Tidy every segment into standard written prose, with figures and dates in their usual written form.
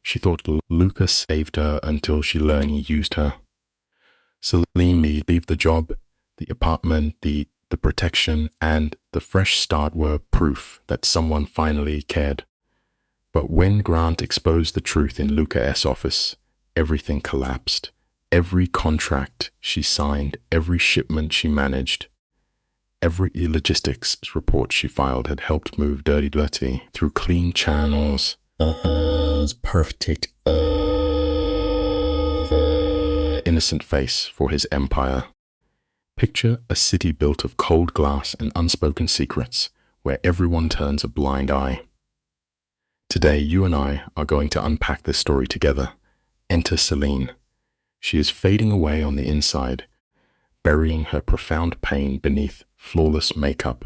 She thought Luca saved her until she learned he used her. Celine made leave the job, the apartment, the protection, and the fresh start were proof that someone finally cared. But when Grant exposed the truth in Luca's office, everything collapsed. Every contract she signed, every shipment she managed, every logistics report she filed had helped move Dirty through clean channels. Perfect innocent face for his empire. Picture a city built of cold glass and unspoken secrets, where everyone turns a blind eye. Today, you and I are going to unpack this story together. Enter Celine. She is fading away on the inside, burying her profound pain beneath flawless makeup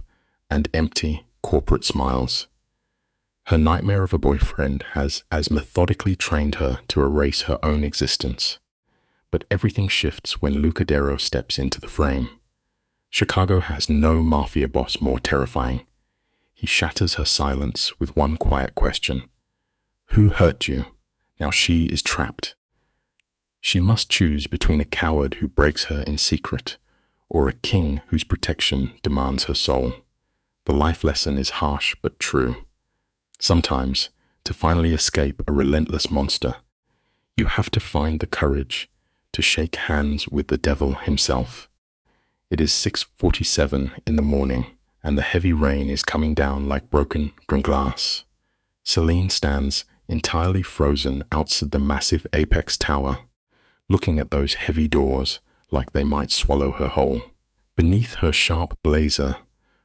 and empty corporate smiles. Her nightmare of a boyfriend has as methodically trained her to erase her own existence. But everything shifts when Luca Darrow steps into the frame. Chicago has no mafia boss more terrifying. He shatters her silence with one quiet question. Who hurt you? Now she is trapped. She must choose between a coward who breaks her in secret or a king whose protection demands her soul. The life lesson is harsh but true. Sometimes, to finally escape a relentless monster, you have to find the courage to shake hands with the devil himself. It is 6:47 in the morning, and the heavy rain is coming down like broken glass. Celine stands entirely frozen outside the massive apex tower, looking at those heavy doors like they might swallow her whole. Beneath her sharp blazer,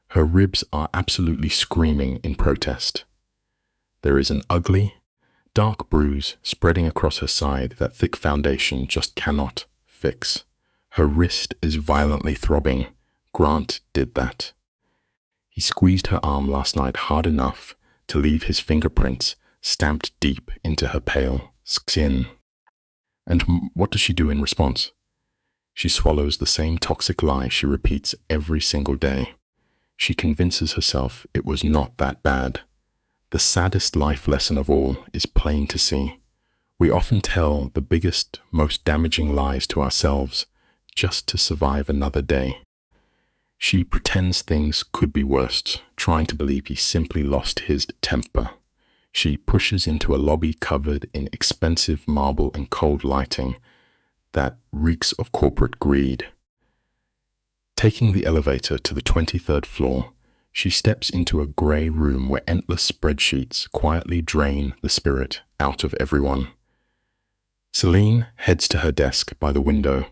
her ribs are absolutely screaming in protest. There is an ugly, dark bruise spreading across her side that thick foundation just cannot fix. Her wrist is violently throbbing. Grant did that. He squeezed her arm last night hard enough to leave his fingerprints stamped deep into her pale skin. And what does she do in response? She swallows the same toxic lie she repeats every single day. She convinces herself it was not that bad. The saddest life lesson of all is plain to see. We often tell the biggest, most damaging lies to ourselves just to survive another day. She pretends things could be worse, trying to believe he simply lost his temper. She pushes into a lobby covered in expensive marble and cold lighting that reeks of corporate greed. Taking the elevator to the 23rd floor, she steps into a grey room where endless spreadsheets quietly drain the spirit out of everyone. Celine heads to her desk by the window.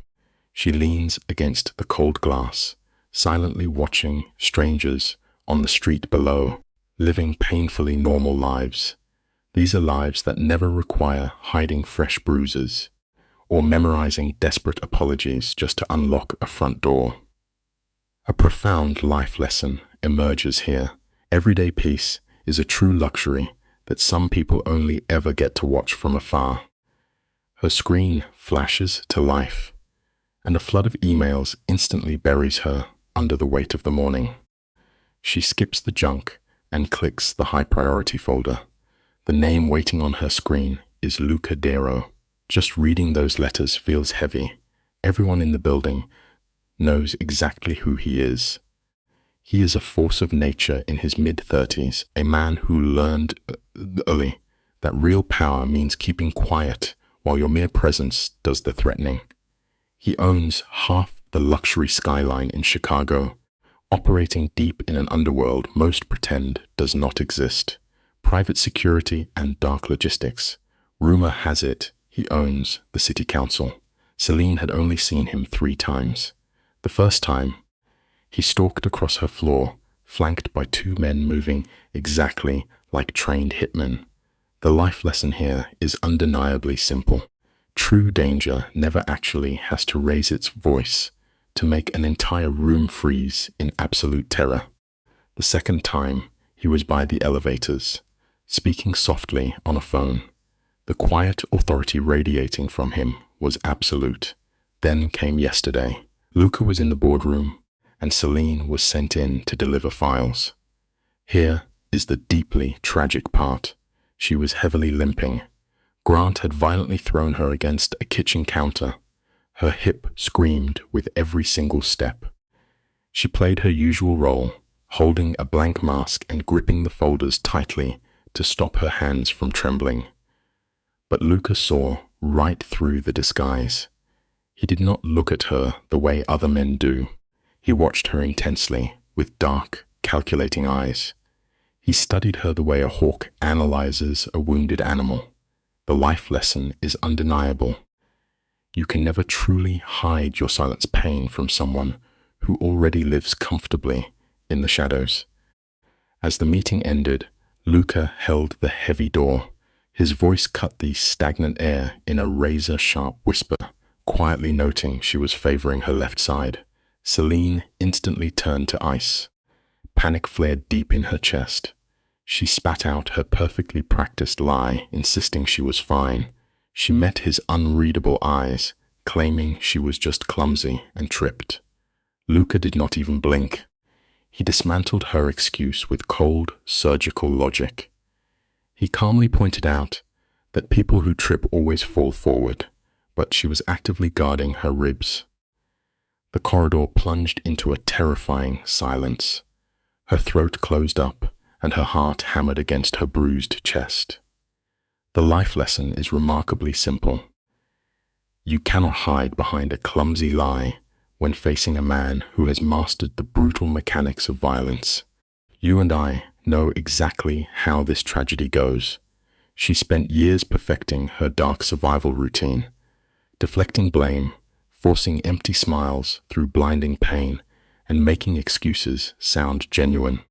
She leans against the cold glass, silently watching strangers on the street below, living painfully normal lives. These are lives that never require hiding fresh bruises or memorizing desperate apologies just to unlock a front door. A profound life lesson emerges here. Everyday peace is a true luxury that some people only ever get to watch from afar. Her screen flashes to life, and a flood of emails instantly buries her under the weight of the morning. She skips the junk and clicks the high-priority folder. The name waiting on her screen is Luca Darrow. Just reading those letters feels heavy. Everyone in the building knows exactly who he is. He is a force of nature in his mid-30s, a man who learned early that real power means keeping quiet while your mere presence does the threatening. He owns half the luxury skyline in Chicago, operating deep in an underworld most pretend does not exist. Private security and dark logistics. Rumor has it he owns the city council. Celine had only seen him 3 times. The first time, he stalked across her floor, flanked by 2 men moving exactly like trained hitmen. The life lesson here is undeniably simple. True danger never actually has to raise its voice to make an entire room freeze in absolute terror. The second time, he was by the elevators, speaking softly on a phone. The quiet authority radiating from him was absolute. Then came yesterday. Luca was in the boardroom, and Celine was sent in to deliver files. Here is the deeply tragic part. She was heavily limping. Grant had violently thrown her against a kitchen counter. Her hip screamed with every single step. She played her usual role, holding a blank mask and gripping the folders tightly to stop her hands from trembling. But Luca saw right through the disguise. He did not look at her the way other men do. He watched her intensely, with dark, calculating eyes. He studied her the way a hawk analyzes a wounded animal. The life lesson is undeniable. You can never truly hide your silent pain from someone who already lives comfortably in the shadows. As the meeting ended, Luca held the heavy door. His voice cut the stagnant air in a razor-sharp whisper, quietly noting she was favoring her left side. Celine instantly turned to ice. Panic flared deep in her chest. She spat out her perfectly practiced lie, insisting she was fine. She met his unreadable eyes, claiming she was just clumsy and tripped. Luca did not even blink. He dismantled her excuse with cold, surgical logic. He calmly pointed out that people who trip always fall forward, but she was actively guarding her ribs. The corridor plunged into a terrifying silence. Her throat closed up, and her heart hammered against her bruised chest. The life lesson is remarkably simple. You cannot hide behind a clumsy lie when facing a man who has mastered the brutal mechanics of violence. You and I know exactly how this tragedy goes. She spent years perfecting her dark survival routine, deflecting blame, forcing empty smiles through blinding pain, and making excuses sound genuine.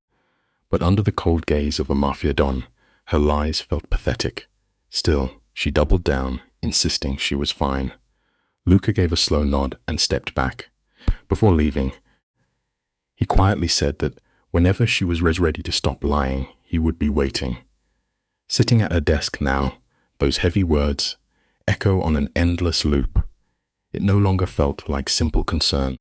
But under the cold gaze of a mafia don, her lies felt pathetic. Still, she doubled down, insisting she was fine. Luca gave a slow nod and stepped back. Before leaving, he quietly said that whenever she was ready to stop lying, he would be waiting. Sitting at her desk now, those heavy words echo on an endless loop. It no longer felt like simple concern.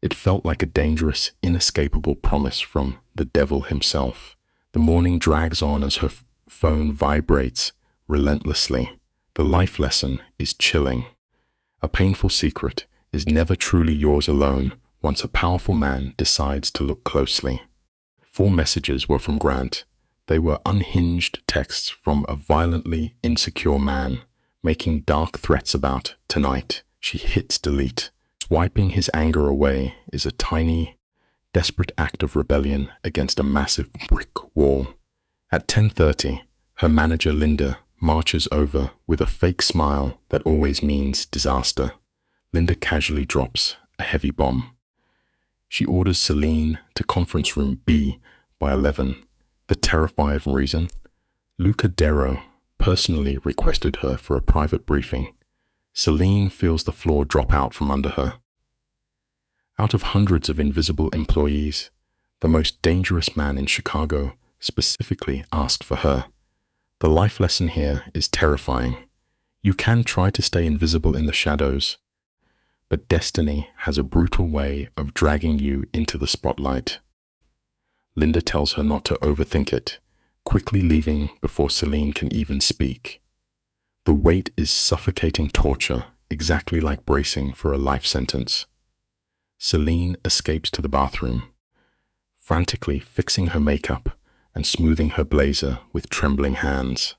It felt like a dangerous, inescapable promise from the devil himself. The morning drags on as her phone vibrates relentlessly. The life lesson is chilling. A painful secret is never truly yours alone once a powerful man decides to look closely. 4 messages were from Grant. They were unhinged texts from a violently insecure man, making dark threats about tonight. She hits delete. Swiping his anger away is a tiny, desperate act of rebellion against a massive brick wall. At 10:30, her manager Linda marches over with a fake smile that always means disaster. Linda casually drops a heavy bomb. She orders Celine to conference room B by 11. The terrifying reason? Luca Darrow personally requested her for a private briefing. Celine feels the floor drop out from under her. Out of hundreds of invisible employees, the most dangerous man in Chicago specifically asked for her. The life lesson here is terrifying. You can try to stay invisible in the shadows, but destiny has a brutal way of dragging you into the spotlight. Linda tells her not to overthink it, quickly leaving before Celine can even speak. The wait is suffocating torture, exactly like bracing for a life sentence. Celine escapes to the bathroom, frantically fixing her makeup and smoothing her blazer with trembling hands.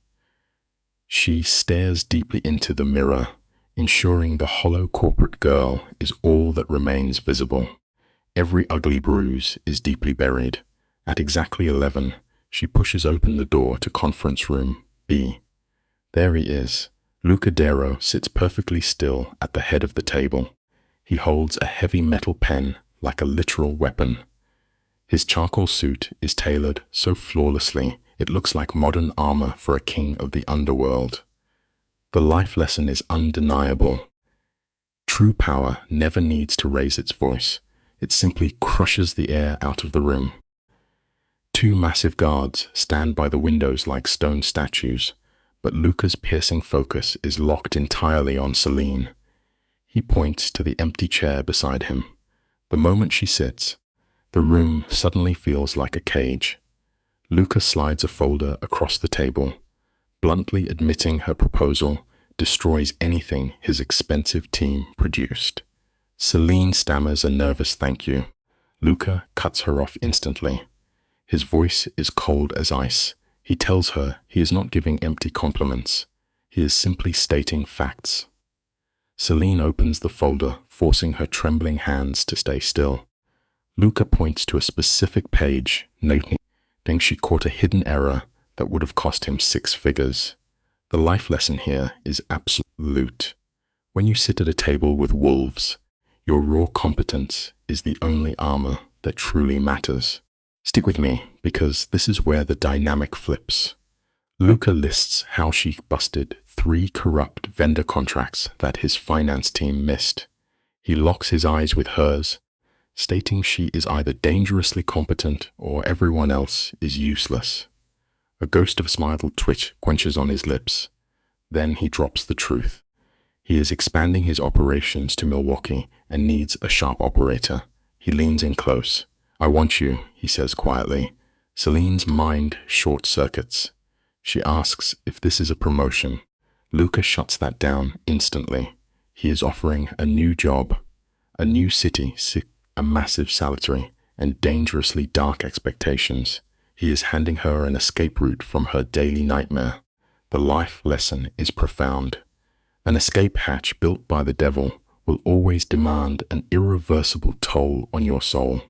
She stares deeply into the mirror, ensuring the hollow corporate girl is all that remains visible. Every ugly bruise is deeply buried. At exactly 11, she pushes open the door to conference room B. There he is. Luca Darrow sits perfectly still at the head of the table. He holds a heavy metal pen like a literal weapon. His charcoal suit is tailored so flawlessly it looks like modern armor for a king of the underworld. The life lesson is undeniable. True power never needs to raise its voice. It simply crushes the air out of the room. 2 massive guards stand by the windows like stone statues, but Luca's piercing focus is locked entirely on Celine. He points to the empty chair beside him. The moment she sits, the room suddenly feels like a cage. Luca slides a folder across the table. bluntly admitting her proposal destroys anything his expensive team produced. Celine stammers a nervous thank you. Luca cuts her off instantly. His voice is cold as ice. He tells her he is not giving empty compliments. He is simply stating facts. Celine opens the folder, forcing her trembling hands to stay still. Luca points to a specific page, noting she caught a hidden error that would have cost him 6 figures. The life lesson here is absolute. When you sit at a table with wolves, your raw competence is the only armor that truly matters. Stick with me, because this is where the dynamic flips. Luca lists how she busted 3 corrupt vendor contracts that his finance team missed. He locks his eyes with hers, stating she is either dangerously competent or everyone else is useless. A ghost of a smile twitch quenches on his lips. Then he drops the truth. He is expanding his operations to Milwaukee and needs a sharp operator. He leans in close. "I want you," he says quietly. Celine's mind short-circuits. She asks if this is a promotion. Luca shuts that down instantly. He is offering a new job, a new city, a massive salary, and dangerously dark expectations. He is handing her an escape route from her daily nightmare. The life lesson is profound. An escape hatch built by the devil will always demand an irreversible toll on your soul.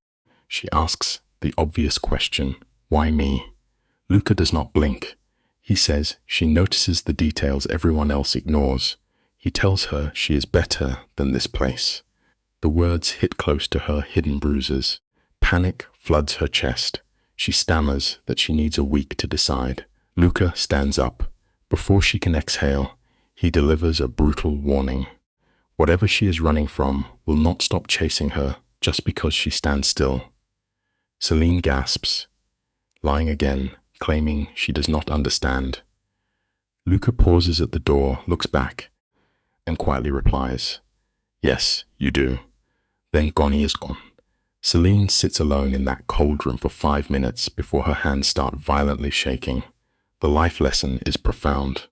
She asks the obvious question, why me? Luca does not blink. He says she notices the details everyone else ignores. He tells her she is better than this place. The words hit close to her hidden bruises. Panic floods her chest. She stammers that she needs a week to decide. Luca stands up. Before she can exhale, he delivers a brutal warning. Whatever she is running from will not stop chasing her just because she stands still. Celine gasps, lying again, claiming she does not understand. Luca pauses at the door, looks back, and quietly replies, "Yes, you do." Then Gonnie is gone. Celine sits alone in that cold room for 5 minutes before her hands start violently shaking. The life lesson is profound.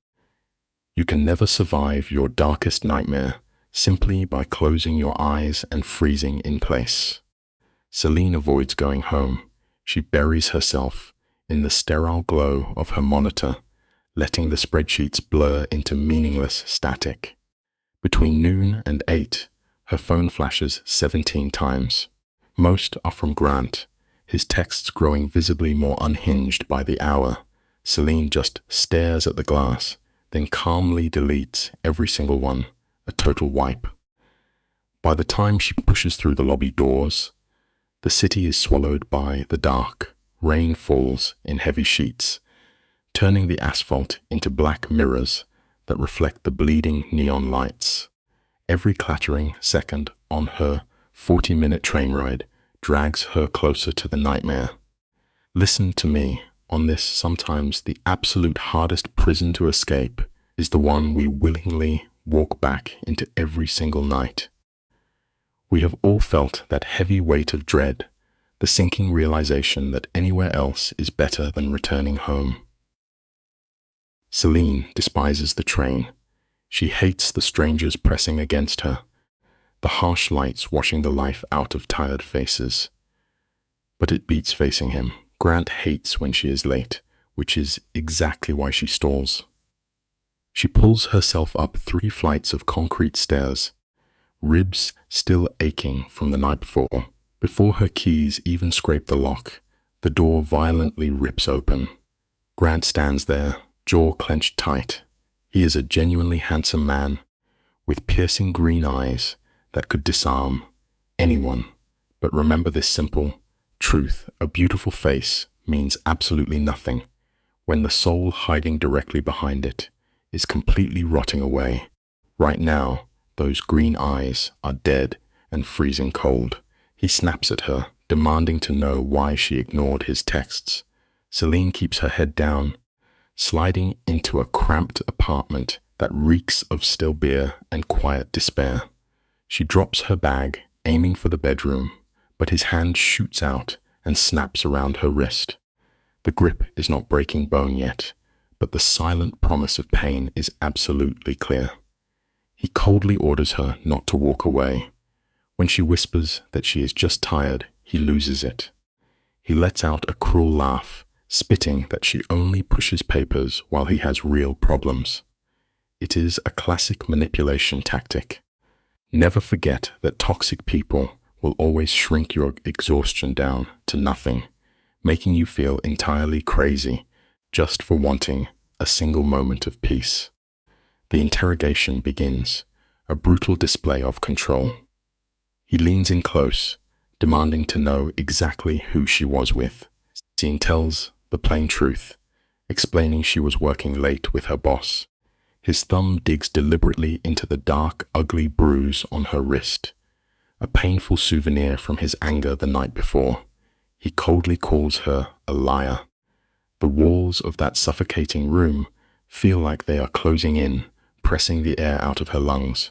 You can never survive your darkest nightmare simply by closing your eyes and freezing in place. Celine avoids going home. She buries herself in the sterile glow of her monitor, letting the spreadsheets blur into meaningless static. Between noon and 8, her phone flashes 17 times. Most are from Grant, his texts growing visibly more unhinged by the hour. Celine just stares at the glass, then calmly deletes every single one, a total wipe. By the time she pushes through the lobby doors, the city is swallowed by the dark. Rain falls in heavy sheets, turning the asphalt into black mirrors that reflect the bleeding neon lights. Every clattering second on her 40-minute train ride drags her closer to the nightmare. Listen to me, on this sometimes the absolute hardest prison to escape is the one we willingly walk back into every single night. We have all felt that heavy weight of dread, the sinking realization that anywhere else is better than returning home. Celine despises the train. She hates the strangers pressing against her, the harsh lights washing the life out of tired faces. But it beats facing him. Grant hates when she is late, which is exactly why she stalls. She pulls herself up 3 flights of concrete stairs, ribs still aching from the night before. Before her keys even scrape the lock, the door violently rips open. Grant stands there, jaw clenched tight. He is a genuinely handsome man, with piercing green eyes that could disarm anyone. But remember this simple truth: a beautiful face means absolutely nothing when the soul hiding directly behind it is completely rotting away. Right now, those green eyes are dead and freezing cold. He snaps at her, demanding to know why she ignored his texts. Celine keeps her head down, sliding into a cramped apartment that reeks of still beer and quiet despair. She drops her bag, aiming for the bedroom, but his hand shoots out and snaps around her wrist. The grip is not breaking bone yet, but the silent promise of pain is absolutely clear. He coldly orders her not to walk away. When she whispers that she is just tired, he loses it. He lets out a cruel laugh, spitting that she only pushes papers while he has real problems. It is a classic manipulation tactic. Never forget that toxic people will always shrink your exhaustion down to nothing, making you feel entirely crazy just for wanting a single moment of peace. The interrogation begins, a brutal display of control. He leans in close, demanding to know exactly who she was with. Celine tells the plain truth, explaining she was working late with her boss. His thumb digs deliberately into the dark, ugly bruise on her wrist, a painful souvenir from his anger the night before. He coldly calls her a liar. The walls of that suffocating room feel like they are closing in, pressing the air out of her lungs.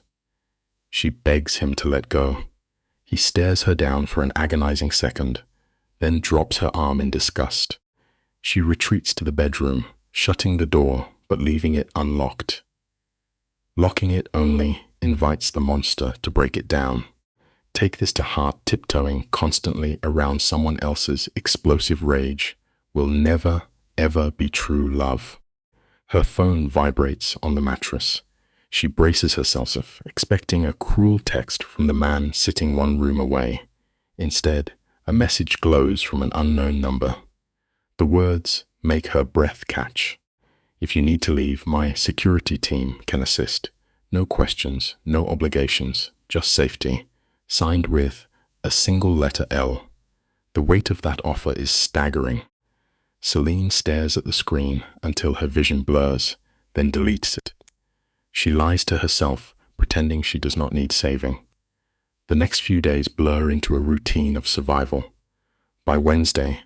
She begs him to let go. He stares her down for an agonizing second, then drops her arm in disgust. She retreats to the bedroom, shutting the door but leaving it unlocked. Locking it only invites the monster to break it down. Take this to heart: tiptoeing constantly around someone else's explosive rage will never, ever be true love. Her phone vibrates on the mattress. She braces herself, expecting a cruel text from the man sitting one room away. Instead, a message glows from an unknown number. The words make her breath catch. If you need to leave, my security team can assist. No questions, no obligations, just safety. Signed with a single letter L. The weight of that offer is staggering. Celine stares at the screen until her vision blurs, then deletes it. She lies to herself, pretending she does not need saving. The next few days blur into a routine of survival. By Wednesday,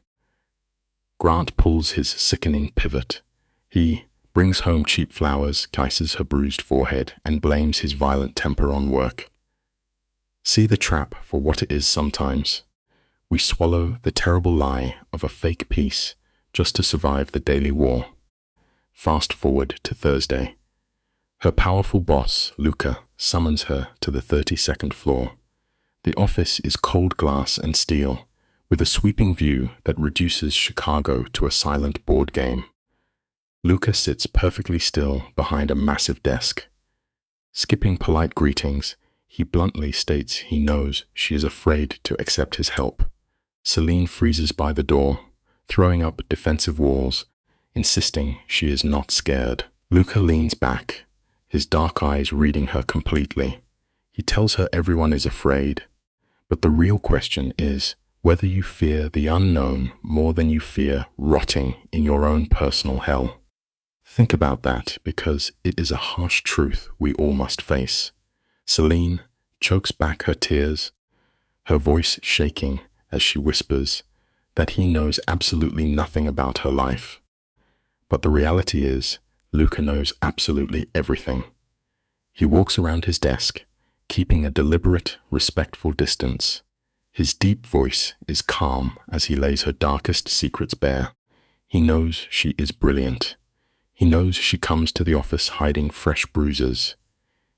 Grant pulls his sickening pivot. He brings home cheap flowers, kisses her bruised forehead, and blames his violent temper on work. See the trap for what it is sometimes. We swallow the terrible lie of a fake peace just to survive the daily war. Fast forward to Thursday. Her powerful boss, Luca, summons her to the 32nd floor. The office is cold glass and steel, with a sweeping view that reduces Chicago to a silent board game. Luca sits perfectly still behind a massive desk. Skipping polite greetings, he bluntly states he knows she is afraid to accept his help. Celine freezes by the door, throwing up defensive walls, insisting she is not scared. Luca leans back, his dark eyes reading her completely. He tells her everyone is afraid, but the real question is whether you fear the unknown more than you fear rotting in your own personal hell. Think about that, because it is a harsh truth we all must face. Celine chokes back her tears, her voice shaking as she whispers that he knows absolutely nothing about her life. But the reality is, Luca knows absolutely everything. He walks around his desk, keeping a deliberate, respectful distance. His deep voice is calm as he lays her darkest secrets bare. He knows she is brilliant. He knows she comes to the office hiding fresh bruises.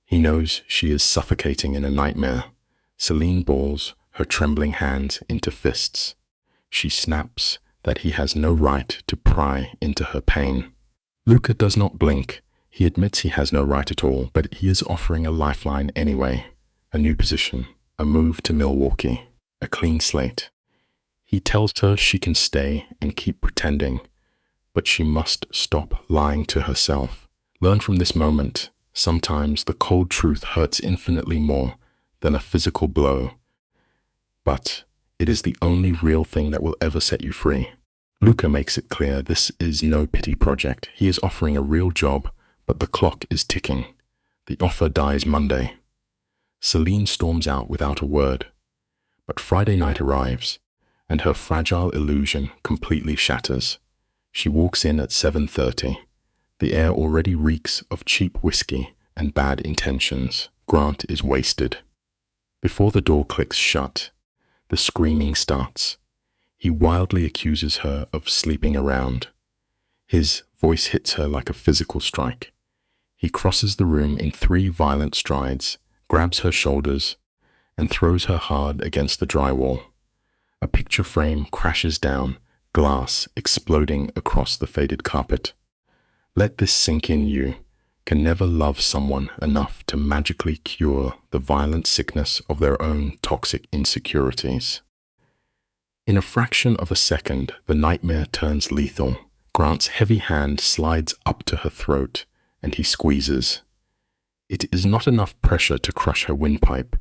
He knows she is suffocating in a nightmare. Celine balls her trembling hands into fists. She snaps that he has no right to pry into her pain. Luca does not blink. He admits he has no right at all, but he is offering a lifeline anyway. A new position, a move to Milwaukee, a clean slate. He tells her she can stay and keep pretending, but she must stop lying to herself. Learn from this moment. Sometimes the cold truth hurts infinitely more than a physical blow, but it is the only real thing that will ever set you free. Luca makes it clear this is no pity project. He is offering a real job, but the clock is ticking. The offer dies Monday. Celine storms out without a word, but Friday night arrives, and her fragile illusion completely shatters. She walks in at 7:30. The air already reeks of cheap whiskey and bad intentions. Grant is wasted. Before the door clicks shut, the screaming starts. He wildly accuses her of sleeping around. His voice hits her like a physical strike. He crosses the room in 3 violent strides, grabs her shoulders, and throws her hard against the drywall. A picture frame crashes down, glass exploding across the faded carpet. Let this sink in. You can never love someone enough to magically cure the violent sickness of their own toxic insecurities. In a fraction of a second, the nightmare turns lethal. Grant's heavy hand slides up to her throat, and he squeezes. It is not enough pressure to crush her windpipe,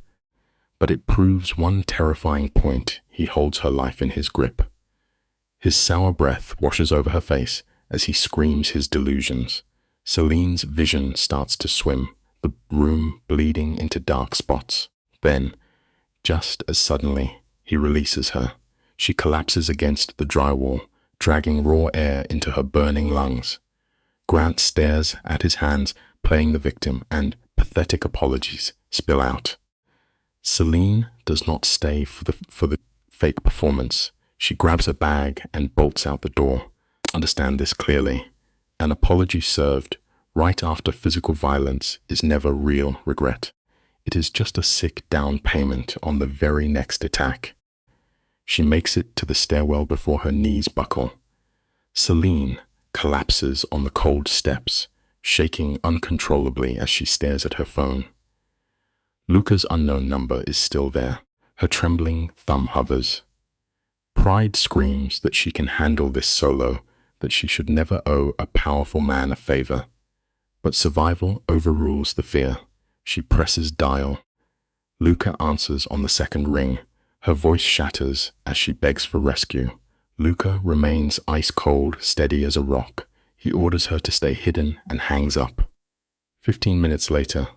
but it proves one terrifying point: he holds her life in his grip. His sour breath washes over her face as he screams his delusions. Celine's vision starts to swim, the room bleeding into dark spots. Then, just as suddenly, he releases her. She collapses against the drywall, dragging raw air into her burning lungs. Grant stares at his hands, playing the victim, and pathetic apologies spill out. Celine does not stay for the fake performance. She grabs a bag and bolts out the door. Understand this clearly. An apology served right after physical violence is never real regret. It is just a sick down payment on the very next attack. She makes it to the stairwell before her knees buckle. Celine collapses on the cold steps, shaking uncontrollably as she stares at her phone. Luca's unknown number is still there. Her trembling thumb hovers. Pride screams that she can handle this solo, that she should never owe a powerful man a favor. But survival overrules the fear. She presses dial. Luca answers on the second ring. Her voice shatters as she begs for rescue. Luca remains ice-cold, steady as a rock. He orders her to stay hidden and hangs up. 15 minutes later,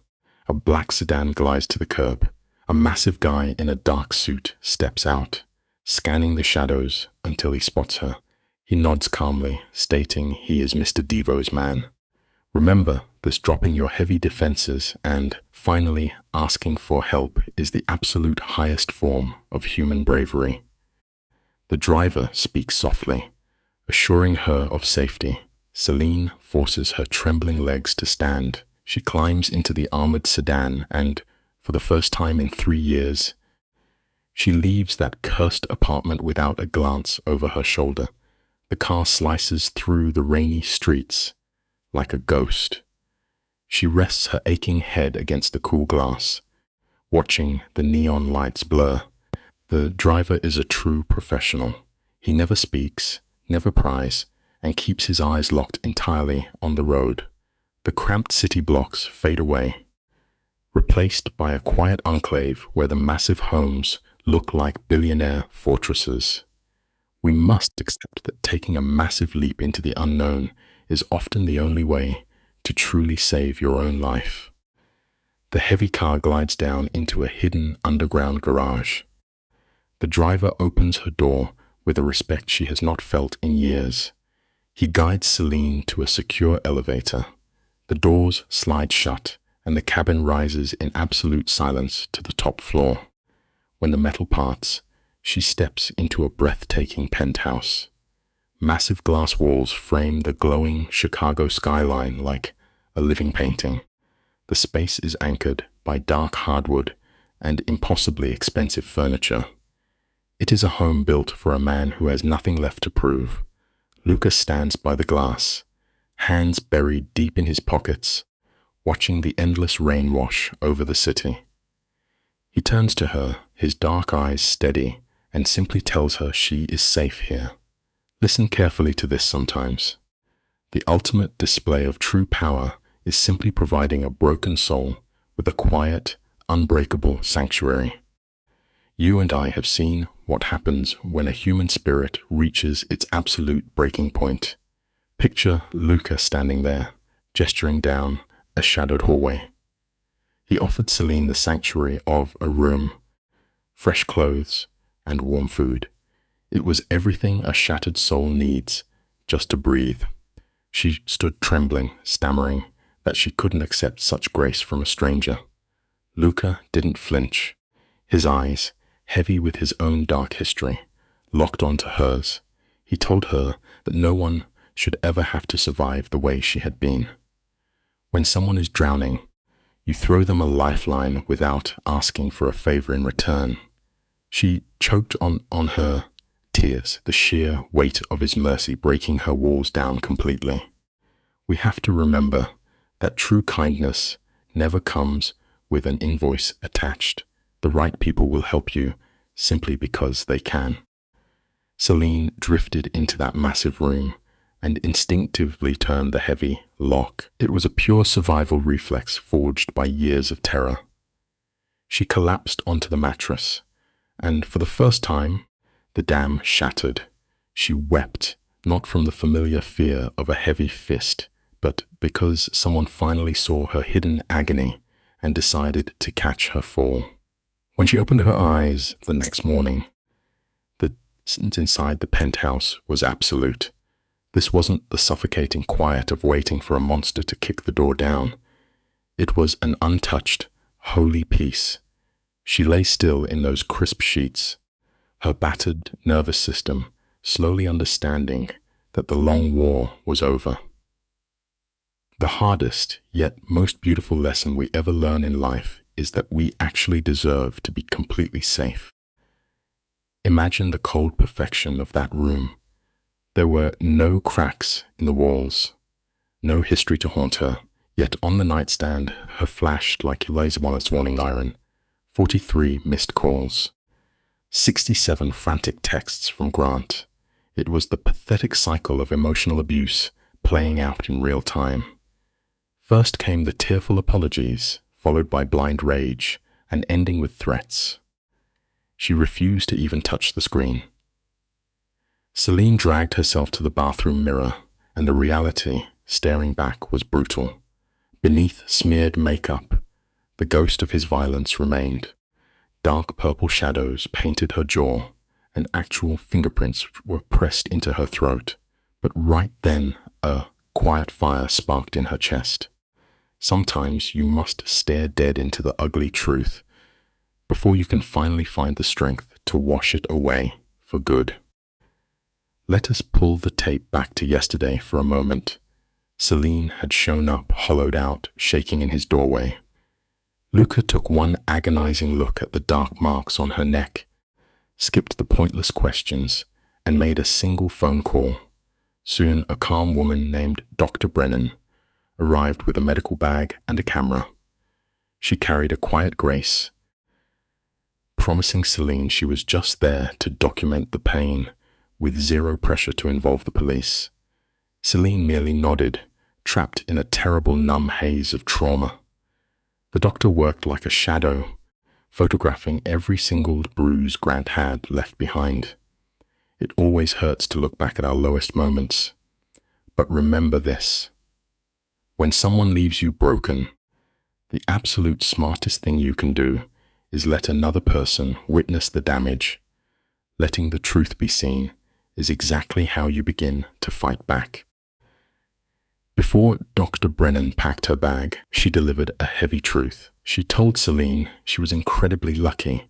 a black sedan glides to the curb. A massive guy in a dark suit steps out, scanning the shadows until he spots her. He nods calmly, stating he is Mr. Devo's man. Remember, this dropping your heavy defenses and finally asking for help is the absolute highest form of human bravery. The driver speaks softly, assuring her of safety. Celine forces her trembling legs to stand. She climbs into the armored sedan and, for the first time in 3 years, she leaves that cursed apartment without a glance over her shoulder. The car slices through the rainy streets like a ghost. She rests her aching head against the cool glass, watching the neon lights blur. The driver is a true professional. He never speaks, never pries, and keeps his eyes locked entirely on the road. The cramped city blocks fade away, replaced by a quiet enclave where the massive homes look like billionaire fortresses. We must accept that taking a massive leap into the unknown is often the only way to truly save your own life. The heavy car glides down into a hidden underground garage. The driver opens her door with a respect she has not felt in years. He guides Celine to a secure elevator. The doors slide shut, and the cabin rises in absolute silence to the top floor. When the metal parts, she steps into a breathtaking penthouse. Massive glass walls frame the glowing Chicago skyline like a living painting. The space is anchored by dark hardwood and impossibly expensive furniture. It is a home built for a man who has nothing left to prove. Luca stands by the glass, hands buried deep in his pockets, watching the endless rain wash over the city. He turns to her, his dark eyes steady, and simply tells her she is safe here. Listen carefully to this sometimes. The ultimate display of true power is simply providing a broken soul with a quiet, unbreakable sanctuary. You and I have seen what happens when a human spirit reaches its absolute breaking point. Picture Luca standing there, gesturing down a shadowed hallway. He offered Celine the sanctuary of a room, fresh clothes, and warm food. It was everything a shattered soul needs, just to breathe. She stood trembling, stammering that she couldn't accept such grace from a stranger. Luca didn't flinch. His eyes, heavy with his own dark history, locked onto hers. He told her that no one should ever have to survive the way she had been. When someone is drowning, you throw them a lifeline without asking for a favor in return. She choked on her tears, the sheer weight of his mercy breaking her walls down completely. We have to remember that true kindness never comes with an invoice attached. The right people will help you simply because they can. Celine drifted into that massive room and instinctively turned the heavy lock. It was a pure survival reflex forged by years of terror. She collapsed onto the mattress, and for the first time, the dam shattered. She wept, not from the familiar fear of a heavy fist, but because someone finally saw her hidden agony and decided to catch her fall. When she opened her eyes the next morning, the silence inside the penthouse was absolute. This wasn't the suffocating quiet of waiting for a monster to kick the door down. It was an untouched, holy peace. She lay still in those crisp sheets, her battered nervous system slowly understanding that the long war was over. The hardest, yet most beautiful lesson we ever learn in life is that we actually deserve to be completely safe. Imagine the cold perfection of that room. There were no cracks in the walls, no history to haunt her, yet on the nightstand her flashed like a laser-wallace warning iron. 43 missed calls, 67 frantic texts from Grant. It was the pathetic cycle of emotional abuse playing out in real time. First came the tearful apologies, followed by blind rage, and ending with threats. She refused to even touch the screen. Celine dragged herself to the bathroom mirror, and the reality, staring back, was brutal. Beneath smeared makeup, the ghost of his violence remained. Dark purple shadows painted her jaw, and actual fingerprints were pressed into her throat. But right then, a quiet fire sparked in her chest. Sometimes you must stare dead into the ugly truth before you can finally find the strength to wash it away for good. Let us pull the tape back to yesterday for a moment. Celine had shown up, hollowed out, shaking in his doorway. Luca took one agonizing look at the dark marks on her neck, skipped the pointless questions, and made a single phone call. Soon, a calm woman named Dr. Brennan arrived with a medical bag and a camera. She carried a quiet grace, promising Celine she was just there to document the pain with zero pressure to involve the police. Celine merely nodded, trapped in a terrible numb haze of trauma. The doctor worked like a shadow, photographing every single bruise Grant had left behind. It always hurts to look back at our lowest moments. But remember this. When someone leaves you broken, the absolute smartest thing you can do is let another person witness the damage. Letting the truth be seen is exactly how you begin to fight back. Before Dr. Brennan packed her bag, she delivered a heavy truth. She told Celine she was incredibly lucky.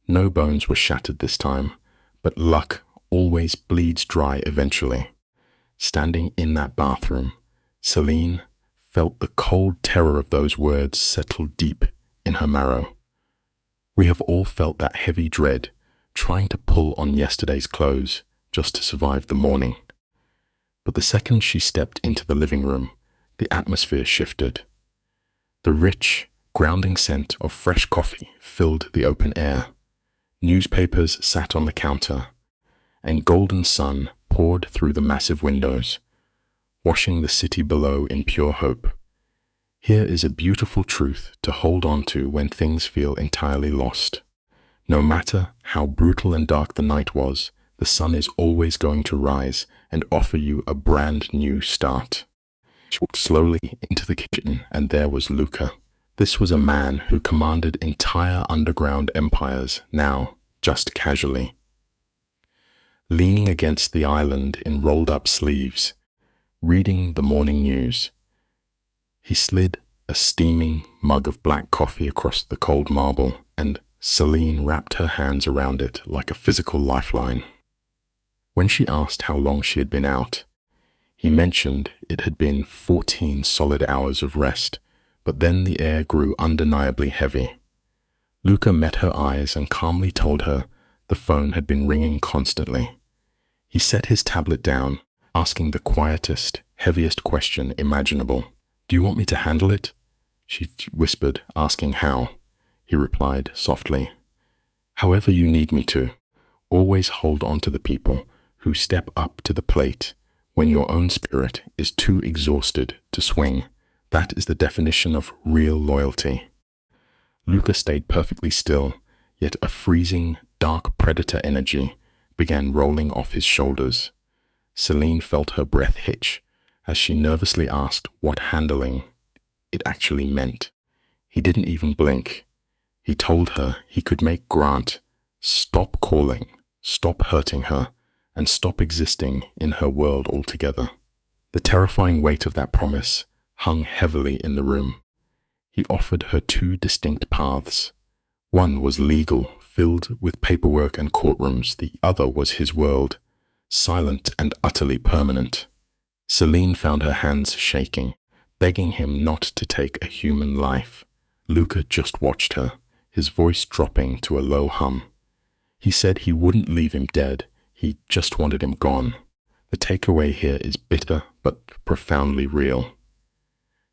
No bones were shattered this time, but luck always bleeds dry eventually. Standing in that bathroom, Celine felt the cold terror of those words settle deep in her marrow. We have all felt that heavy dread, trying to pull on yesterday's clothes just to survive the morning. But the second she stepped into the living room, the atmosphere shifted. The rich, grounding scent of fresh coffee filled the open air. Newspapers sat on the counter, and golden sun poured through the massive windows, washing the city below in pure hope. Here is a beautiful truth to hold on to when things feel entirely lost. No matter how brutal and dark the night was, the sun is always going to rise and offer you a brand new start. She walked slowly into the kitchen, and there was Luca. This was a man who commanded entire underground empires, now just casually. Leaning against the island in rolled-up sleeves, reading the morning news, he slid a steaming mug of black coffee across the cold marble, and Celine wrapped her hands around it like a physical lifeline. When she asked how long she had been out, He mentioned it had been 14 solid hours of rest, but then the air grew undeniably heavy. Luca met her eyes and calmly told her the phone had been ringing constantly. He set his tablet down, asking the quietest, heaviest question imaginable. "Do you want me to handle it?" She whispered, asking how. He replied softly, "However you need me to. Always hold on to the people who step up to the plate when your own spirit is too exhausted to swing. That is the definition of real loyalty." Luca stayed perfectly still, yet a freezing, dark predator energy began rolling off his shoulders. Celine felt her breath hitch as she nervously asked what handling it actually meant. He didn't even blink. He told her he could make Grant stop calling, stop hurting her, and stop existing in her world altogether. The terrifying weight of that promise hung heavily in the room. He offered her two distinct paths. One was legal, filled with paperwork and courtrooms. The other was his world, silent and utterly permanent. Celine found her hands shaking, begging him not to take a human life. Luca just watched her, his voice dropping to a low hum. He said he wouldn't leave him dead, he just wanted him gone. The takeaway here is bitter but profoundly real.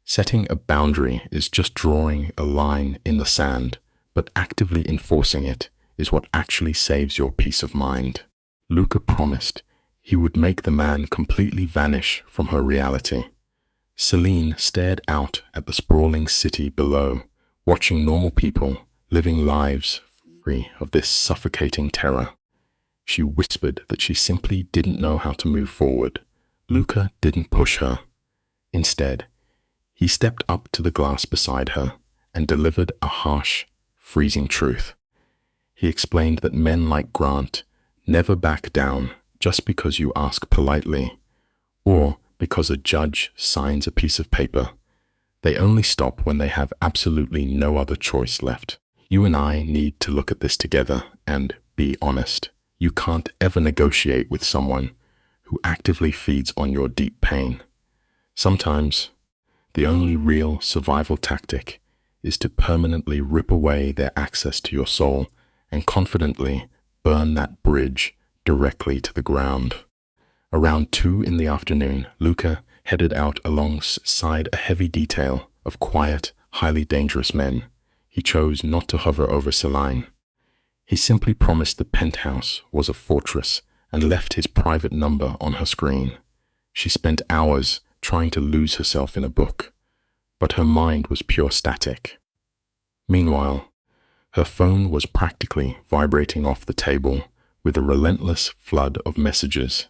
Setting a boundary is just drawing a line in the sand, but actively enforcing it is what actually saves your peace of mind. Luca promised he would make the man completely vanish from her reality. Celine stared out at the sprawling city below, watching normal people living lives free of this suffocating terror. She whispered that she simply didn't know how to move forward. Luca didn't push her. Instead, he stepped up to the glass beside her and delivered a harsh, freezing truth. He explained that men like Grant never back down just because you ask politely, or because a judge signs a piece of paper. They only stop when they have absolutely no other choice left. You and I need to look at this together and be honest. You can't ever negotiate with someone who actively feeds on your deep pain. Sometimes, the only real survival tactic is to permanently rip away their access to your soul and confidently burn that bridge directly to the ground. Around 2 in the afternoon, Luca headed out alongside a heavy detail of quiet, highly dangerous men. He chose not to hover over Celine. He simply promised the penthouse was a fortress and left his private number on her screen. She spent hours trying to lose herself in a book, but her mind was pure static. Meanwhile, her phone was practically vibrating off the table with a relentless flood of messages.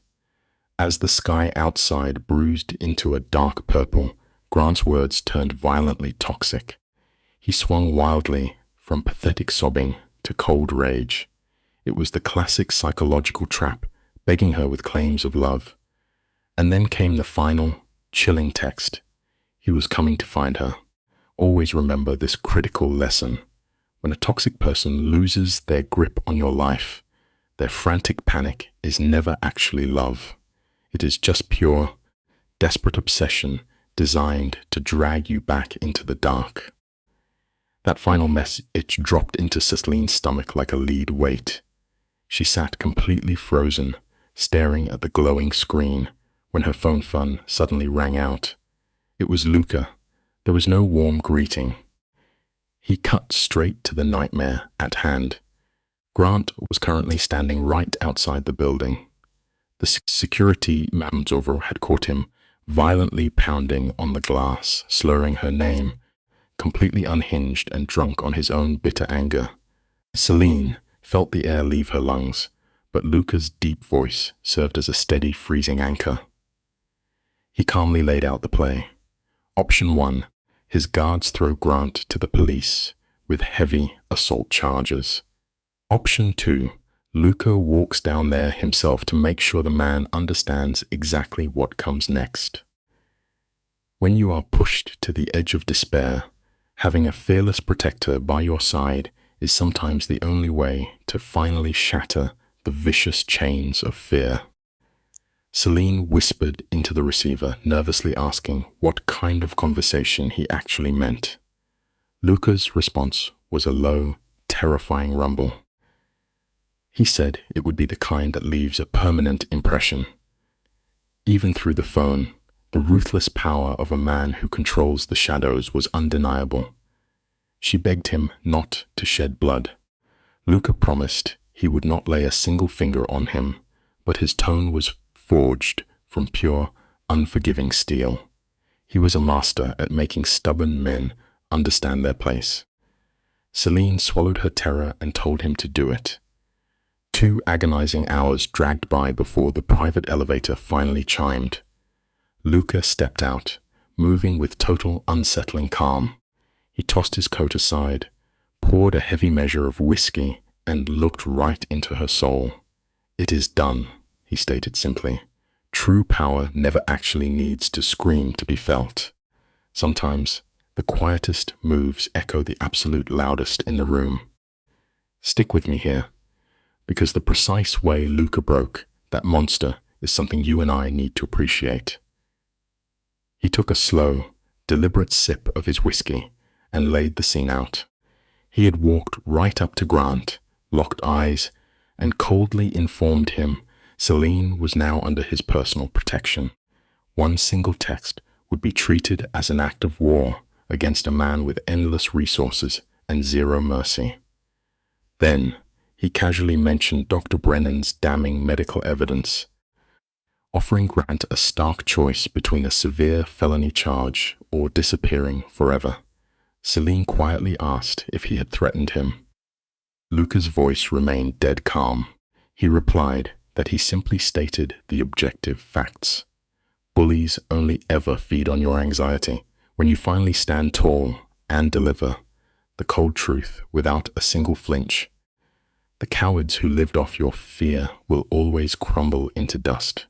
As the sky outside bruised into a dark purple, Grant's words turned violently toxic. He swung wildly from pathetic sobbing to cold rage. It was the classic psychological trap, begging her with claims of love. And then came the final, chilling text. He was coming to find her. Always remember this critical lesson. When a toxic person loses their grip on your life, their frantic panic is never actually love. It is just pure, desperate obsession designed to drag you back into the dark. That final message dropped into Celine's stomach like a lead weight. She sat completely frozen, staring at the glowing screen when her phone suddenly rang out. It was Luca. There was no warm greeting. He cut straight to the nightmare at hand. Grant was currently standing right outside the building. The security Mamzover had caught him violently pounding on the glass, slurring her name, completely unhinged and drunk on his own bitter anger. Celine felt the air leave her lungs, but Luca's deep voice served as a steady, freezing anchor. He calmly laid out the play. Option 1, his guards throw Grant to the police with heavy assault charges. Option 2, Luca walks down there himself to make sure the man understands exactly what comes next. When you are pushed to the edge of despair, having a fearless protector by your side is sometimes the only way to finally shatter the vicious chains of fear. Celine whispered into the receiver, nervously asking what kind of conversation he actually meant. Luca's response was a low, terrifying rumble. He said it would be the kind that leaves a permanent impression. Even through the phone, the ruthless power of a man who controls the shadows was undeniable. She begged him not to shed blood. Luca promised he would not lay a single finger on him, but his tone was forged from pure, unforgiving steel. He was a master at making stubborn men understand their place. Celine swallowed her terror and told him to do it. 2 agonizing hours dragged by before the private elevator finally chimed. Luca stepped out, moving with total unsettling calm. He tossed his coat aside, poured a heavy measure of whiskey, and looked right into her soul. "It is done," he stated simply. "True power never actually needs to scream to be felt. Sometimes the quietest moves echo the absolute loudest in the room." Stick with me here, because the precise way Luca broke that monster is something you and I need to appreciate. He took a slow, deliberate sip of his whiskey and laid the scene out. He had walked right up to Grant, locked eyes, and coldly informed him Celine was now under his personal protection. One single text would be treated as an act of war against a man with endless resources and zero mercy. Then he casually mentioned Dr. Brennan's damning medical evidence, offering Grant a stark choice between a severe felony charge or disappearing forever. Celine quietly asked if he had threatened him. Luca's voice remained dead calm. He replied that he simply stated the objective facts. Bullies only ever feed on your anxiety. When you finally stand tall and deliver the cold truth without a single flinch, the cowards who lived off your fear will always crumble into dust.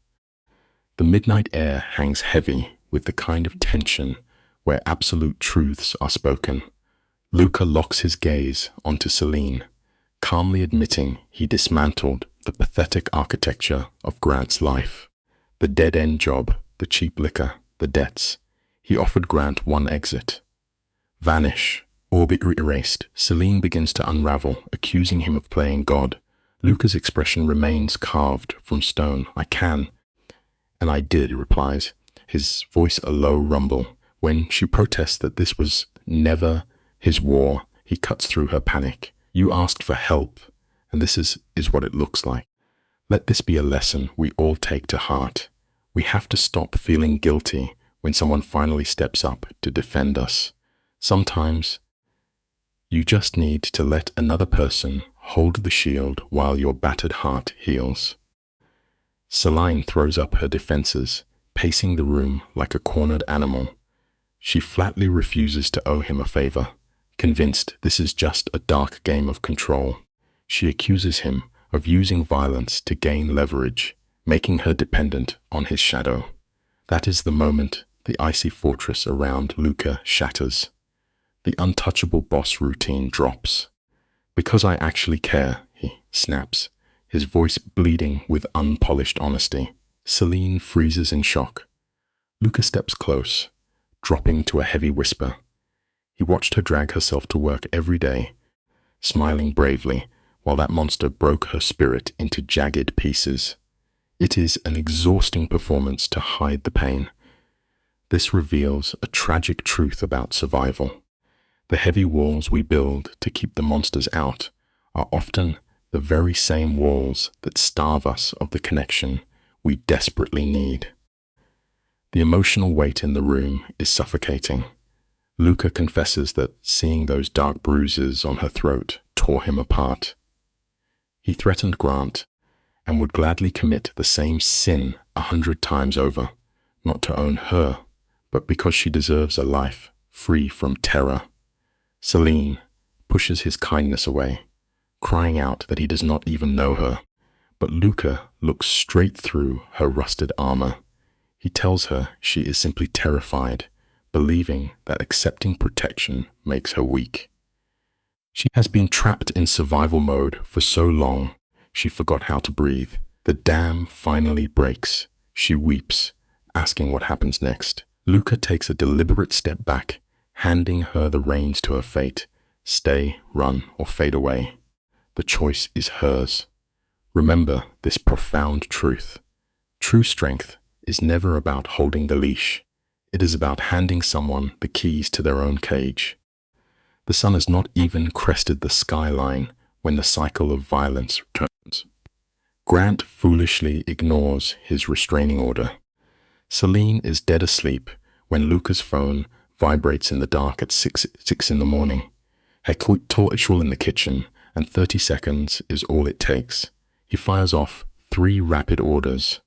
The midnight air hangs heavy with the kind of tension where absolute truths are spoken. Luca locks his gaze onto Celine, calmly admitting he dismantled the pathetic architecture of Grant's life. The dead-end job, the cheap liquor, the debts. He offered Grant one exit. Vanish, or be erased. Celine begins to unravel, accusing him of playing God. Luca's expression remains carved from stone. "I can." "And I did," he replies, his voice a low rumble. When she protests that this was never his war, he cuts through her panic. "You asked for help, and this is what it looks like. Let this be a lesson we all take to heart. We have to stop feeling guilty when someone finally steps up to defend us. Sometimes you just need to let another person hold the shield while your battered heart heals." Celine throws up her defenses, pacing the room like a cornered animal. She flatly refuses to owe him a favor, convinced this is just a dark game of control. She accuses him of using violence to gain leverage, making her dependent on his shadow. That is the moment the icy fortress around Luca shatters. The untouchable boss routine drops. "Because I actually care," he snaps, his voice bleeding with unpolished honesty. Celine freezes in shock. Luca steps close, dropping to a heavy whisper. He watched her drag herself to work every day, smiling bravely while that monster broke her spirit into jagged pieces. It is an exhausting performance to hide the pain. This reveals a tragic truth about survival. The heavy walls we build to keep the monsters out are often the very same walls that starve us of the connection we desperately need. The emotional weight in the room is suffocating. Luca confesses that seeing those dark bruises on her throat tore him apart. He threatened Grant and would gladly commit the same sin 100 times over, not to own her, but because she deserves a life free from terror. Celine pushes his kindness away, crying out that he does not even know her, but Luca looks straight through her rusted armor. He tells her she is simply terrified, believing that accepting protection makes her weak. She has been trapped in survival mode for so long, she forgot how to breathe. The dam finally breaks. She weeps, asking what happens next. Luca takes a deliberate step back, handing her the reins to her fate. Stay, run, or fade away. The choice is hers. Remember this profound truth. True strength is never about holding the leash. It is about handing someone the keys to their own cage. The sun has not even crested the skyline when the cycle of violence returns. Grant foolishly ignores his restraining order. Celine is dead asleep when Luca's phone vibrates in the dark at 6 in the morning. Her torch will in the kitchen, and 30 seconds is all it takes. He fires off 3 rapid orders,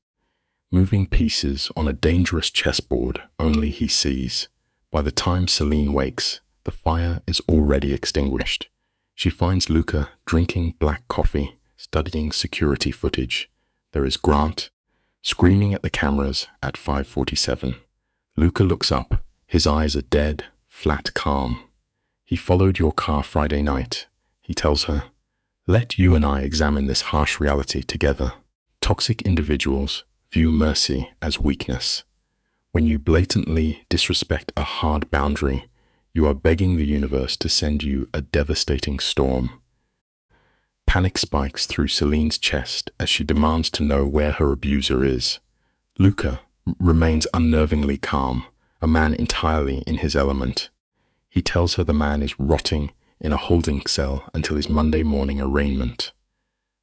moving pieces on a dangerous chessboard only he sees. By the time Celine wakes, the fire is already extinguished. She finds Luca drinking black coffee, studying security footage. There is Grant, screaming at the cameras at 5:47. Luca looks up. His eyes are dead, flat calm. He followed your car Friday night, he tells her. Let you and I examine this harsh reality together. Toxic individuals view mercy as weakness. When you blatantly disrespect a hard boundary, you are begging the universe to send you a devastating storm. Panic spikes through Celine's chest as she demands to know where her abuser is. Luca remains unnervingly calm, a man entirely in his element. He tells her the man is rotting in a holding cell until his Monday morning arraignment.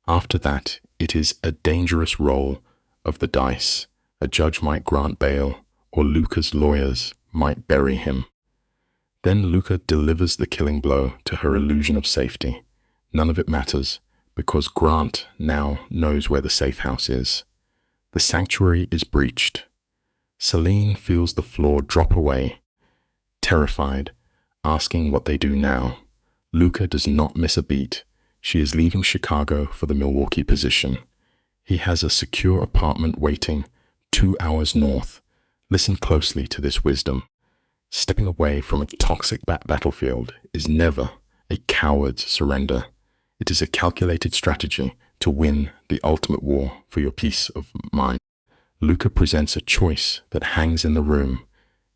After that, it is a dangerous roll of the dice. A judge might grant bail, or Luca's lawyers might bury him. Then Luca delivers the killing blow to her illusion of safety. None of it matters, because Grant now knows where the safe house is. The sanctuary is breached. Celine feels the floor drop away, terrified, asking what they do now. Luca does not miss a beat. She is leaving Chicago for the Milwaukee position. He has a secure apartment waiting 2 hours north. Listen closely to this wisdom. Stepping away from a toxic battlefield is never a coward's surrender. It is a calculated strategy to win the ultimate war for your peace of mind. Luca presents a choice that hangs in the room.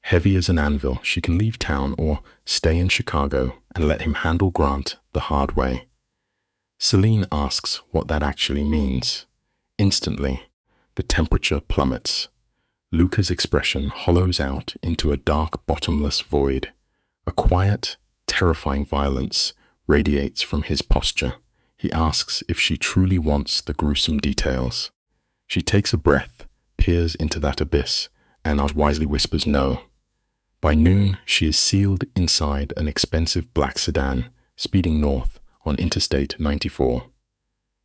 Heavy as an anvil, she can leave town or stay in Chicago and let him handle Grant the hard way. Celine asks what that actually means. Instantly, the temperature plummets. Luca's expression hollows out into a dark, bottomless void. A quiet, terrifying violence radiates from his posture. He asks if she truly wants the gruesome details. She takes a breath, peers into that abyss, and wisely whispers no. By noon, she is sealed inside an expensive black sedan, speeding north on Interstate 94.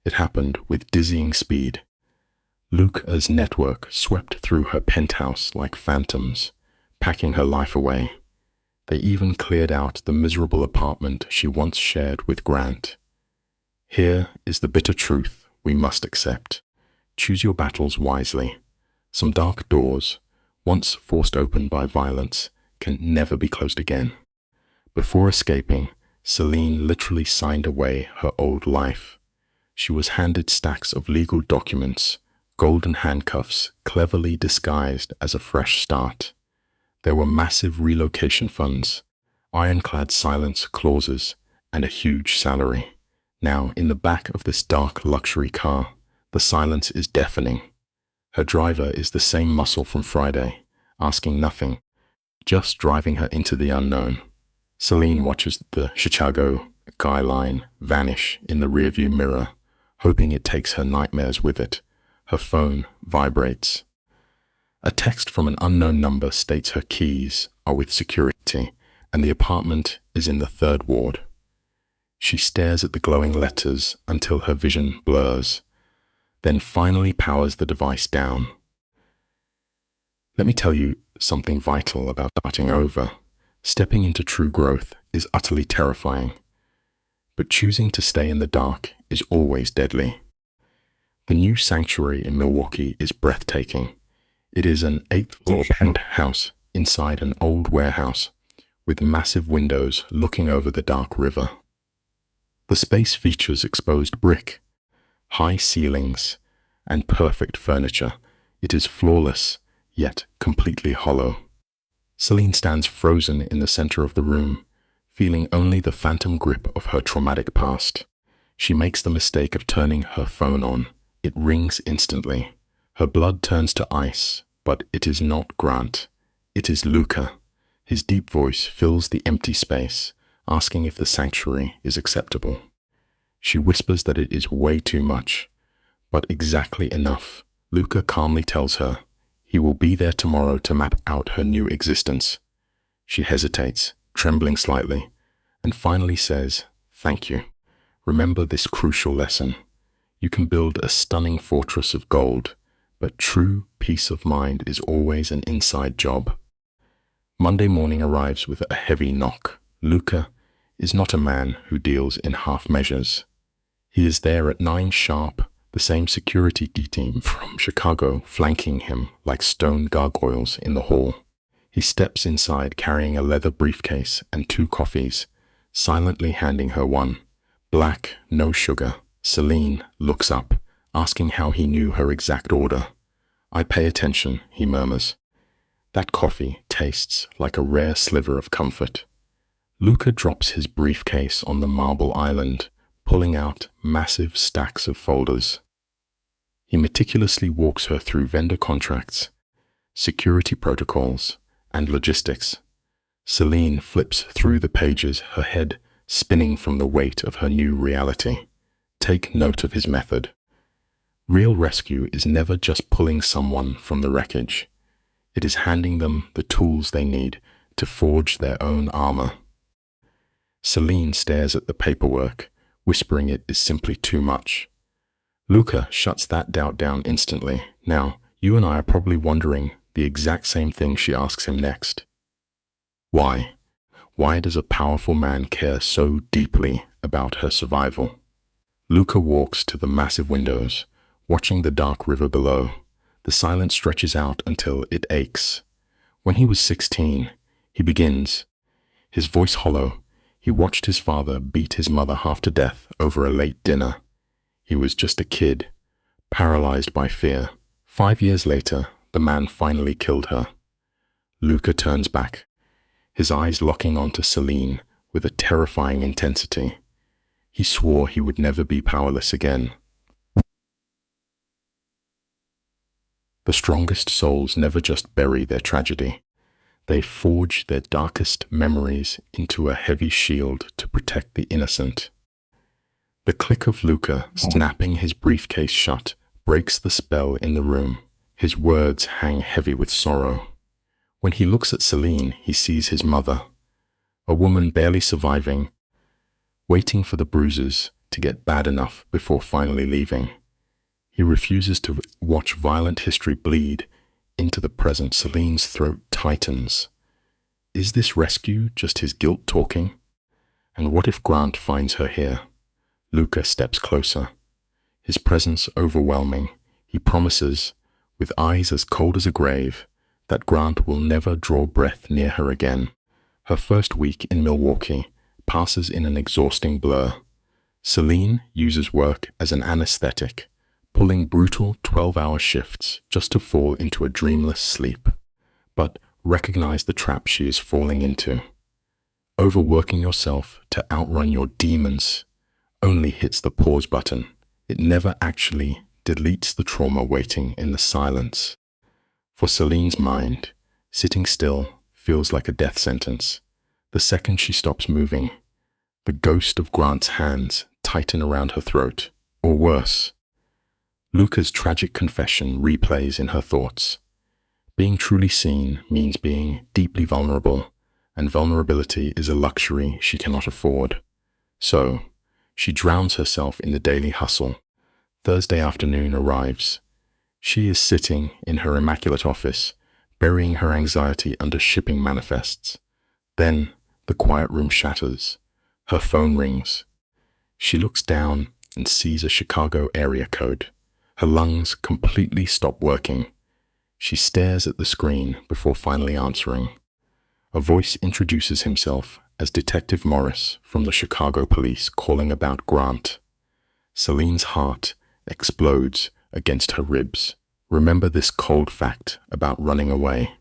It happened with dizzying speed. Luca's network swept through her penthouse like phantoms, packing her life away. They even cleared out the miserable apartment she once shared with Grant. Here is the bitter truth we must accept. Choose your battles wisely. Some dark doors, once forced open by violence, can never be closed again. Before escaping, Celine literally signed away her old life. She was handed stacks of legal documents, golden handcuffs cleverly disguised as a fresh start. There were massive relocation funds, ironclad silence clauses, and a huge salary. Now, in the back of this dark luxury car, the silence is deafening. Her driver is the same muscle from Friday, asking nothing, just driving her into the unknown. Celine watches the Chicago skyline vanish in the rearview mirror, hoping it takes her nightmares with it. Her phone vibrates. A text from an unknown number states her keys are with security and the apartment is in the 3rd ward. She stares at the glowing letters until her vision blurs, then finally powers the device down. Let me tell you something vital about starting over. Stepping into true growth is utterly terrifying, but choosing to stay in the dark is always deadly. The new sanctuary in Milwaukee is breathtaking. It is an 8th-floor penthouse inside an old warehouse with massive windows looking over the dark river. The space features exposed brick, high ceilings, and perfect furniture, It is flawless, yet completely hollow. Celine stands frozen in the center of the room, feeling only the phantom grip of her traumatic past. She makes the mistake of turning her phone on. It rings instantly. Her blood turns to ice, but it is not Grant. It is Luca. His deep voice fills the empty space, asking if the sanctuary is acceptable. She whispers that it is way too much, but exactly enough. Luca calmly tells her he will be there tomorrow to map out her new existence. She hesitates, trembling slightly, and finally says, "Thank you. Remember this crucial lesson. You can build a stunning fortress of gold, but true peace of mind is always an inside job." Monday morning arrives with a heavy knock. Luca is not a man who deals in half measures. He is there at 9 sharp, the same security team from Chicago flanking him like stone gargoyles in the hall. He steps inside carrying a leather briefcase and 2 coffees, silently handing her one. Black, no sugar. Celine looks up, asking how he knew her exact order. "I pay attention," he murmurs. That coffee tastes like a rare sliver of comfort. Luca drops his briefcase on the marble island, pulling out massive stacks of folders. He meticulously walks her through vendor contracts, security protocols, and logistics. Celine flips through the pages, her head spinning from the weight of her new reality. Take note of his method. Real rescue is never just pulling someone from the wreckage. It is handing them the tools they need to forge their own armor. Celine stares at the paperwork, whispering it is simply too much. Luca shuts that doubt down instantly. "Now, you and I are probably wondering the exact same thing," she asks him next. Why? Why does a powerful man care so deeply about her survival? Luca walks to the massive windows, watching the dark river below. The silence stretches out until it aches. When he was 16, he begins, his voice hollow. He watched his father beat his mother half to death over a late dinner. He was just a kid, paralyzed by fear. 5 years later, the man finally killed her. Luca turns back, his eyes locking onto Celine with a terrifying intensity. He swore he would never be powerless again. The strongest souls never just bury their tragedy. They forge their darkest memories into a heavy shield to protect the innocent. The click of Luca snapping his briefcase shut breaks the spell in the room. His words hang heavy with sorrow. When he looks at Celine, he sees his mother, a woman barely surviving, waiting for the bruises to get bad enough before finally leaving. He refuses to watch violent history bleed into the present. Celine's throat tightens. Is this rescue just his guilt talking? And what if Grant finds her here? Luca steps closer, his presence overwhelming. He promises, with eyes as cold as a grave, that Grant will never draw breath near her again. Her first week in Milwaukee passes in an exhausting blur. Celine uses work as an anesthetic, pulling brutal 12-hour shifts just to fall into a dreamless sleep. But recognize the trap she is falling into. Overworking yourself to outrun your demons only hits the pause button. It never actually deletes the trauma waiting in the silence. For Celine's mind, sitting still feels like a death sentence. The second she stops moving, the ghost of Grant's hands tighten around her throat, or worse. Luca's tragic confession replays in her thoughts. Being truly seen means being deeply vulnerable, and vulnerability is a luxury she cannot afford. So, she drowns herself in the daily hustle. Thursday afternoon arrives. She is sitting in her immaculate office, burying her anxiety under shipping manifests. Then, the quiet room shatters. Her phone rings. She looks down and sees a Chicago area code. Her lungs completely stop working. She stares at the screen before finally answering. A voice introduces himself as Detective Morris from the Chicago Police, calling about Grant. Celine's heart explodes against her ribs. Remember this cold fact about running away.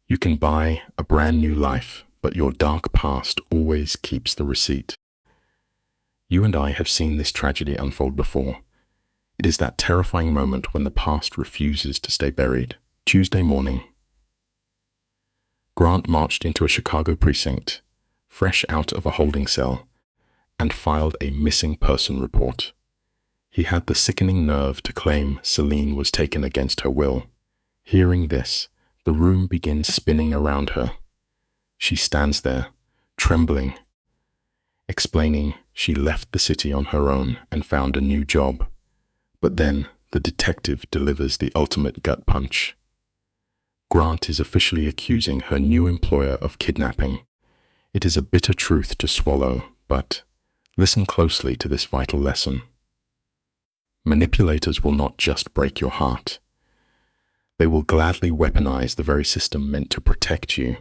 You can buy a brand new life, but your dark past always keeps the receipt. You and I have seen this tragedy unfold before. It is that terrifying moment when the past refuses to stay buried. Tuesday morning. Grant marched into a Chicago precinct, fresh out of a holding cell, and filed a missing person report. He had the sickening nerve to claim Celine was taken against her will. Hearing this, the room begins spinning around her. She stands there, trembling, explaining she left the city on her own and found a new job. But then the detective delivers the ultimate gut punch. Grant is officially accusing her new employer of kidnapping. It is a bitter truth to swallow, but listen closely to this vital lesson. Manipulators will not just break your heart. They will gladly weaponize the very system meant to protect you,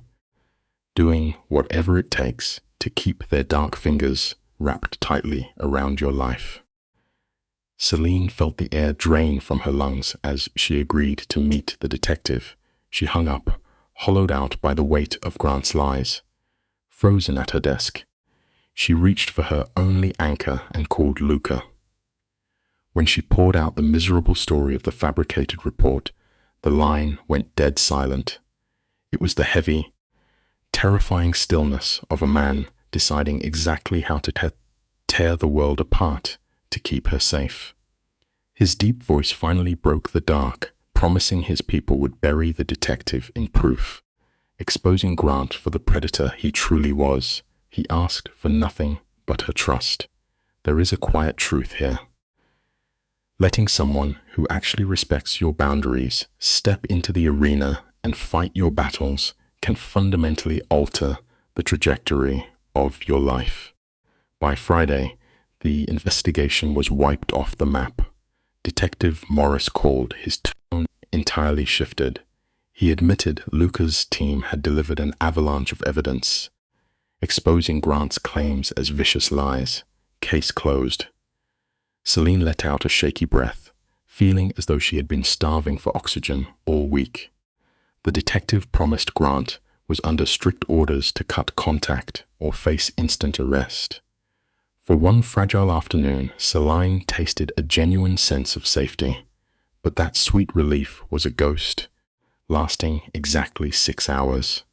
doing whatever it takes to keep their dark fingers wrapped tightly around your life. Celine felt the air drain from her lungs as she agreed to meet the detective. She hung up, hollowed out by the weight of Grant's lies. Frozen at her desk, she reached for her only anchor and called Luca. When she poured out the miserable story of the fabricated report, the line went dead silent. It was the heavy, terrifying stillness of a man deciding exactly how to tear the world apart to keep her safe. His deep voice finally broke the dark, promising his people would bury the detective in proof, exposing Grant for the predator he truly was. He asked for nothing but her trust. There is a quiet truth here. Letting someone who actually respects your boundaries step into the arena and fight your battles can fundamentally alter the trajectory of your life. By Friday, the investigation was wiped off the map. Detective Morris called. His tone entirely shifted. He admitted Luca's team had delivered an avalanche of evidence, exposing Grant's claims as vicious lies. Case closed. Celine let out a shaky breath, feeling as though she had been starving for oxygen all week. The detective promised Grant was under strict orders to cut contact or face instant arrest. For one fragile afternoon, Celine tasted a genuine sense of safety, but that sweet relief was a ghost, lasting exactly 6 hours.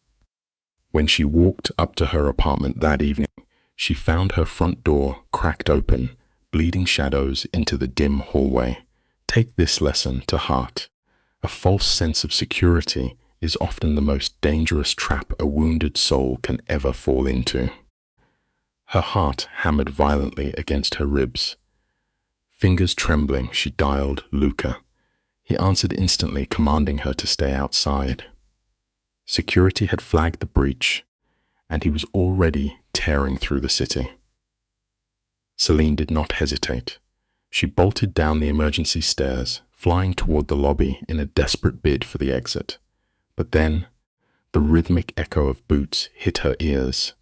When she walked up to her apartment that evening, she found her front door cracked open, bleeding shadows into the dim hallway. Take this lesson to heart. A false sense of security is often the most dangerous trap a wounded soul can ever fall into. Her heart hammered violently against her ribs. Fingers trembling, she dialed Luca. He answered instantly, commanding her to stay outside. Security had flagged the breach, and he was already tearing through the city. Celine did not hesitate. She bolted down the emergency stairs, flying toward the lobby in a desperate bid for the exit. But then, the rhythmic echo of boots hit her ears.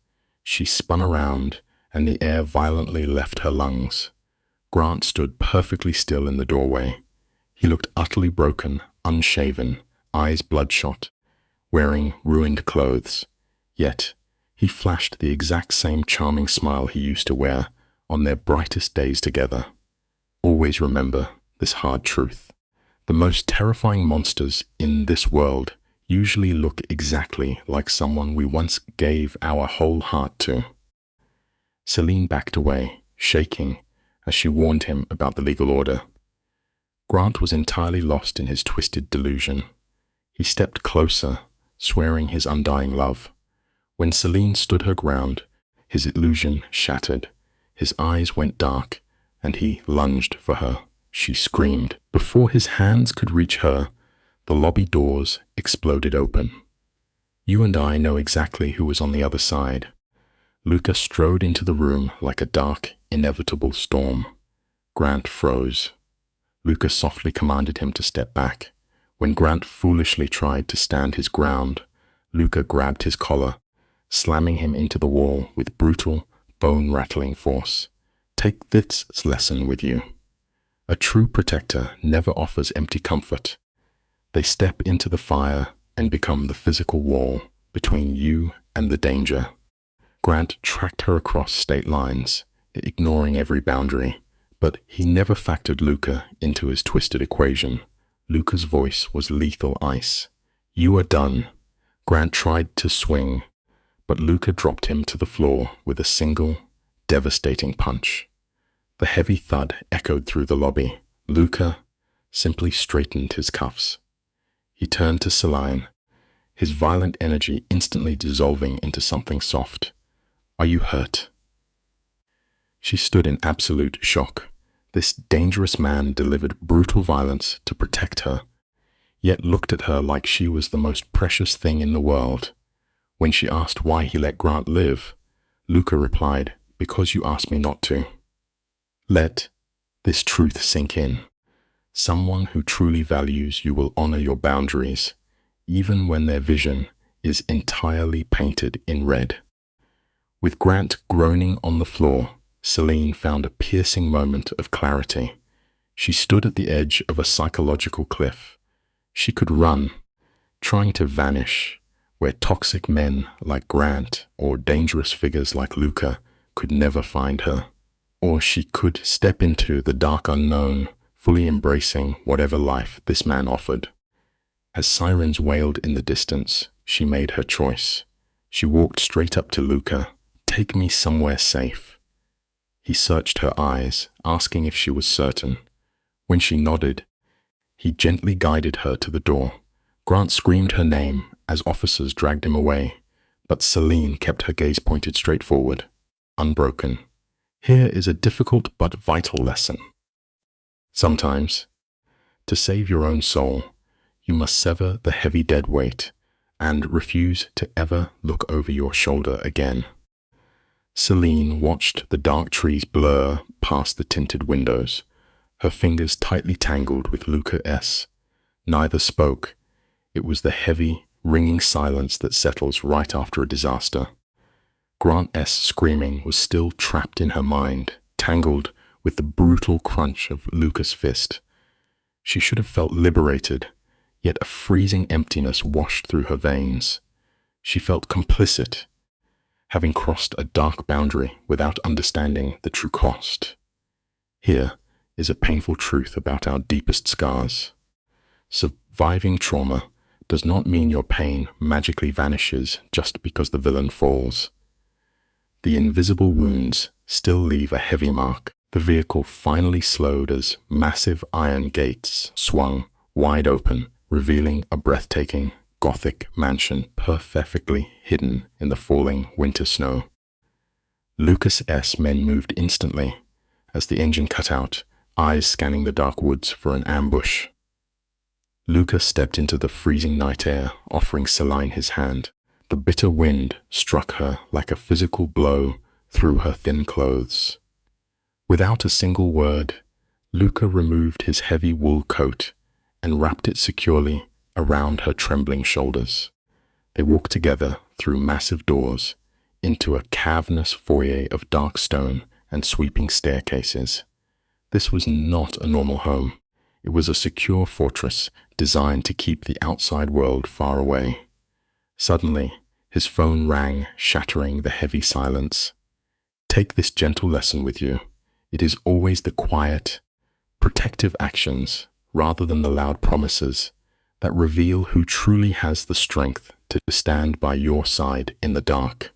She spun around, and the air violently left her lungs. Grant stood perfectly still in the doorway. He looked utterly broken, unshaven, eyes bloodshot, wearing ruined clothes. Yet, he flashed the exact same charming smile he used to wear on their brightest days together. Always remember this hard truth. The most terrifying monsters in this world usually look exactly like someone we once gave our whole heart to. Celine backed away, shaking, as she warned him about the legal order. Grant was entirely lost in his twisted delusion. He stepped closer, swearing his undying love. When Celine stood her ground, his illusion shattered. His eyes went dark, and he lunged for her. She screamed. Before his hands could reach her, the lobby doors exploded open. You and I know exactly who was on the other side. Luca strode into the room like a dark, inevitable storm. Grant froze. Luca softly commanded him to step back. When Grant foolishly tried to stand his ground, Luca grabbed his collar, slamming him into the wall with brutal, bone-rattling force. Take this lesson with you. A true protector never offers empty comfort. They step into the fire and become the physical wall between you and the danger. Grant tracked her across state lines, ignoring every boundary, but he never factored Luca into his twisted equation. Luca's voice was lethal ice. "You are done." Grant tried to swing, but Luca dropped him to the floor with a single, devastating punch. The heavy thud echoed through the lobby. Luca simply straightened his cuffs. He turned to Celine, his violent energy instantly dissolving into something soft. "Are you hurt?" She stood in absolute shock. This dangerous man delivered brutal violence to protect her, yet looked at her like she was the most precious thing in the world. When she asked why he let Grant live, Luca replied, "Because you asked me not to." Let this truth sink in. Someone who truly values you will honor your boundaries, even when their vision is entirely painted in red. With Grant groaning on the floor, Celine found a piercing moment of clarity. She stood at the edge of a psychological cliff. She could run, trying to vanish, where toxic men like Grant or dangerous figures like Luca could never find her. Or she could step into the dark unknown, fully embracing whatever life this man offered. As sirens wailed in the distance, she made her choice. She walked straight up to Luca. "Take me somewhere safe." He searched her eyes, asking if she was certain. When she nodded, he gently guided her to the door. Grant screamed her name as officers dragged him away, but Celine kept her gaze pointed straight forward, unbroken. Here is a difficult but vital lesson. Sometimes, to save your own soul, you must sever the heavy dead weight and refuse to ever look over your shoulder again. Celine watched the dark trees blur past the tinted windows, her fingers tightly tangled with Luca S. Neither spoke. It was the heavy, ringing silence that settles right after a disaster. Grant S. screaming was still trapped in her mind, tangled with the brutal crunch of Luca's fist. She should have felt liberated, yet a freezing emptiness washed through her veins. She felt complicit, having crossed a dark boundary without understanding the true cost. Here is a painful truth about our deepest scars. Surviving trauma does not mean your pain magically vanishes just because the villain falls. The invisible wounds still leave a heavy mark. The vehicle finally slowed as massive iron gates swung wide open, revealing a breathtaking, Gothic mansion perfectly hidden in the falling winter snow. Lucas S. men moved instantly as the engine cut out, eyes scanning the dark woods for an ambush. Lucas stepped into the freezing night air, offering Celine his hand. The bitter wind struck her like a physical blow through her thin clothes. Without a single word, Luca removed his heavy wool coat and wrapped it securely around her trembling shoulders. They walked together through massive doors into a cavernous foyer of dark stone and sweeping staircases. This was not a normal home. It was a secure fortress designed to keep the outside world far away. Suddenly, his phone rang, shattering the heavy silence. Take this gentle lesson with you. It is always the quiet, protective actions, rather than the loud promises, that reveal who truly has the strength to stand by your side in the dark.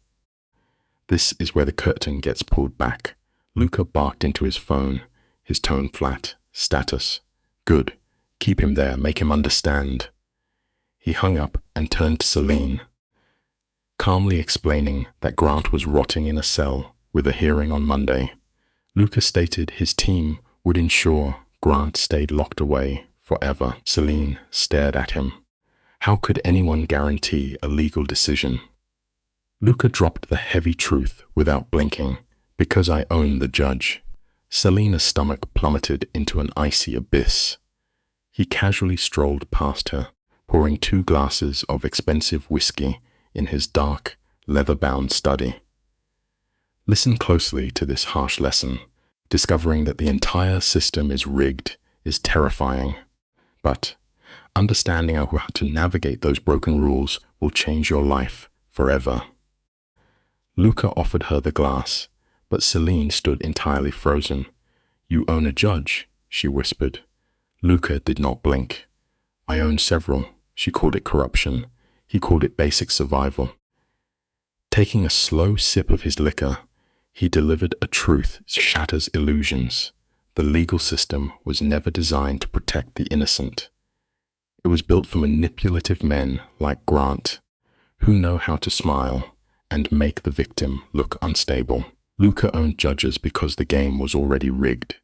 This is where the curtain gets pulled back. Luca barked into his phone, his tone flat. Status. Good. Keep him there. Make him understand. He hung up and turned to Celine, calmly explaining that Grant was rotting in a cell with a hearing on Monday. Luca stated his team would ensure Grant stayed locked away forever. Celine stared at him. How could anyone guarantee a legal decision? Luca dropped the heavy truth without blinking. Because I own the judge. Celine's stomach plummeted into an icy abyss. He casually strolled past her, pouring 2 glasses of expensive whiskey in his dark, leather-bound study. Listen closely to this harsh lesson. Discovering that the entire system is rigged is terrifying. But Understanding how to navigate those broken rules will change your life forever. Luca offered her the glass, but Celine stood entirely frozen. You own a judge, she whispered. Luca did not blink. I own several. She called it corruption. He called it basic survival. Taking a slow sip of his liquor, he delivered a truth that shatters illusions. The legal system was never designed to protect the innocent. It was built for manipulative men like Grant, who know how to smile and make the victim look unstable. Luca owned judges because the game was already rigged.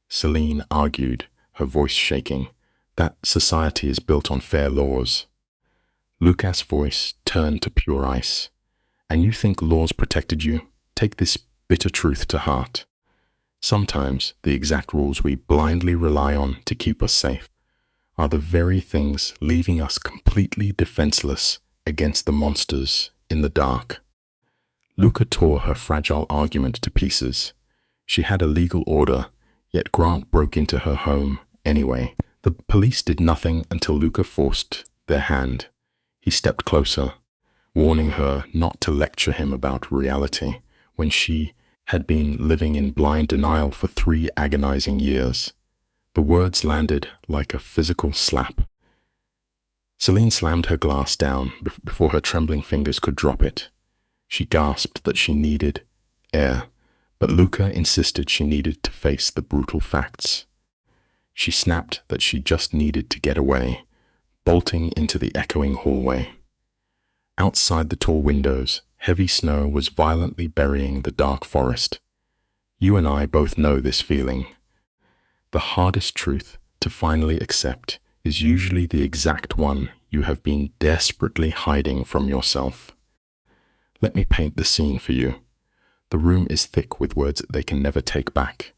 Celine argued, her voice shaking, that society is built on fair laws. Luca's voice turned to pure ice. And you think laws protected you? Take this bitter truth to heart. Sometimes the exact rules we blindly rely on to keep us safe are the very things leaving us completely defenseless against the monsters in the dark. Luca tore her fragile argument to pieces. She had a legal order, yet Grant broke into her home anyway. The police did nothing until Luca forced their hand. He stepped closer, warning her not to lecture him about reality when she had been living in blind denial for 3 agonizing years. The words landed like a physical slap. Celine slammed her glass down before her trembling fingers could drop it. She gasped that she needed air, but Luca insisted she needed to face the brutal facts. She snapped that she just needed to get away, bolting into the echoing hallway. Outside the tall windows, heavy snow was violently burying the dark forest. You and I both know this feeling. The hardest truth to finally accept is usually the exact one you have been desperately hiding from yourself. Let me paint the scene for you. The room is thick with words that they can never take back.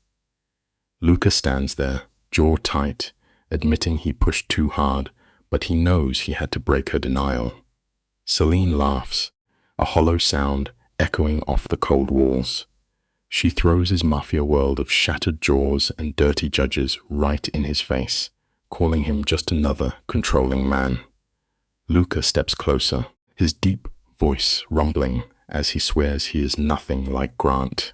Luca stands there, jaw tight, admitting he pushed too hard, but he knows he had to break her denial. Celine laughs, a hollow sound echoing off the cold walls. She throws his mafia world of shattered jaws and dirty judges right in his face, calling him just another controlling man. Luca steps closer, his deep voice rumbling as he swears he is nothing like Grant.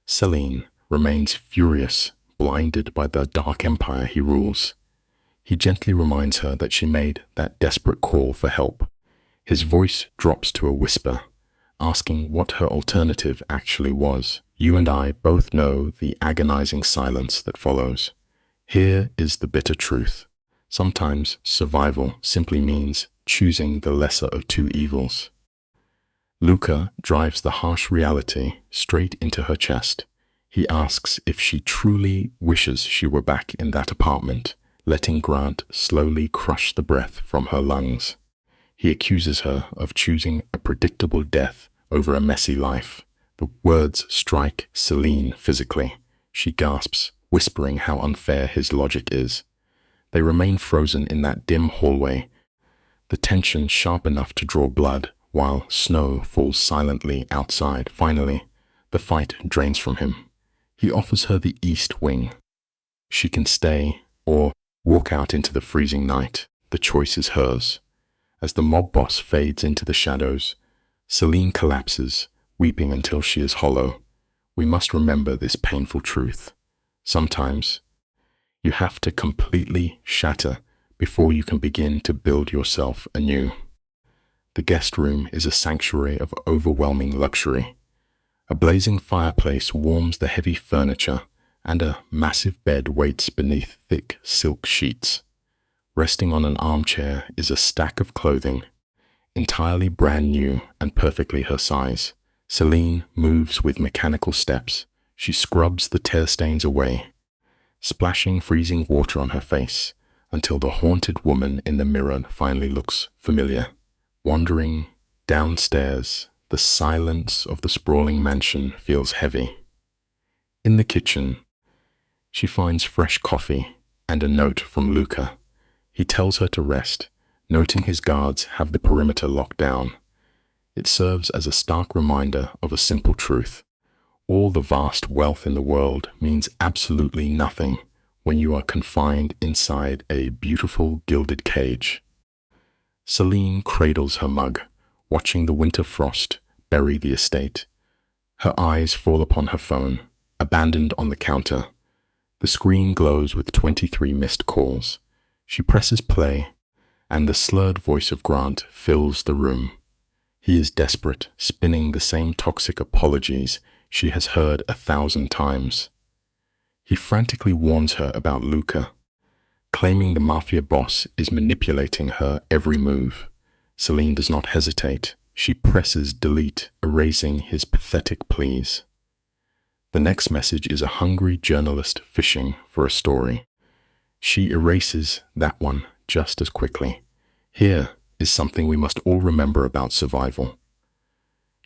Celine remains furious, blinded by the dark empire he rules. He gently reminds her that she made that desperate call for help. His voice drops to a whisper, asking what her alternative actually was. You and I both know the agonizing silence that follows. Here is the bitter truth. Sometimes survival simply means choosing the lesser of two evils. Luca drives the harsh reality straight into her chest. He asks if she truly wishes she were back in that apartment, letting Grant slowly crush the breath from her lungs. He accuses her of choosing a predictable death over a messy life. The words strike Celine physically. She gasps, whispering how unfair his logic is. They remain frozen in that dim hallway, the tension sharp enough to draw blood, while snow falls silently outside. Finally, the fight drains from him. He offers her the east wing. She can stay or walk out into the freezing night. The choice is hers. As the mob boss fades into the shadows, Celine collapses, weeping until she is hollow. We must remember this painful truth. Sometimes, you have to completely shatter before you can begin to build yourself anew. The guest room is a sanctuary of overwhelming luxury. A blazing fireplace warms the heavy furniture, and a massive bed waits beneath thick silk sheets. Resting on an armchair is a stack of clothing, entirely brand new and perfectly her size. Celine moves with mechanical steps. She scrubs the tear stains away, splashing freezing water on her face, until the haunted woman in the mirror finally looks familiar. Wandering downstairs, the silence of the sprawling mansion feels heavy. In the kitchen, she finds fresh coffee and a note from Luca. He tells her to rest, noting his guards have the perimeter locked down. It serves as a stark reminder of a simple truth. All the vast wealth in the world means absolutely nothing when you are confined inside a beautiful gilded cage. Celine cradles her mug, watching the winter frost bury the estate. Her eyes fall upon her phone, abandoned on the counter. The screen glows with 23 missed calls. She presses play, and the slurred voice of Grant fills the room. He is desperate, spinning the same toxic apologies she has heard 1,000 times. He frantically warns her about Luca, claiming the mafia boss is manipulating her every move. Celine does not hesitate. She presses delete, erasing his pathetic pleas. The next message is a hungry journalist fishing for a story. She erases that one just as quickly. Here is something we must all remember about survival.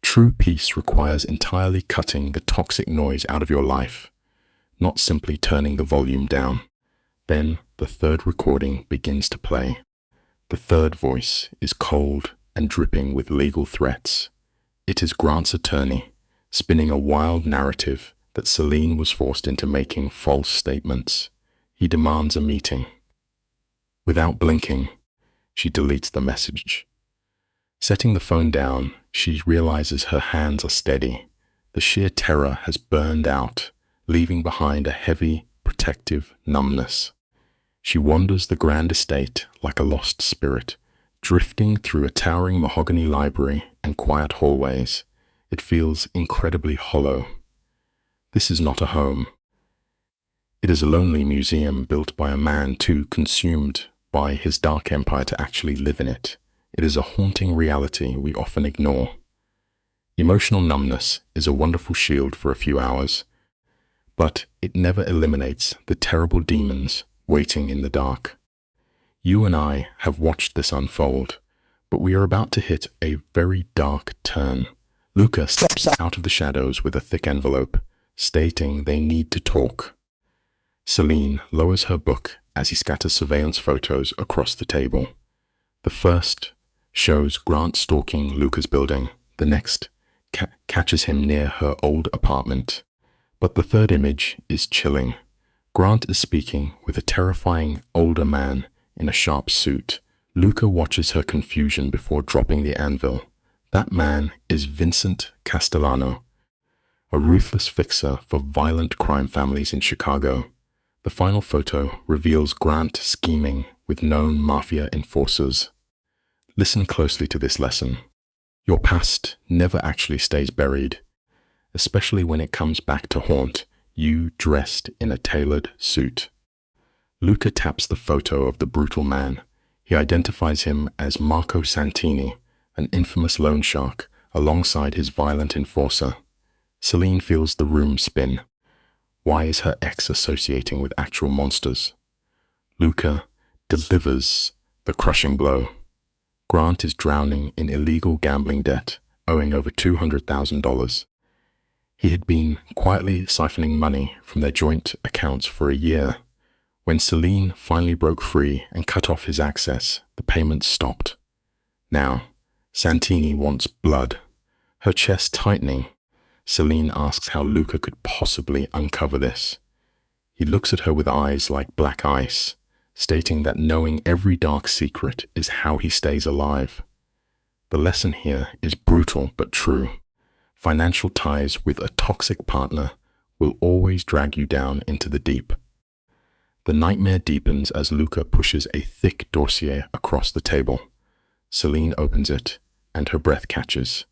True peace requires entirely cutting the toxic noise out of your life, not simply turning the volume down. Then the third recording begins to play. The third voice is cold and dripping with legal threats. It is Grant's attorney, spinning a wild narrative that Celine was forced into making false statements. He demands a meeting. Without blinking, she deletes the message. Setting the phone down, she realizes her hands are steady. The sheer terror has burned out, leaving behind a heavy, protective numbness. She wanders the grand estate like a lost spirit, drifting through a towering mahogany library and quiet hallways. It feels incredibly hollow. This is not a home. It is a lonely museum built by a man too consumed by his dark empire to actually live in it. It is a haunting reality we often ignore. Emotional numbness is a wonderful shield for a few hours, but it never eliminates the terrible demons waiting in the dark. You and I have watched this unfold, but we are about to hit a very dark turn. Luca steps out of the shadows with a thick envelope, stating they need to talk. Celine lowers her book as he scatters surveillance photos across the table. The first shows Grant stalking Luca's building. The next catches him near her old apartment. But the third image is chilling. Grant is speaking with a terrifying older man in a sharp suit. Luca watches her confusion before dropping the anvil. That man is Vincent Castellano, a ruthless fixer for violent crime families in Chicago. The final photo reveals Grant scheming with known mafia enforcers. Listen closely to this lesson. Your past never actually stays buried, especially when it comes back to haunt you dressed in a tailored suit. Luca taps the photo of the brutal man. He identifies him as Marco Santini, an infamous loan shark, alongside his violent enforcer. Celine feels the room spin. Why is her ex associating with actual monsters? Luca delivers the crushing blow. Grant is drowning in illegal gambling debt, owing over $200,000. He had been quietly siphoning money from their joint accounts for a year. When Celine finally broke free and cut off his access, the payments stopped. Now, Santini wants blood. Her chest tightening, Celine asks how Luca could possibly uncover this. He looks at her with eyes like black ice, stating that knowing every dark secret is how he stays alive. The lesson here is brutal but true. Financial ties with a toxic partner will always drag you down into the deep. The nightmare deepens as Luca pushes a thick dossier across the table. Celine opens it, and her breath catches.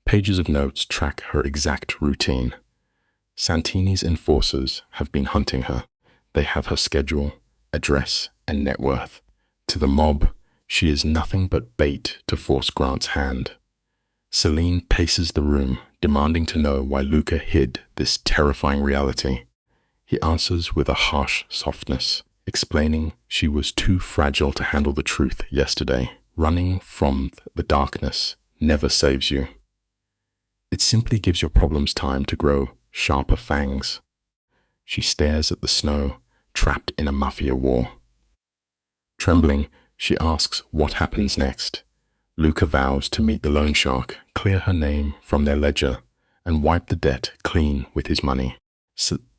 Pages of notes track her exact routine. Santini's enforcers have been hunting her. They have her schedule, address, and net worth. To the mob, she is nothing but bait to force Grant's hand. Celine paces the room, demanding to know why Luca hid this terrifying reality. He answers with a harsh softness, explaining she was too fragile to handle the truth yesterday. Running from the darkness never saves you. It simply gives your problems time to grow sharper fangs. She stares at the snow, trapped in a mafia war. Trembling, she asks what happens next. Luca vows to meet the loan shark, clear her name from their ledger, and wipe the debt clean with his money.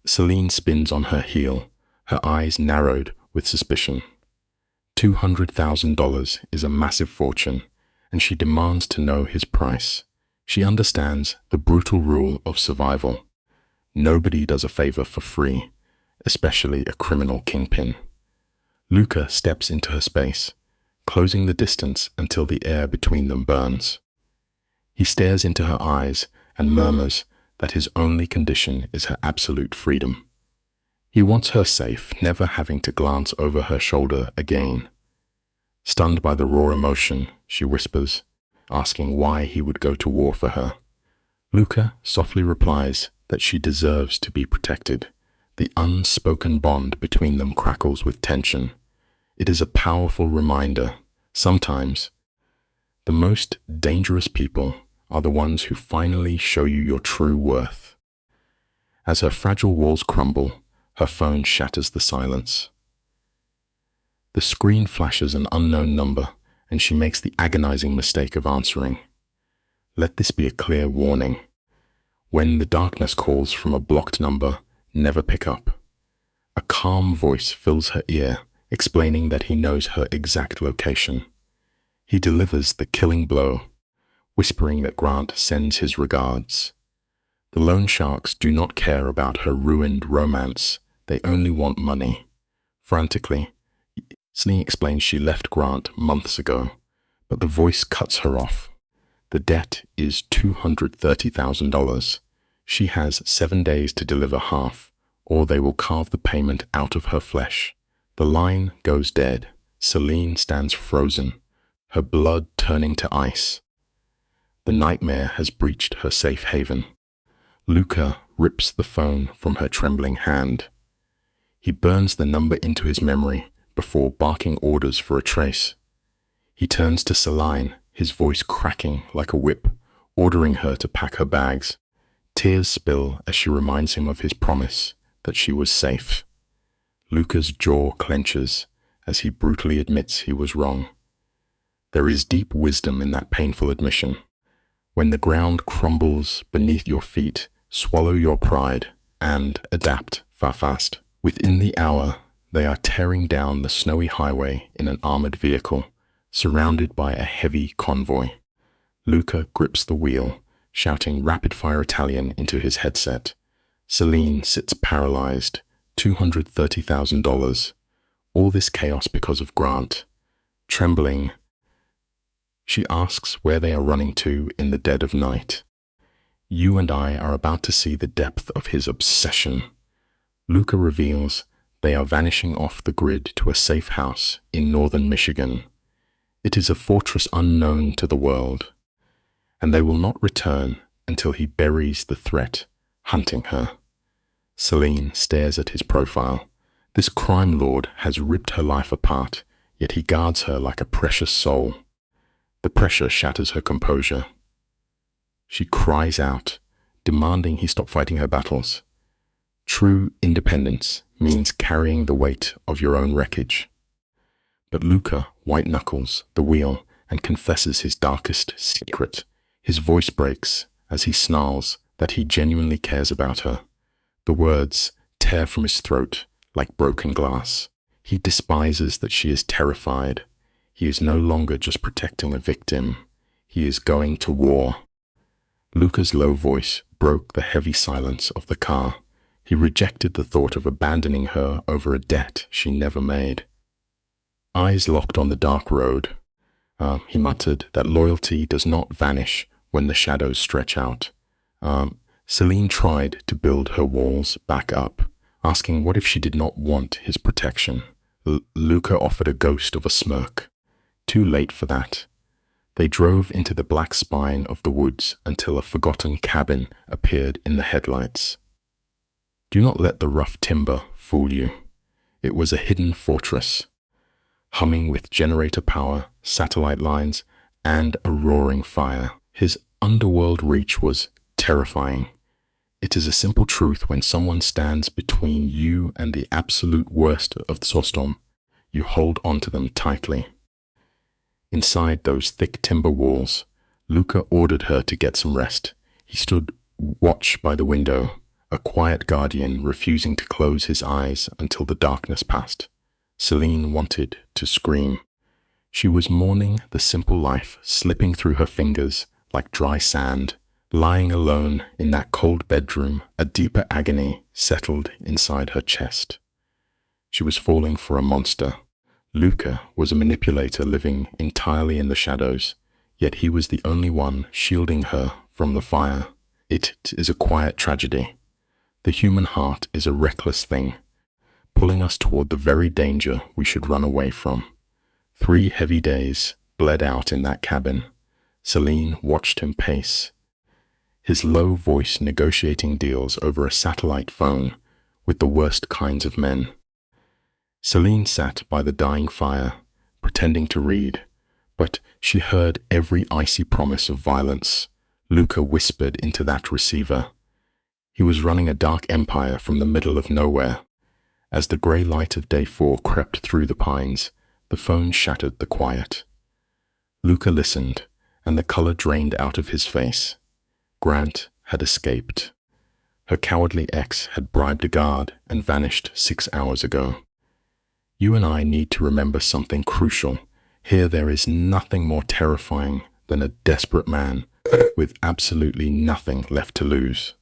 Celine spins on her heel, Her eyes narrowed with suspicion. $200,000 is a massive fortune, and she demands to know his price. She understands the brutal rule of survival. Nobody does a favor for free, especially a criminal kingpin. Luca steps into her space, closing the distance until the air between them burns. He stares into her eyes and murmurs that his only condition is her absolute freedom. He wants her safe, never having to glance over her shoulder again. Stunned by the raw emotion, she whispers, asking why he would go to war for her. Luca softly replies that she deserves to be protected. The unspoken bond between them crackles with tension. It is a powerful reminder. Sometimes, the most dangerous people are the ones who finally show you your true worth. As her fragile walls crumble, her phone shatters the silence. The screen flashes an unknown number, and she makes the agonizing mistake of answering. Let this be a clear warning. When the darkness calls from a blocked number, never pick up. A calm voice fills her ear, explaining that he knows her exact location. He delivers the killing blow, whispering that Grant sends his regards. The loan sharks do not care about her ruined romance. They only want money. Frantically, Celine explains she left Grant months ago, but the voice cuts her off. The debt is $230,000. She has 7 days to deliver half, or they will carve the payment out of her flesh. The line goes dead. Celine stands frozen, her blood turning to ice. The nightmare has breached her safe haven. Luca rips the phone from her trembling hand. He burns the number into his memory before barking orders for a trace. He turns to Celine, his voice cracking like a whip, ordering her to pack her bags. Tears spill as she reminds him of his promise that she was safe. Luca's jaw clenches as he brutally admits he was wrong. There is deep wisdom in that painful admission. When the ground crumbles beneath your feet, swallow your pride and adapt fast. Within the hour, they are tearing down the snowy highway in an armored vehicle, surrounded by a heavy convoy. Luca grips the wheel, shouting rapid-fire Italian into his headset. Celine sits paralyzed, $230,000. All this chaos because of Grant. Trembling, she asks where they are running to in the dead of night. You and I are about to see the depth of his obsession. Luca reveals they are vanishing off the grid to a safe house in northern Michigan. It is a fortress unknown to the world, and they will not return until he buries the threat hunting her. Celine stares at his profile. This crime lord has ripped her life apart, yet he guards her like a precious soul. The pressure shatters her composure. She cries out, demanding he stop fighting her battles. True independence means carrying the weight of your own wreckage. But Luca white-knuckles the wheel and confesses his darkest secret. His voice breaks as he snarls that he genuinely cares about her. The words tear from his throat like broken glass. He despises that she is terrified. He is no longer just protecting a victim. He is going to war. Luca's low voice broke the heavy silence of the car. He rejected the thought of abandoning her over a debt she never made. Eyes locked on the dark road, he muttered that loyalty does not vanish when the shadows stretch out. Celine tried to build her walls back up, asking what if she did not want his protection. Luca offered a ghost of a smirk. Too late for that. They drove into the black spine of the woods until a forgotten cabin appeared in the headlights. Do not let the rough timber fool you. It was a hidden fortress, humming with generator power, satellite lines, and a roaring fire. His underworld reach was terrifying. It is a simple truth: when someone stands between you and the absolute worst of the snowstorm, you hold onto them tightly. Inside those thick timber walls, Luca ordered her to get some rest. He stood watch by the window, a quiet guardian refusing to close his eyes until the darkness passed. Celine wanted to scream. She was mourning the simple life slipping through her fingers like dry sand. Lying alone in that cold bedroom, a deeper agony settled inside her chest. She was falling for a monster. Luca was a manipulator living entirely in the shadows, yet he was the only one shielding her from the fire. It is a quiet tragedy. The human heart is a reckless thing, pulling us toward the very danger we should run away from. 3 heavy days bled out in that cabin. Celine watched him pace, his low voice negotiating deals over a satellite phone with the worst kinds of men. Celine sat by the dying fire, pretending to read, but she heard every icy promise of violence. Luca whispered into that receiver. He was running a dark empire from the middle of nowhere. As the grey light of day 4 crept through the pines, the phone shattered the quiet. Luca listened, and the color drained out of his face. Grant had escaped. Her cowardly ex had bribed a guard and vanished 6 hours ago. You and I need to remember something crucial. Here there is nothing more terrifying than a desperate man with absolutely nothing left to lose.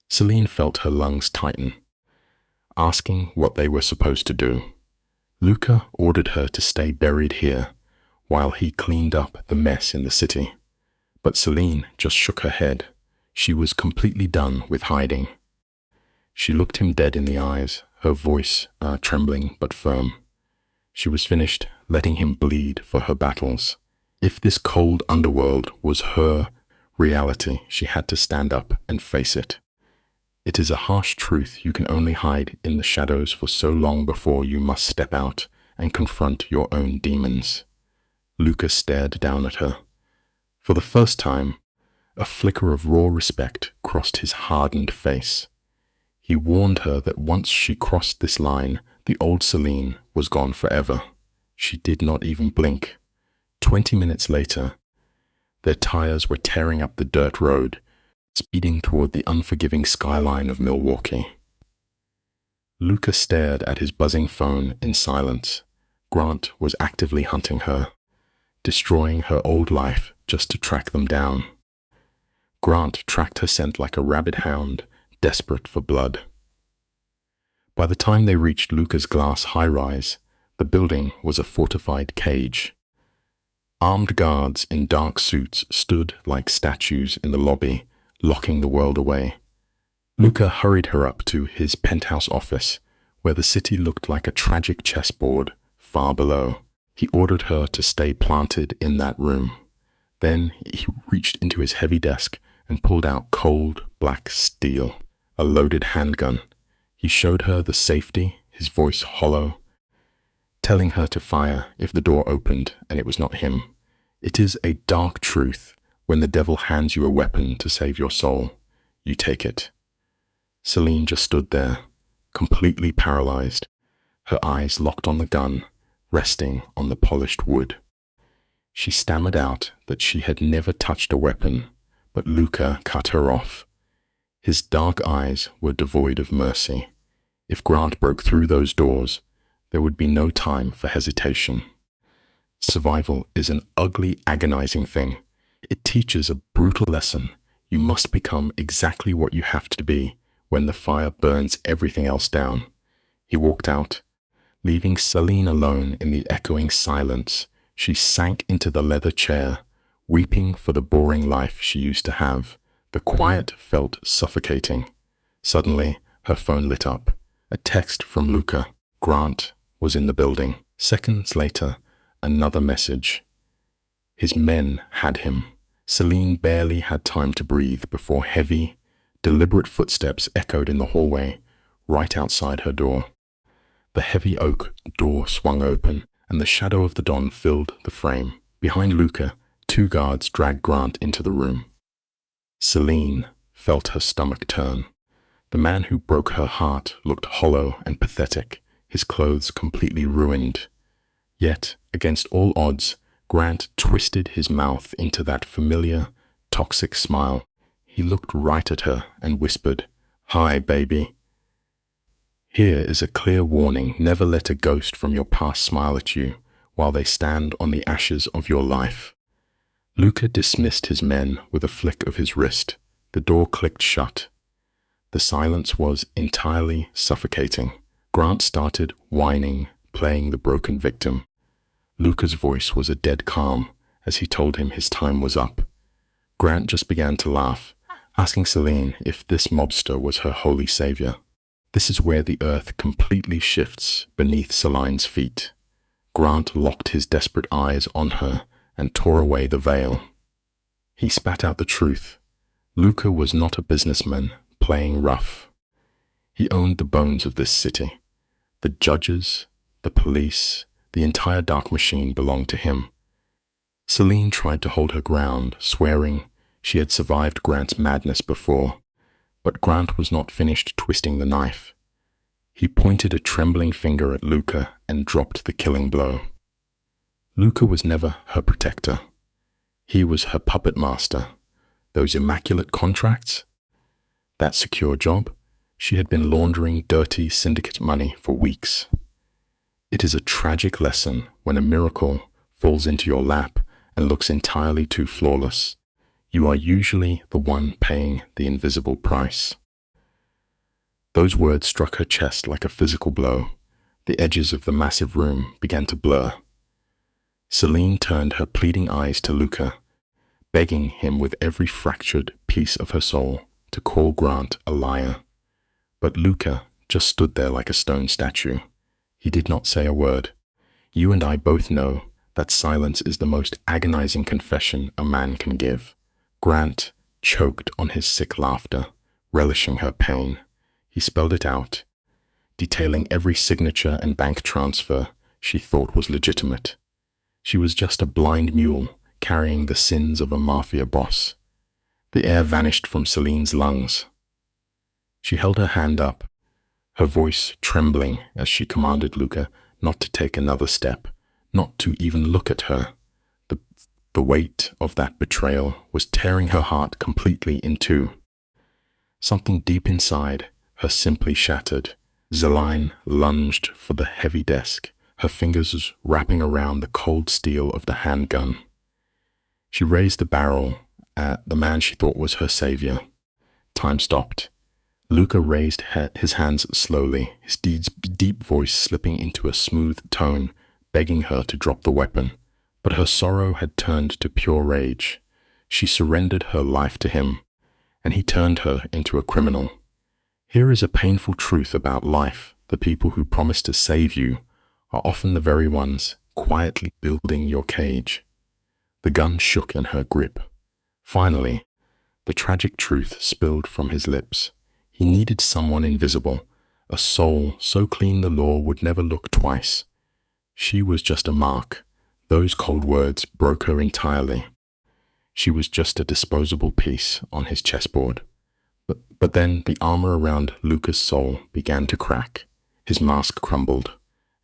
Celine felt her lungs tighten, asking what they were supposed to do. Luca ordered her to stay buried here while he cleaned up the mess in the city. But Celine just shook her head. She was completely done with hiding. She looked him dead in the eyes, her voice trembling but firm. She was finished letting him bleed for her battles. If this cold underworld was her reality, she had to stand up and face it. It is a harsh truth you can only hide in the shadows for so long before you must step out and confront your own demons. Luca stared down at her. For the first time, a flicker of raw respect crossed his hardened face. He warned her that once she crossed this line, the old Celine was gone forever. She did not even blink. 20 minutes later, their tires were tearing up the dirt road, speeding toward the unforgiving skyline of Milwaukee. Luca stared at his buzzing phone in silence. Grant was actively hunting her, destroying her old life just to track them down. Grant tracked her scent like a rabid hound, desperate for blood. By the time they reached Luca's glass high-rise, the building was a fortified cage. Armed guards in dark suits stood like statues in the lobby, locking the world away. Luca hurried her up to his penthouse office, where the city looked like a tragic chessboard far below. He ordered her to stay planted in that room. Then he reached into his heavy desk and pulled out cold, black steel, a loaded handgun. He showed her the safety, his voice hollow, telling her to fire if the door opened and it was not him. It is a dark truth. When the devil hands you a weapon to save your soul, you take it. Celine just stood there, completely paralyzed, her eyes locked on the gun, resting on the polished wood. She stammered out that she had never touched a weapon, but Luca cut her off. His dark eyes were devoid of mercy. If Grant broke through those doors, there would be no time for hesitation. Survival is an ugly, agonizing thing. It teaches a brutal lesson. You must become exactly what you have to be when the fire burns everything else down. He walked out, leaving Celine alone in the echoing silence. She sank into the leather chair, weeping for the boring life she used to have. The quiet felt suffocating. Suddenly, her phone lit up. A text from Luca. Grant was in the building. Seconds later, another message. His men had him. Celine barely had time to breathe before heavy, deliberate footsteps echoed in the hallway, right outside her door. The heavy oak door swung open, and the shadow of the dawn filled the frame. Behind Luca, 2 guards dragged Grant into the room. Celine felt her stomach turn. The man who broke her heart looked hollow and pathetic, his clothes completely ruined. Yet, against all odds, Grant twisted his mouth into that familiar, toxic smile. He looked right at her and whispered, Hi, baby. Here is a clear warning. Never let a ghost from your past smile at you while they stand on the ashes of your life. Luca dismissed his men with a flick of his wrist. The door clicked shut. The silence was entirely suffocating. Grant started whining, playing the broken victim. Luca's voice was a dead calm as he told him his time was up. Grant just began to laugh, asking Celine if this mobster was her holy savior. This is where the earth completely shifts beneath Celine's feet. Grant locked his desperate eyes on her and tore away the veil. He spat out the truth. Luca was not a businessman playing rough. He owned the bones of this city. The judges, the police, the entire dark machine belonged to him. Celine tried to hold her ground, swearing she had survived Grant's madness before, but Grant was not finished twisting the knife. He pointed a trembling finger at Luca and dropped the killing blow. Luca was never her protector. He was her puppet master. Those immaculate contracts, that secure job, she had been laundering dirty syndicate money for weeks. It is a tragic lesson when a miracle falls into your lap and looks entirely too flawless. You are usually the one paying the invisible price. Those words struck her chest like a physical blow. The edges of the massive room began to blur. Celine turned her pleading eyes to Luca, begging him with every fractured piece of her soul to call Grant a liar. But Luca just stood there like a stone statue. He did not say a word. You and I both know that silence is the most agonizing confession a man can give. Grant choked on his sick laughter, relishing her pain. He spelled it out, detailing every signature and bank transfer she thought was legitimate. She was just a blind mule carrying the sins of a mafia boss. The air vanished from Celine's lungs. She held her hand up, her voice trembling as she commanded Luca not to take another step, not to even look at her. The weight of that betrayal was tearing her heart completely in two. Something deep inside her simply shattered. Celine lunged for the heavy desk, her fingers wrapping around the cold steel of the handgun. She raised the barrel at the man she thought was her savior. Time stopped. Luca raised his hands slowly, his deep voice slipping into a smooth tone, begging her to drop the weapon. But her sorrow had turned to pure rage. She surrendered her life to him, and he turned her into a criminal. Here is a painful truth about life. The people who promise to save you are often the very ones quietly building your cage. The gun shook in her grip. Finally, the tragic truth spilled from his lips. He needed someone invisible, a soul so clean the law would never look twice. She was just a mark. Those cold words broke her entirely. She was just a disposable piece on his chessboard. But then the armor around Luca's soul began to crack. His mask crumbled,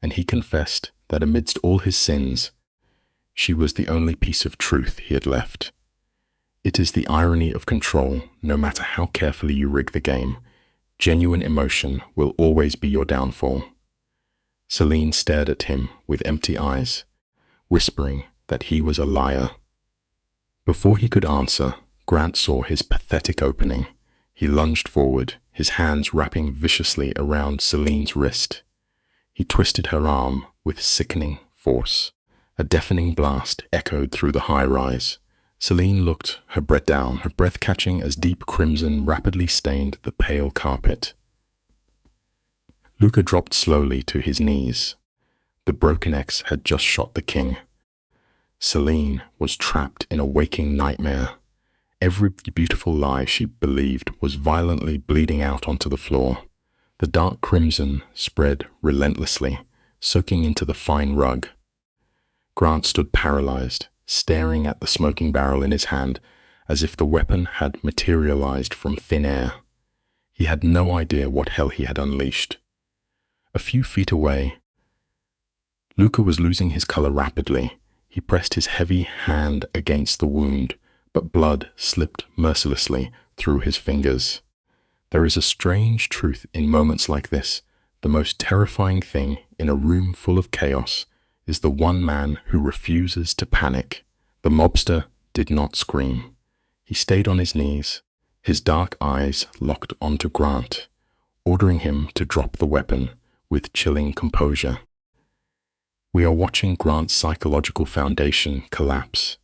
and he confessed that amidst all his sins, she was the only piece of truth he had left. It is the irony of control. No matter how carefully you rig the game, genuine emotion will always be your downfall. Celine stared at him with empty eyes, whispering that he was a liar. Before he could answer, Grant saw his pathetic opening. He lunged forward, his hands wrapping viciously around Celine's wrist. He twisted her arm with sickening force. A deafening blast echoed through the high-rise. Celine looked her breath catching as deep crimson rapidly stained the pale carpet. Luca dropped slowly to his knees. The broken ex had just shot the king. Celine was trapped in a waking nightmare. Every beautiful lie she believed was violently bleeding out onto the floor. The dark crimson spread relentlessly, soaking into the fine rug. Grant stood paralyzed, staring at the smoking barrel in his hand as if the weapon had materialized from thin air. He had no idea what hell he had unleashed. A few feet away, Luca was losing his color rapidly. He pressed his heavy hand against the wound, but blood slipped mercilessly through his fingers. There is a strange truth in moments like this. The most terrifying thing in a room full of chaos is the one man who refuses to panic. The mobster did not scream. He stayed on his knees, his dark eyes locked onto Grant, ordering him to drop the weapon with chilling composure. We are watching Grant's psychological foundation collapse.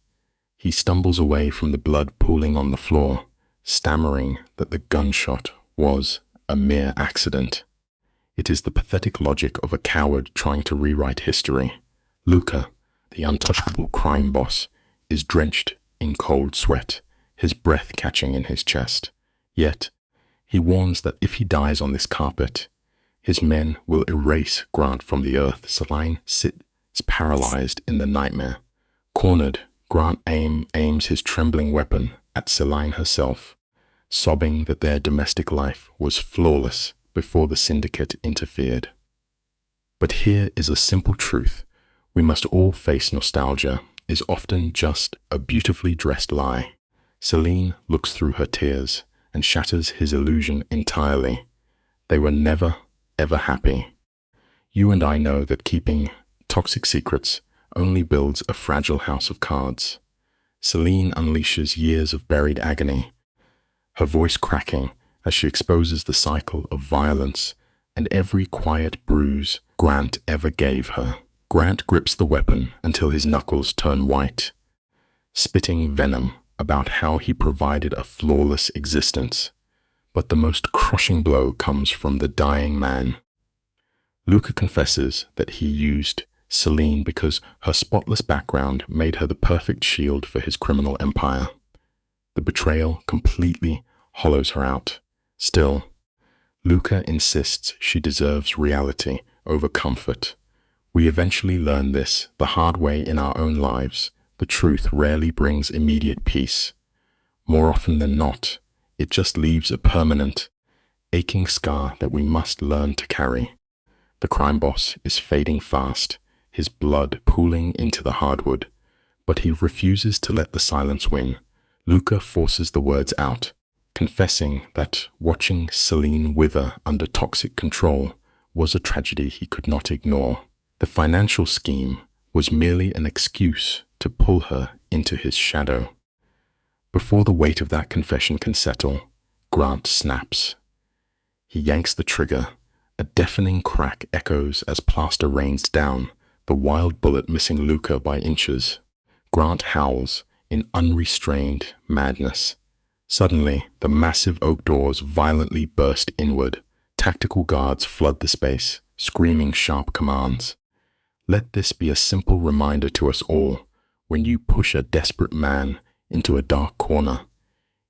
He stumbles away from the blood pooling on the floor, stammering that the gunshot was a mere accident. It is the pathetic logic of a coward trying to rewrite history. Luca, the untouchable crime boss, is drenched in cold sweat, his breath catching in his chest. Yet, he warns that if he dies on this carpet, his men will erase Grant from the earth. Celine sits paralyzed in the nightmare. Cornered, Grant aims his trembling weapon at Celine herself, sobbing that their domestic life was flawless before the syndicate interfered. But here is a simple truth. We must all face nostalgia is often just a beautifully dressed lie. Celine looks through her tears and shatters his illusion entirely. They were never, ever happy. You and I know that keeping toxic secrets only builds a fragile house of cards. Celine unleashes years of buried agony, her voice cracking as she exposes the cycle of violence and every quiet bruise Grant ever gave her. Grant grips the weapon until his knuckles turn white, spitting venom about how he provided a flawless existence. But the most crushing blow comes from the dying man. Luca confesses that he used Celine because her spotless background made her the perfect shield for his criminal empire. The betrayal completely hollows her out. Still, Luca insists she deserves reality over comfort. We eventually learn this the hard way in our own lives. The truth rarely brings immediate peace. More often than not, it just leaves a permanent, aching scar that we must learn to carry. The crime boss is fading fast, his blood pooling into the hardwood, but he refuses to let the silence win. Luca forces the words out, confessing that watching Celine wither under toxic control was a tragedy he could not ignore. The financial scheme was merely an excuse to pull her into his shadow. Before the weight of that confession can settle, Grant snaps. He yanks the trigger. A deafening crack echoes as plaster rains down, the wild bullet missing Luca by inches. Grant howls in unrestrained madness. Suddenly, the massive oak doors violently burst inward. Tactical guards flood the space, screaming sharp commands. Let this be a simple reminder to us all. When you push a desperate man into a dark corner,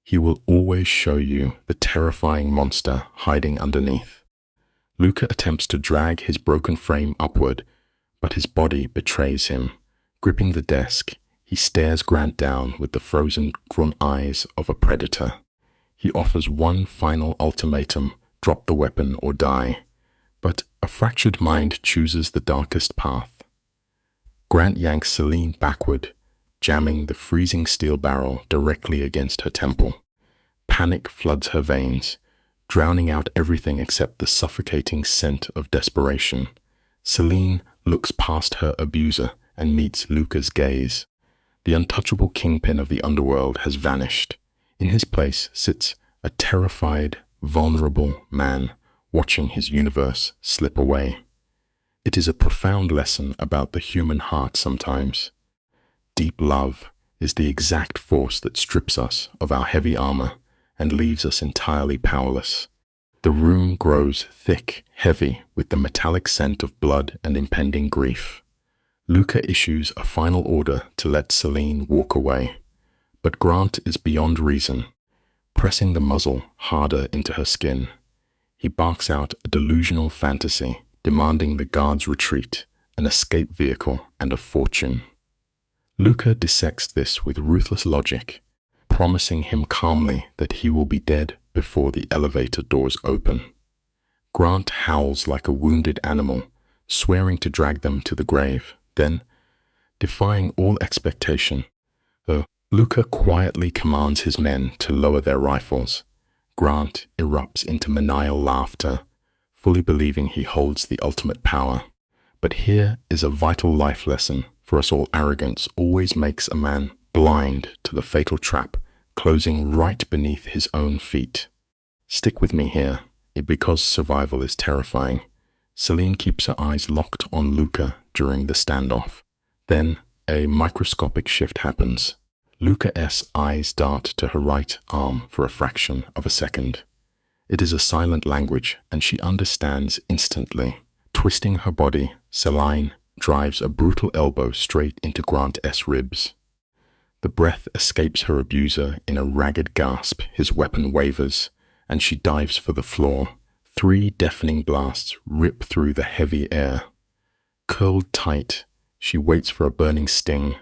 he will always show you the terrifying monster hiding underneath. Luca attempts to drag his broken frame upward, but his body betrays him. Gripping the desk, he stares Grant down with the frozen, drawn eyes of a predator. He offers one final ultimatum: drop the weapon or die. But a fractured mind chooses the darkest path. Grant yanks Celine backward, jamming the freezing steel barrel directly against her temple. Panic floods her veins, drowning out everything except the suffocating scent of desperation. Celine looks past her abuser and meets Luca's gaze. The untouchable kingpin of the underworld has vanished. In his place sits a terrified, vulnerable man, watching his universe slip away. It is a profound lesson about the human heart sometimes. Deep love is the exact force that strips us of our heavy armor and leaves us entirely powerless. The room grows thick, heavy, with the metallic scent of blood and impending grief. Luca issues a final order to let Celine walk away, but Grant is beyond reason, pressing the muzzle harder into her skin. He barks out a delusional fantasy, demanding the guards retreat, an escape vehicle, and a fortune. Luca dissects this with ruthless logic, promising him calmly that he will be dead before the elevator doors open. Grant howls like a wounded animal, swearing to drag them to the grave. Then, defying all expectation, Luca quietly commands his men to lower their rifles. Grant erupts into maniacal laughter, fully believing he holds the ultimate power. But here is a vital life lesson for us all. Arrogance always makes a man blind to the fatal trap closing right beneath his own feet. Stick with me here, because survival is terrifying. Celine keeps her eyes locked on Luca during the standoff. Then, a microscopic shift happens. Luca's eyes dart to her right arm for a fraction of a second. It is a silent language, and she understands instantly. Twisting her body, Celine drives a brutal elbow straight into Grant's ribs. The breath escapes her abuser in a ragged gasp. His weapon wavers, and she dives for the floor. 3 deafening blasts rip through the heavy air. Curled tight, she waits for a burning sting,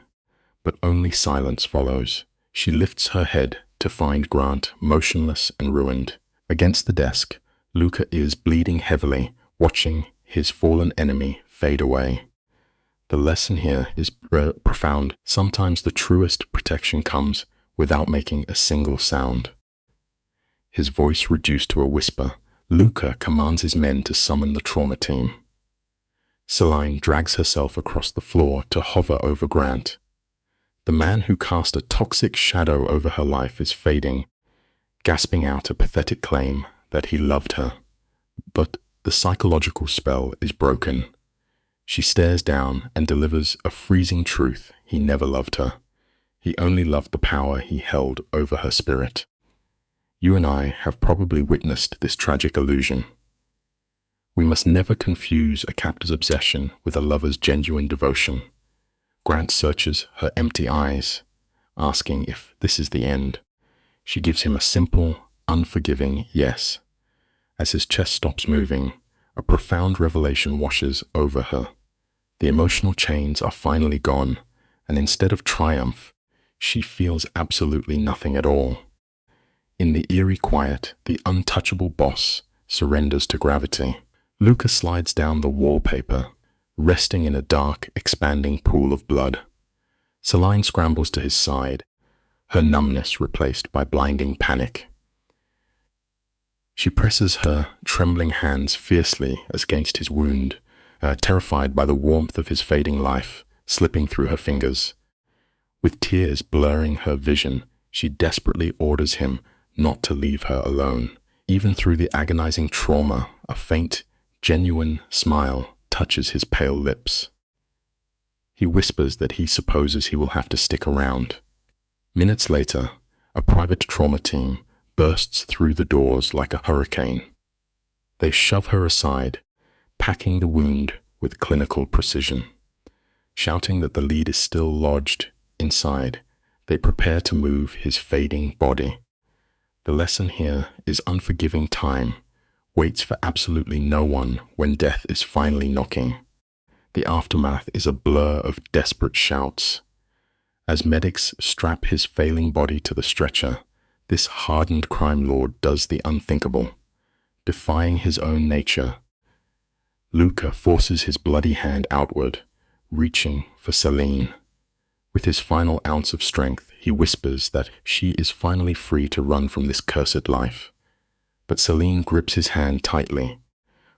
but only silence follows. She lifts her head to find Grant motionless and ruined. Against the desk, Luca is bleeding heavily, watching his fallen enemy fade away. The lesson here is profound. Sometimes the truest protection comes without making a single sound. His voice reduced to a whisper, Luca commands his men to summon the trauma team. Celine drags herself across the floor to hover over Grant. The man who cast a toxic shadow over her life is fading, gasping out a pathetic claim that he loved her. But the psychological spell is broken. She stares down and delivers a freezing truth: he never loved her. He only loved the power he held over her spirit. You and I have probably witnessed this tragic illusion. We must never confuse a captor's obsession with a lover's genuine devotion. Grant searches her empty eyes, asking if this is the end. She gives him a simple, unforgiving yes. As his chest stops moving, a profound revelation washes over her. The emotional chains are finally gone, and instead of triumph, she feels absolutely nothing at all. In the eerie quiet, the untouchable boss surrenders to gravity. Luca slides down the wallpaper, resting in a dark, expanding pool of blood. Celine scrambles to his side, her numbness replaced by blinding panic. She presses her trembling hands fiercely against his wound, terrified by the warmth of his fading life slipping through her fingers. With tears blurring her vision, she desperately orders him not to leave her alone. Even through the agonizing trauma, a faint, genuine smile touches his pale lips. He whispers that he supposes he will have to stick around. Minutes later, a private trauma team bursts through the doors like a hurricane. They shove her aside, packing the wound with clinical precision. Shouting that the lead is still lodged inside, they prepare to move his fading body. The lesson here is unforgiving time waits for absolutely no one when death is finally knocking. The aftermath is a blur of desperate shouts. As medics strap his failing body to the stretcher, this hardened crime lord does the unthinkable. Defying his own nature, Luca forces his bloody hand outward, reaching for Celine. With his final ounce of strength, he whispers that she is finally free to run from this cursed life. But Celine grips his hand tightly,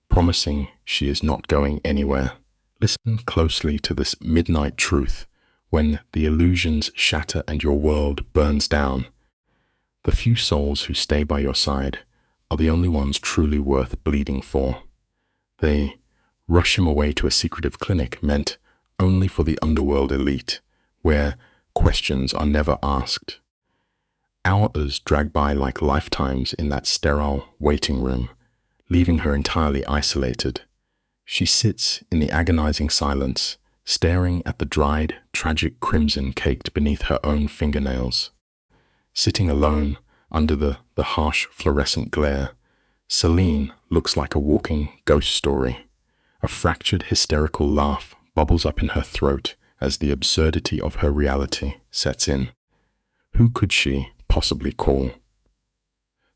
promising she is not going anywhere. Listen closely to this midnight truth. When the illusions shatter and your world burns down, the few souls who stay by your side are the only ones truly worth bleeding for. They rush him away to a secretive clinic meant only for the underworld elite, where questions are never asked. Hours drag by like lifetimes in that sterile waiting room, leaving her entirely isolated. She sits in the agonizing silence, staring at the dried, tragic crimson caked beneath her own fingernails. Sitting alone under the harsh fluorescent glare, Celine looks like a walking ghost story. A fractured, hysterical laugh bubbles up in her throat as the absurdity of her reality sets in. Who could she possibly call?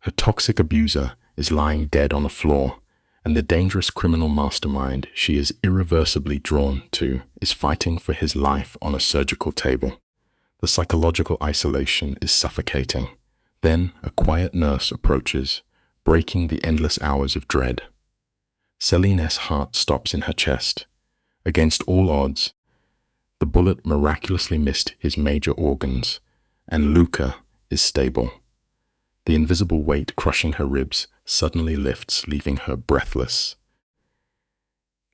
Her toxic abuser is lying dead on the floor, and the dangerous criminal mastermind she is irreversibly drawn to is fighting for his life on a surgical table. The psychological isolation is suffocating. Then a quiet nurse approaches, breaking the endless hours of dread. Celine's heart stops in her chest. Against all odds, the bullet miraculously missed his major organs, and Luca is stable. The invisible weight crushing her ribs suddenly lifts, leaving her breathless.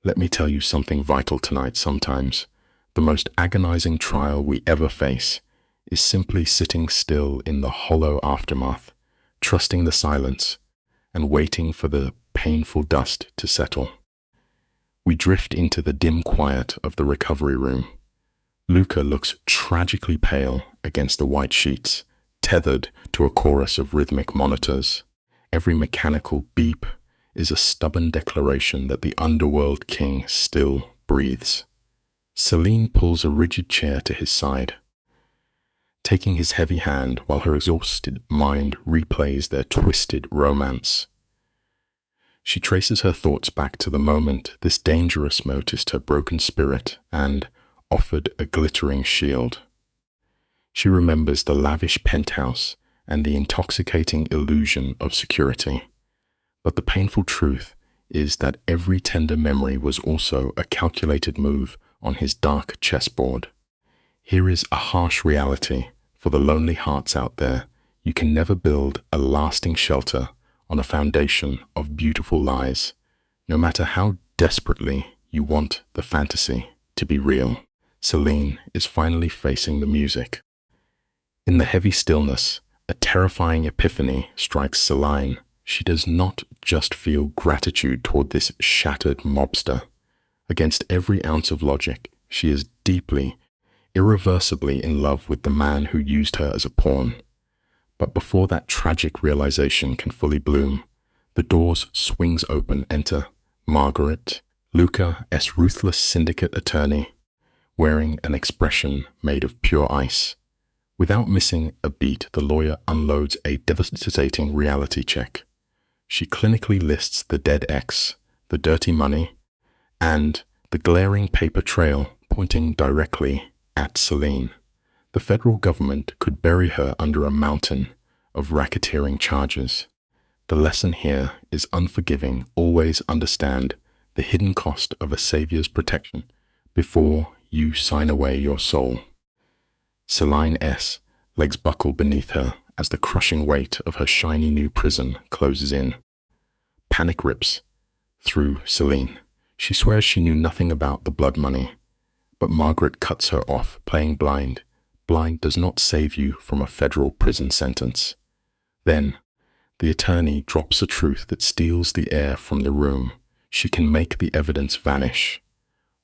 Let me tell you something vital tonight. Sometimes the most agonizing trial we ever face is simply sitting still in the hollow aftermath, trusting the silence and waiting for the painful dust to settle. We drift into the dim quiet of the recovery room. Luca looks tragically pale against the white sheets, tethered to a chorus of rhythmic monitors. Every mechanical beep is a stubborn declaration that the underworld king still breathes. Celine pulls a rigid chair to his side, taking his heavy hand while her exhausted mind replays their twisted romance. She traces her thoughts back to the moment this dangerous noticed her broken spirit and offered a glittering shield. She remembers the lavish penthouse and the intoxicating illusion of security. But the painful truth is that every tender memory was also a calculated move on his dark chessboard. Here is a harsh reality for the lonely hearts out there. You can never build a lasting shelter on a foundation of beautiful lies, no matter how desperately you want the fantasy to be real. Celine is finally facing the music. In the heavy stillness, a terrifying epiphany strikes Celine. She does not just feel gratitude toward this shattered mobster. Against every ounce of logic, she is deeply, irreversibly in love with the man who used her as a pawn. But before that tragic realization can fully bloom, the doors swings open. Enter Margaret, Luca's ruthless syndicate attorney, wearing an expression made of pure ice. Without missing a beat, the lawyer unloads a devastating reality check. She clinically lists the dead ex, the dirty money, and the glaring paper trail pointing directly at Celine. The federal government could bury her under a mountain of racketeering charges. The lesson here is unforgiving. Always understand the hidden cost of a savior's protection before you sign away your soul. Celine's legs buckle beneath her as the crushing weight of her shiny new prison closes in. Panic rips through Celine. She swears she knew nothing about the blood money, but Margaret cuts her off, playing blind. Blind does not save you from a federal prison sentence. Then, the attorney drops a truth that steals the air from the room. She can make the evidence vanish.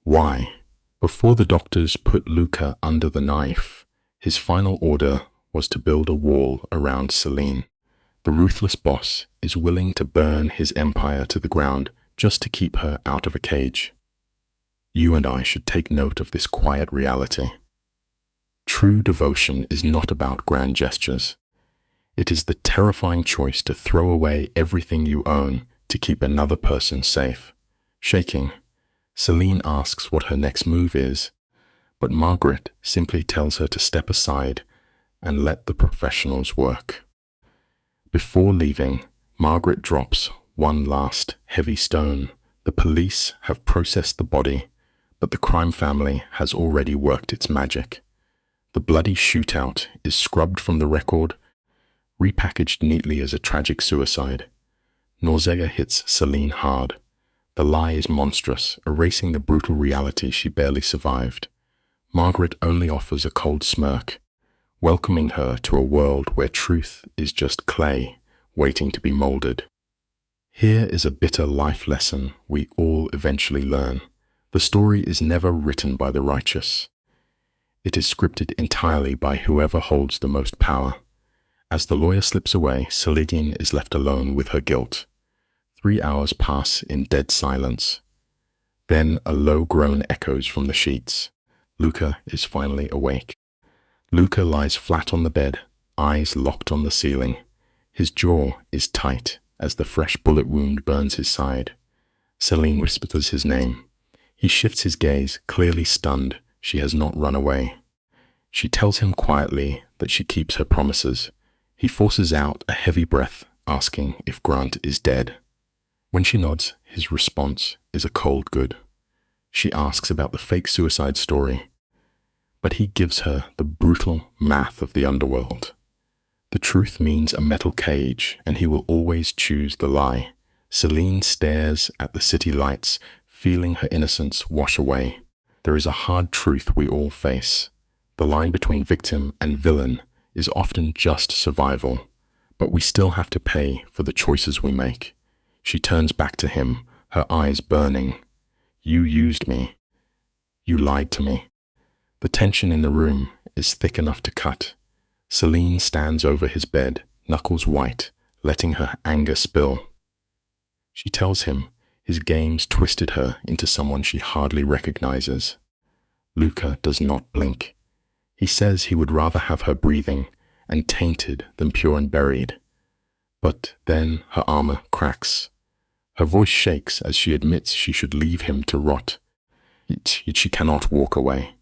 Why? Before the doctors put Luca under the knife, his final order was to build a wall around Celine. The ruthless boss is willing to burn his empire to the ground just to keep her out of a cage. You and I should take note of this quiet reality. True devotion is not about grand gestures. It is the terrifying choice to throw away everything you own to keep another person safe. Shaking, Celine asks what her next move is, but Margaret simply tells her to step aside and let the professionals work. Before leaving, Margaret drops one last heavy stone. The police have processed the body, but the crime family has already worked its magic. The bloody shootout is scrubbed from the record, repackaged neatly as a tragic suicide. Nausea hits Celine hard. The lie is monstrous, erasing the brutal reality she barely survived. Margaret only offers a cold smirk, welcoming her to a world where truth is just clay waiting to be molded. Here is a bitter life lesson we all eventually learn. The story is never written by the righteous. It is scripted entirely by whoever holds the most power. As the lawyer slips away, Celine is left alone with her guilt. 3 hours pass in dead silence. Then a low groan echoes from the sheets. Luca is finally awake. Luca lies flat on the bed, eyes locked on the ceiling. His jaw is tight as the fresh bullet wound burns his side. Celine whispers his name. He shifts his gaze, clearly stunned. She has not run away. She tells him quietly that she keeps her promises. He forces out a heavy breath, asking if Grant is dead. When she nods, his response is a cold good. She asks about the fake suicide story, but he gives her the brutal math of the underworld. The truth means a metal cage, and he will always choose the lie. Celine stares at the city lights, feeling her innocence wash away. There is a hard truth we all face. The line between victim and villain is often just survival, but we still have to pay for the choices we make. She turns back to him, her eyes burning. You used me. You lied to me. The tension in the room is thick enough to cut. Celine stands over his bed, knuckles white, letting her anger spill. She tells him his games twisted her into someone she hardly recognizes. Luca does not blink. He says he would rather have her breathing and tainted than pure and buried. But then her armor cracks. Her voice shakes as she admits she should leave him to rot. Yet she cannot walk away.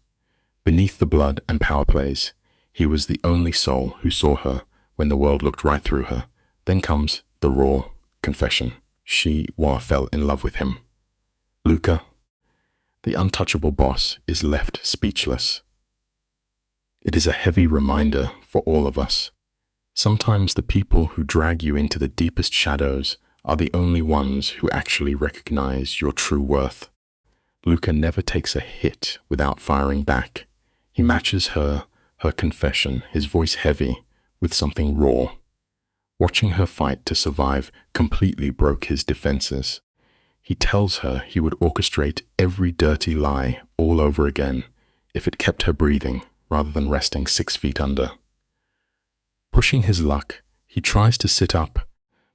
Beneath the blood and power plays, he was the only soul who saw her when the world looked right through her. Then comes the raw confession. She fell in love with him. Luca, the untouchable boss, is left speechless. It is a heavy reminder for all of us. Sometimes the people who drag you into the deepest shadows are the only ones who actually recognize your true worth. Luca never takes a hit without firing back. He matches her confession, his voice heavy, with something raw. Watching her fight to survive completely broke his defenses. He tells her he would orchestrate every dirty lie all over again if it kept her breathing rather than resting 6 feet under. Pushing his luck, he tries to sit up,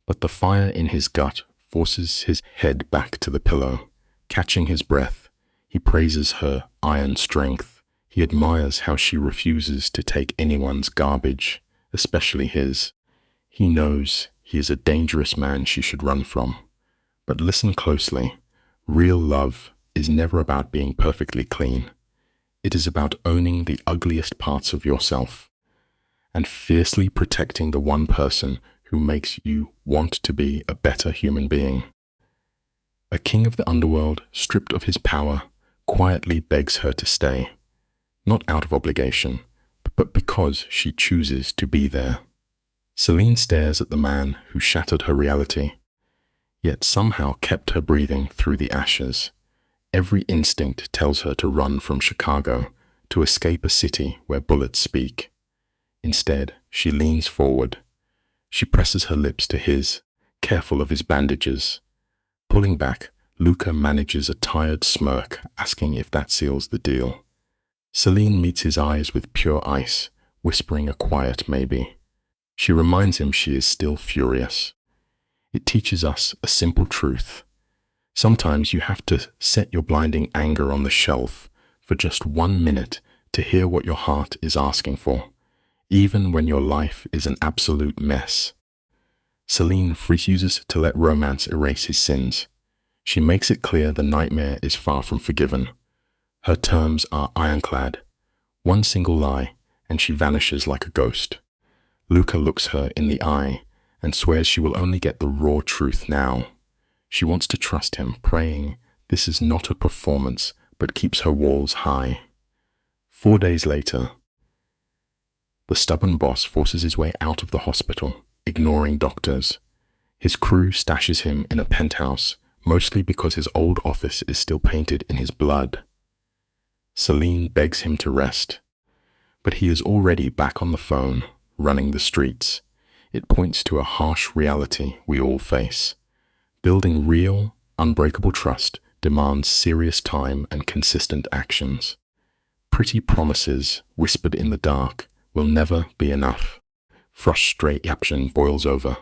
but the fire in his gut forces his head back to the pillow. Catching his breath, he praises her iron strength. He admires how she refuses to take anyone's garbage, especially his. He knows he is a dangerous man she should run from. But listen closely. Real love is never about being perfectly clean. It is about owning the ugliest parts of yourself and fiercely protecting the one person who makes you want to be a better human being. A king of the underworld, stripped of his power, quietly begs her to stay. Not out of obligation, but because she chooses to be there. Celine stares at the man who shattered her reality, yet somehow kept her breathing through the ashes. Every instinct tells her to run from Chicago, to escape a city where bullets speak. Instead, she leans forward. She presses her lips to his, careful of his bandages. Pulling back, Luca manages a tired smirk, asking if that seals the deal. Celine meets his eyes with pure ice, whispering a quiet maybe. She reminds him she is still furious. It teaches us a simple truth. Sometimes you have to set your blinding anger on the shelf for just 1 minute to hear what your heart is asking for, even when your life is an absolute mess. Celine refuses to let romance erase his sins. She makes it clear the nightmare is far from forgiven. Her terms are ironclad. One single lie, and she vanishes like a ghost. Luca looks her in the eye and swears she will only get the raw truth now. She wants to trust him, praying this is not a performance, but keeps her walls high. 4 days later, the stubborn boss forces his way out of the hospital, ignoring doctors. His crew stashes him in a penthouse, mostly because his old office is still painted in his blood. Celine begs him to rest, but he is already back on the phone, running the streets. It points to a harsh reality we all face. Building real, unbreakable trust demands serious time and consistent actions. Pretty promises, whispered in the dark, will never be enough. Frustration boils over.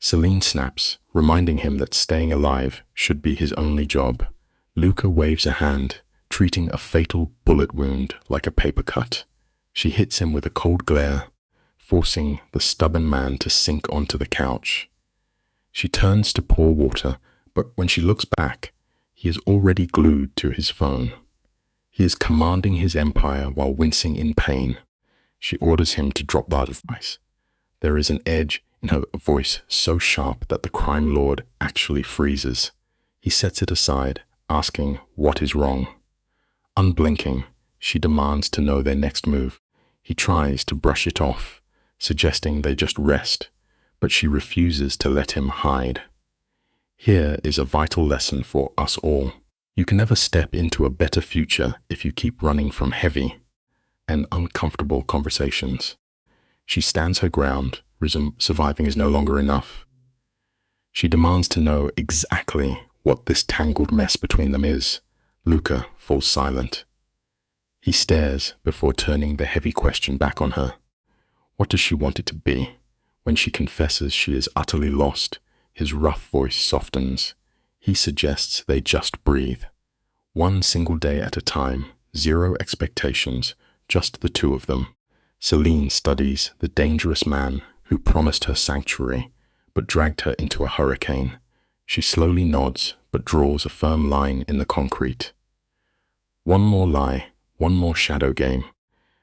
Celine snaps, reminding him that staying alive should be his only job. Luca waves a hand, treating a fatal bullet wound like a paper cut. She hits him with a cold glare, forcing the stubborn man to sink onto the couch. She turns to pour water, but when she looks back, he is already glued to his phone. He is commanding his empire while wincing in pain. She orders him to drop that advice. There is an edge in her voice so sharp that the crime lord actually freezes. He sets it aside, asking what is wrong. Unblinking, she demands to know their next move. He tries to brush it off, suggesting they just rest, but she refuses to let him hide. Here is a vital lesson for us all. You can never step into a better future if you keep running from heavy and uncomfortable conversations. She stands her ground, surviving is no longer enough. She demands to know exactly what this tangled mess between them is. Luca falls silent. He stares before turning the heavy question back on her. What does she want it to be? When she confesses she is utterly lost, his rough voice softens. He suggests they just breathe. One single day at a time, zero expectations, just the two of them. Celine studies the dangerous man who promised her sanctuary, but dragged her into a hurricane. She slowly nods, but draws a firm line in the concrete. One more lie, one more shadow game,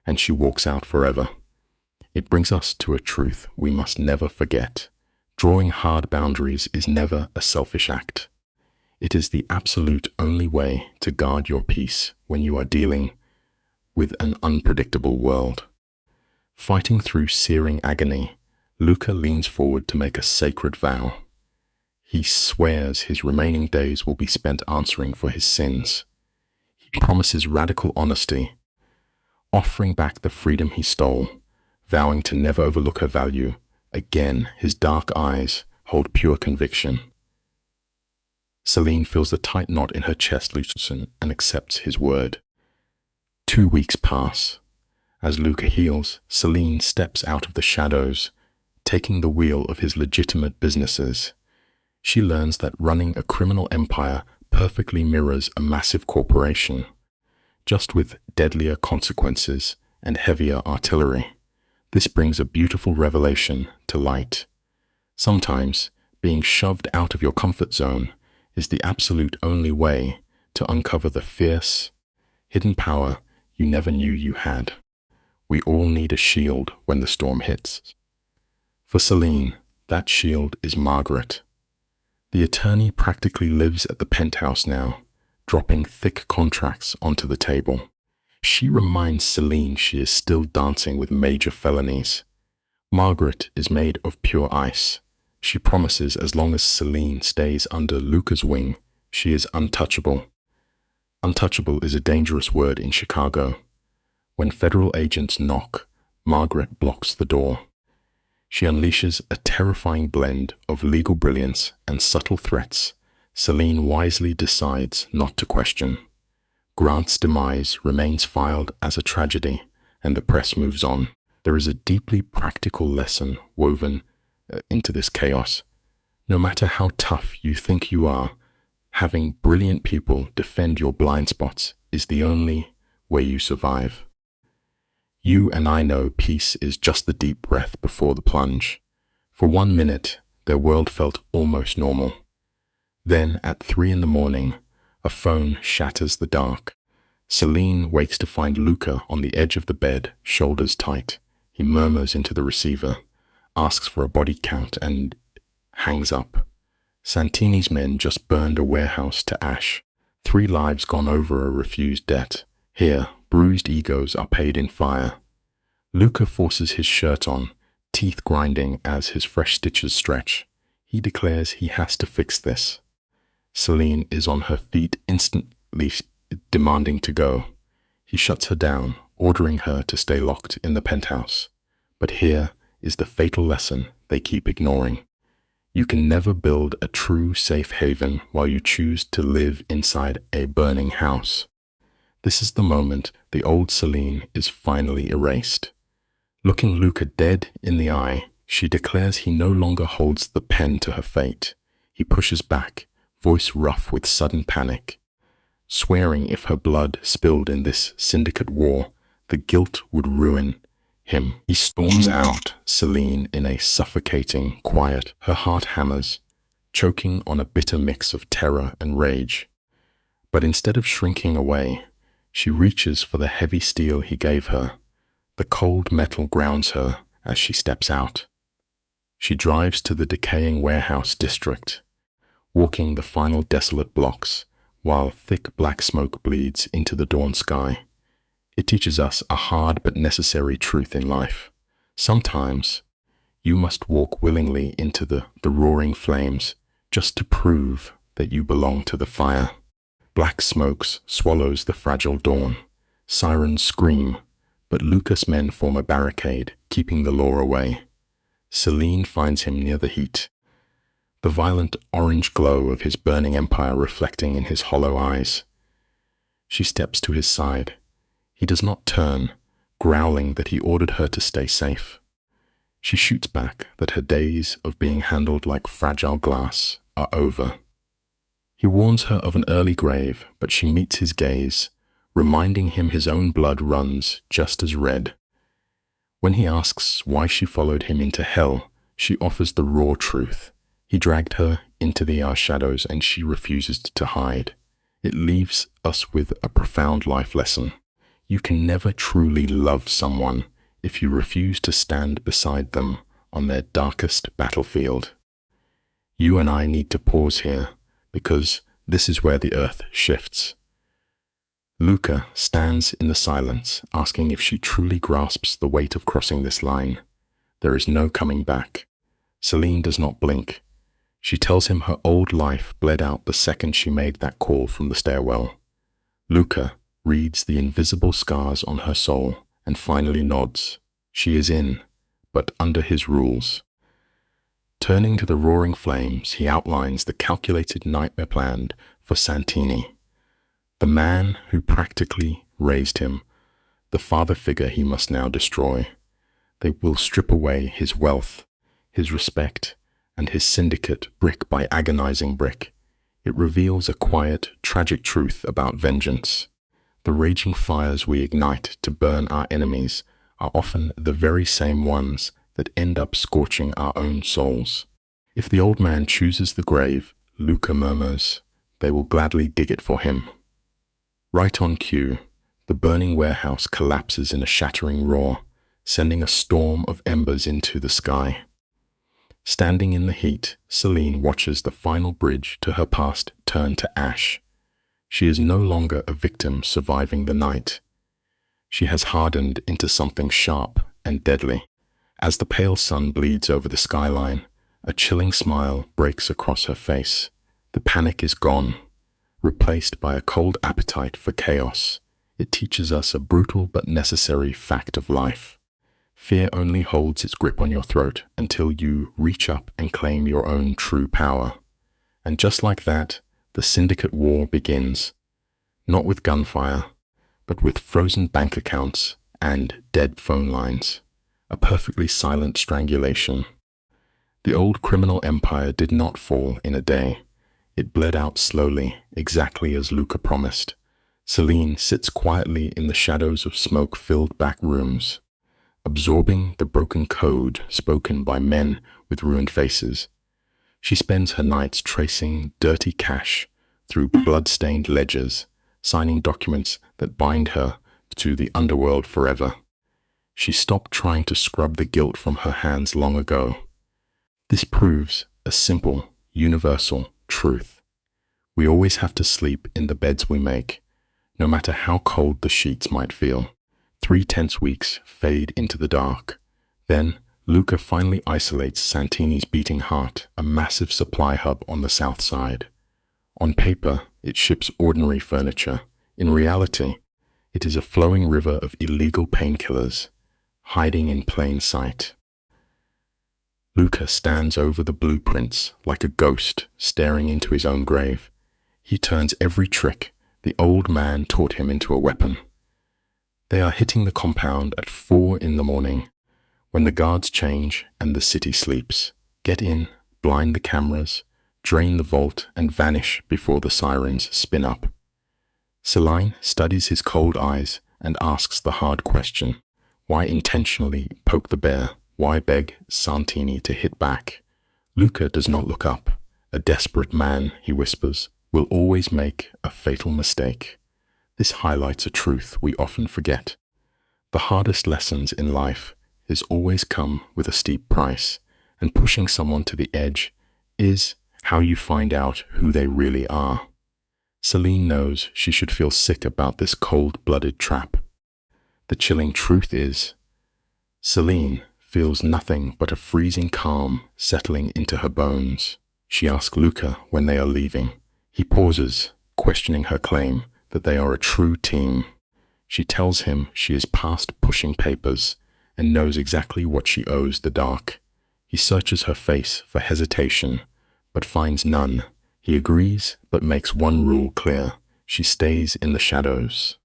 and she walks out forever. It brings us to a truth we must never forget. Drawing hard boundaries is never a selfish act. It is the absolute only way to guard your peace when you are dealing with an unpredictable world. Fighting through searing agony, Luca leans forward to make a sacred vow. He swears his remaining days will be spent answering for his sins. He promises radical honesty, offering back the freedom he stole, vowing to never overlook her value. Again, his dark eyes hold pure conviction. Celine feels the tight knot in her chest loosen and accepts his word. 2 weeks pass. As Luca heals, Celine steps out of the shadows, taking the wheel of his legitimate businesses. She learns that running a criminal empire perfectly mirrors a massive corporation, just with deadlier consequences and heavier artillery. This brings a beautiful revelation to light. Sometimes, being shoved out of your comfort zone is the absolute only way to uncover the fierce, hidden power you never knew you had. We all need a shield when the storm hits. For Celine, that shield is Margaret. The attorney practically lives at the penthouse now, dropping thick contracts onto the table. She reminds Celine she is still dancing with major felonies. Margaret is made of pure ice. She promises as long as Celine stays under Luca's wing, she is untouchable. Untouchable is a dangerous word in Chicago. When federal agents knock, Margaret blocks the door. She unleashes a terrifying blend of legal brilliance and subtle threats. Celine wisely decides not to question. Grant's demise remains filed as a tragedy, and the press moves on. There is a deeply practical lesson woven into this chaos. No matter how tough you think you are, having brilliant people defend your blind spots is the only way you survive. You and I know peace is just the deep breath before the plunge. For 1 minute, their world felt almost normal. Then, at 3 a.m, a phone shatters the dark. Celine wakes to find Luca on the edge of the bed, shoulders tight. He murmurs into the receiver, asks for a body count, and hangs up. Santini's men just burned a warehouse to ash. 3 lives gone over a refused debt. Here, bruised egos are paid in fire. Luca forces his shirt on, teeth grinding as his fresh stitches stretch. He declares he has to fix this. Celine is on her feet, instantly demanding to go. He shuts her down, ordering her to stay locked in the penthouse. But here is the fatal lesson they keep ignoring. You can never build a true safe haven while you choose to live inside a burning house. This is the moment the old Celine is finally erased. Looking Luca dead in the eye, she declares he no longer holds the pen to her fate. He pushes back, voice rough with sudden panic, swearing if her blood spilled in this syndicate war, the guilt would ruin him. He storms out, Celine in a suffocating quiet. Her heart hammers, choking on a bitter mix of terror and rage. But instead of shrinking away, she reaches for the heavy steel he gave her. The cold metal grounds her as she steps out. She drives to the decaying warehouse district, walking the final desolate blocks while thick black smoke bleeds into the dawn sky. It teaches us a hard but necessary truth in life. Sometimes you must walk willingly into the roaring flames just to prove that you belong to the fire. Black smokes swallows the fragile dawn. Sirens scream, but Lucas' men form a barricade, keeping the law away. Celine finds him near the heat, the violent orange glow of his burning empire reflecting in his hollow eyes. She steps to his side. He does not turn, growling that he ordered her to stay safe. She shoots back that her days of being handled like fragile glass are over. He warns her of an early grave, but she meets his gaze, reminding him his own blood runs just as red. When he asks why she followed him into hell, she offers the raw truth. He dragged her into the shadows and she refuses to hide. It leaves us with a profound life lesson. You can never truly love someone if you refuse to stand beside them on their darkest battlefield. You and I need to pause here, because this is where the earth shifts. Luca stands in the silence, asking if she truly grasps the weight of crossing this line. There is no coming back. Celine does not blink. She tells him her old life bled out the second she made that call from the stairwell. Luca reads the invisible scars on her soul and finally nods. She is in, but under his rules. Turning to the roaring flames, he outlines the calculated nightmare plan for Santini, the man who practically raised him, the father figure he must now destroy. They will strip away his wealth, his respect, and his syndicate brick by agonizing brick. It reveals a quiet, tragic truth about vengeance. The raging fires we ignite to burn our enemies are often the very same ones that end up scorching our own souls. If the old man chooses the grave, Luca murmurs, they will gladly dig it for him. Right on cue, the burning warehouse collapses in a shattering roar, sending a storm of embers into the sky. Standing in the heat, Celine watches the final bridge to her past turn to ash. She is no longer a victim surviving the night. She has hardened into something sharp and deadly. As the pale sun bleeds over the skyline, a chilling smile breaks across her face. The panic is gone, replaced by a cold appetite for chaos. It teaches us a brutal but necessary fact of life. Fear only holds its grip on your throat until you reach up and claim your own true power. And just like that, the syndicate war begins. Not with gunfire, but with frozen bank accounts and dead phone lines. A perfectly silent strangulation. The old criminal empire did not fall in a day. It bled out slowly, exactly as Luca promised. Celine sits quietly in the shadows of smoke-filled back rooms, absorbing the broken code spoken by men with ruined faces. She spends her nights tracing dirty cash through blood-stained ledgers, signing documents that bind her to the underworld forever. She stopped trying to scrub the guilt from her hands long ago. This proves a simple, universal truth. We always have to sleep in the beds we make, no matter how cold the sheets might feel. 3 tense weeks fade into the dark. Then, Luca finally isolates Santini's beating heart, a massive supply hub on the south side. On paper, it ships ordinary furniture. In reality, it is a flowing river of illegal painkillers, hiding in plain sight. Luca stands over the blueprints like a ghost staring into his own grave. He turns every trick the old man taught him into a weapon. They are hitting the compound at 4 in the morning, when the guards change and the city sleeps. Get in, blind the cameras, drain the vault, and vanish before the sirens spin up. Celine studies his cold eyes and asks the hard question. Why intentionally poke the bear? Why beg Santini to hit back? Luca does not look up. A desperate man, he whispers, will always make a fatal mistake. This highlights a truth we often forget. The hardest lessons in life is always come with a steep price, and pushing someone to the edge is how you find out who they really are. Celine knows she should feel sick about this cold-blooded trap. The chilling truth is, Celine feels nothing but a freezing calm settling into her bones. She asks Luca when they are leaving. He pauses, questioning her claim that they are a true team. She tells him she is past pushing papers and knows exactly what she owes the dark. He searches her face for hesitation, but finds none. He agrees, but makes one rule clear: she stays in the shadows.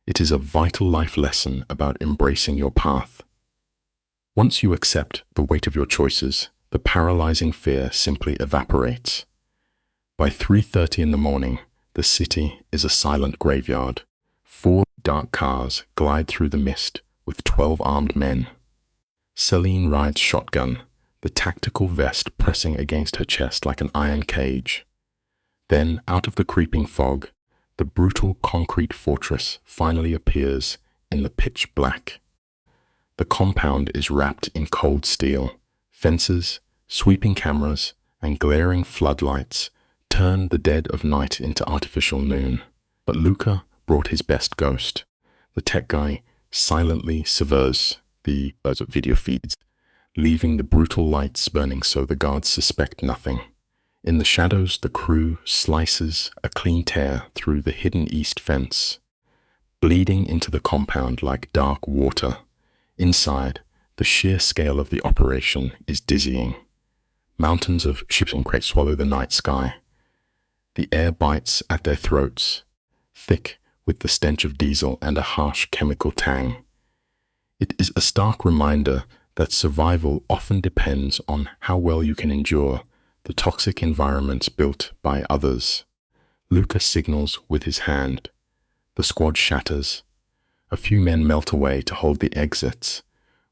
It is a vital life lesson about embracing your path. Once you accept the weight of your choices, the paralyzing fear simply evaporates. By 3:30 in the morning, the city is a silent graveyard. 4 dark cars glide through the mist with 12 armed men. Celine rides shotgun, the tactical vest pressing against her chest like an iron cage. Then, out of the creeping fog, the brutal concrete fortress finally appears in the pitch black. The compound is wrapped in cold steel. Fences, sweeping cameras, and glaring floodlights turn the dead of night into artificial noon. But Luca brought his best ghost. The tech guy silently severs the video feeds, leaving the brutal lights burning so the guards suspect nothing. In the shadows, the crew slices a clean tear through the hidden east fence, bleeding into the compound like dark water. Inside, the sheer scale of the operation is dizzying. Mountains of shipping crates swallow the night sky. The air bites at their throats, thick with the stench of diesel and a harsh chemical tang. It is a stark reminder that survival often depends on how well you can endure the toxic environments built by others. Luca signals with his hand. The squad shatters. A few men melt away to hold the exits,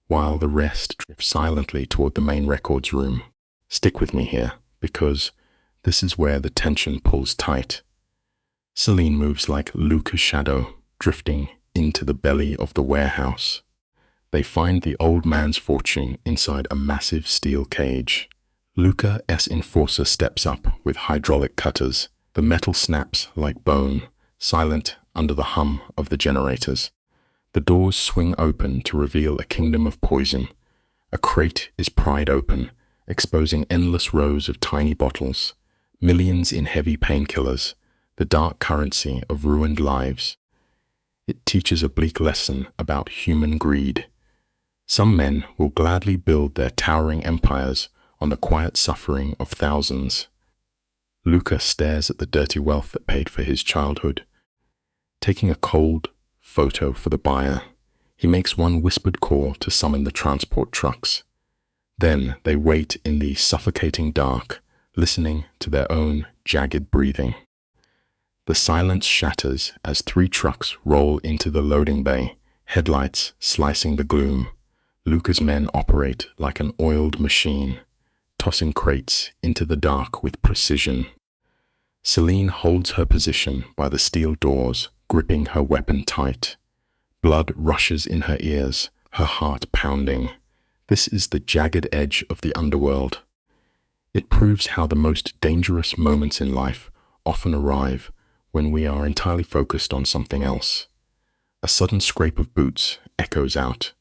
while the rest drift silently toward the main records room. Stick with me here, because this is where the tension pulls tight. Celine moves like Luca's shadow, drifting into the belly of the warehouse. They find the old man's fortune inside a massive steel cage. Luca's enforcer steps up with hydraulic cutters. The metal snaps like bone, silent under the hum of the generators. The doors swing open to reveal a kingdom of poison. A crate is pried open, exposing endless rows of tiny bottles, millions in heavy painkillers, the dark currency of ruined lives. It teaches a bleak lesson about human greed. Some men will gladly build their towering empires on the quiet suffering of thousands. Luca stares at the dirty wealth that paid for his childhood. Taking a cold photo for the buyer, he makes one whispered call to summon the transport trucks. Then they wait in the suffocating dark, listening to their own jagged breathing. The silence shatters as 3 trucks roll into the loading bay, headlights slicing the gloom. Luca's men operate like an oiled machine, tossing crates into the dark with precision. Celine holds her position by the steel doors, gripping her weapon tight. Blood rushes in her ears, her heart pounding. This is the jagged edge of the underworld. It proves how the most dangerous moments in life often arrive when we are entirely focused on something else. A sudden scrape of boots echoes out.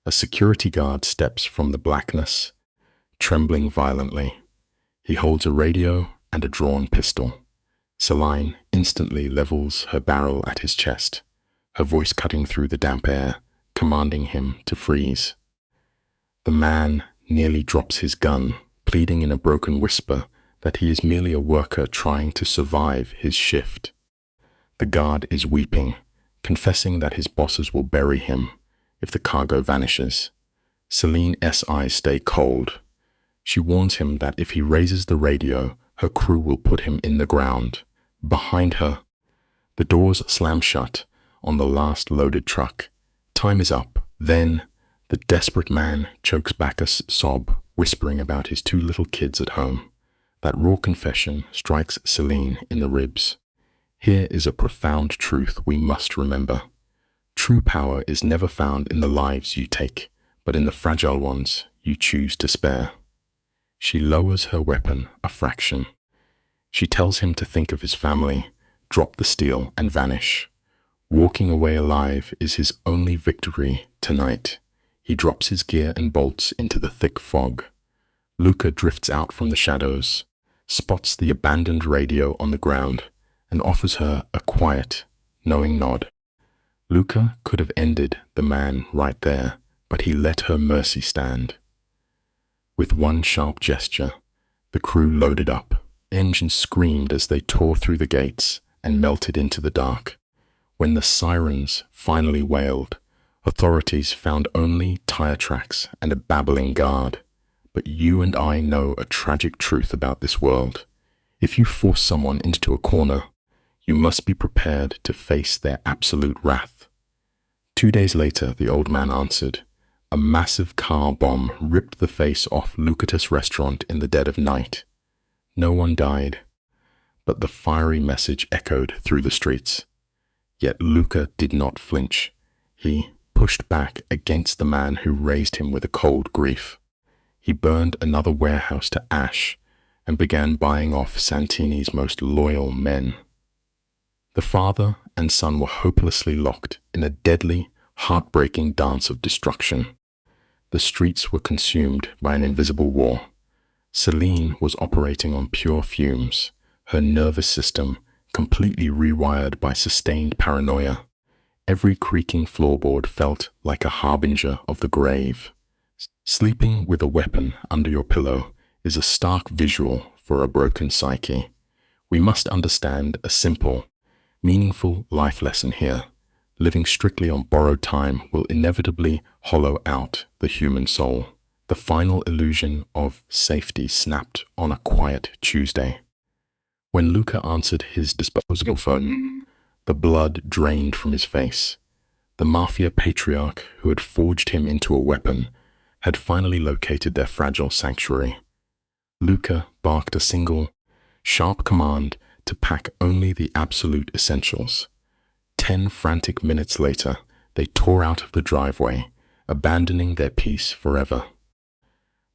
A security guard steps from the blackness, trembling violently. He holds a radio and a drawn pistol. Celine instantly levels her barrel at his chest, her voice cutting through the damp air, commanding him to freeze. The man nearly drops his gun, pleading in a broken whisper that he is merely a worker trying to survive his shift. The guard is weeping, confessing that his bosses will bury him if the cargo vanishes. Celine's eyes stay cold. She warns him that if he raises the radio, her crew will put him in the ground. Behind her, the doors slam shut on the last loaded truck. Time is up. Then, the desperate man chokes back a sob, whispering about his 2 little kids at home. That raw confession strikes Celine in the ribs. Here is a profound truth we must remember. True power is never found in the lives you take, but in the fragile ones you choose to spare. She lowers her weapon a fraction. She tells him to think of his family, drop the steel, and vanish. Walking away alive is his only victory tonight. He drops his gear and bolts into the thick fog. Luca drifts out from the shadows, spots the abandoned radio on the ground, and offers her a quiet, knowing nod. Luca could have ended the man right there, but he let her mercy stand. With one sharp gesture, the crew loaded up. Engines screamed as they tore through the gates and melted into the dark. When the sirens finally wailed, authorities found only tire tracks and a babbling guard. But you and I know a tragic truth about this world. If you force someone into a corner, you must be prepared to face their absolute wrath. 2 days later, the old man answered. A massive car bomb ripped the face off Lucatus restaurant in the dead of night. No one died, but the fiery message echoed through the streets. Yet Luca did not flinch. He pushed back against the man who raised him with a cold grief. He burned another warehouse to ash and began buying off Santini's most loyal men. The father and son were hopelessly locked in a deadly, heartbreaking dance of destruction. The streets were consumed by an invisible war. Celine was operating on pure fumes, her nervous system completely rewired by sustained paranoia. Every creaking floorboard felt like a harbinger of the grave. Sleeping with a weapon under your pillow is a stark visual for a broken psyche. We must understand a simple, meaningful life lesson here. Living strictly on borrowed time will inevitably hollow out the human soul. The final illusion of safety snapped on a quiet Tuesday. When Luca answered his disposable phone, the blood drained from his face. The Mafia patriarch who had forged him into a weapon had finally located their fragile sanctuary. Luca barked a single, sharp command to pack only the absolute essentials. 10 frantic minutes later, they tore out of the driveway, abandoning their peace forever.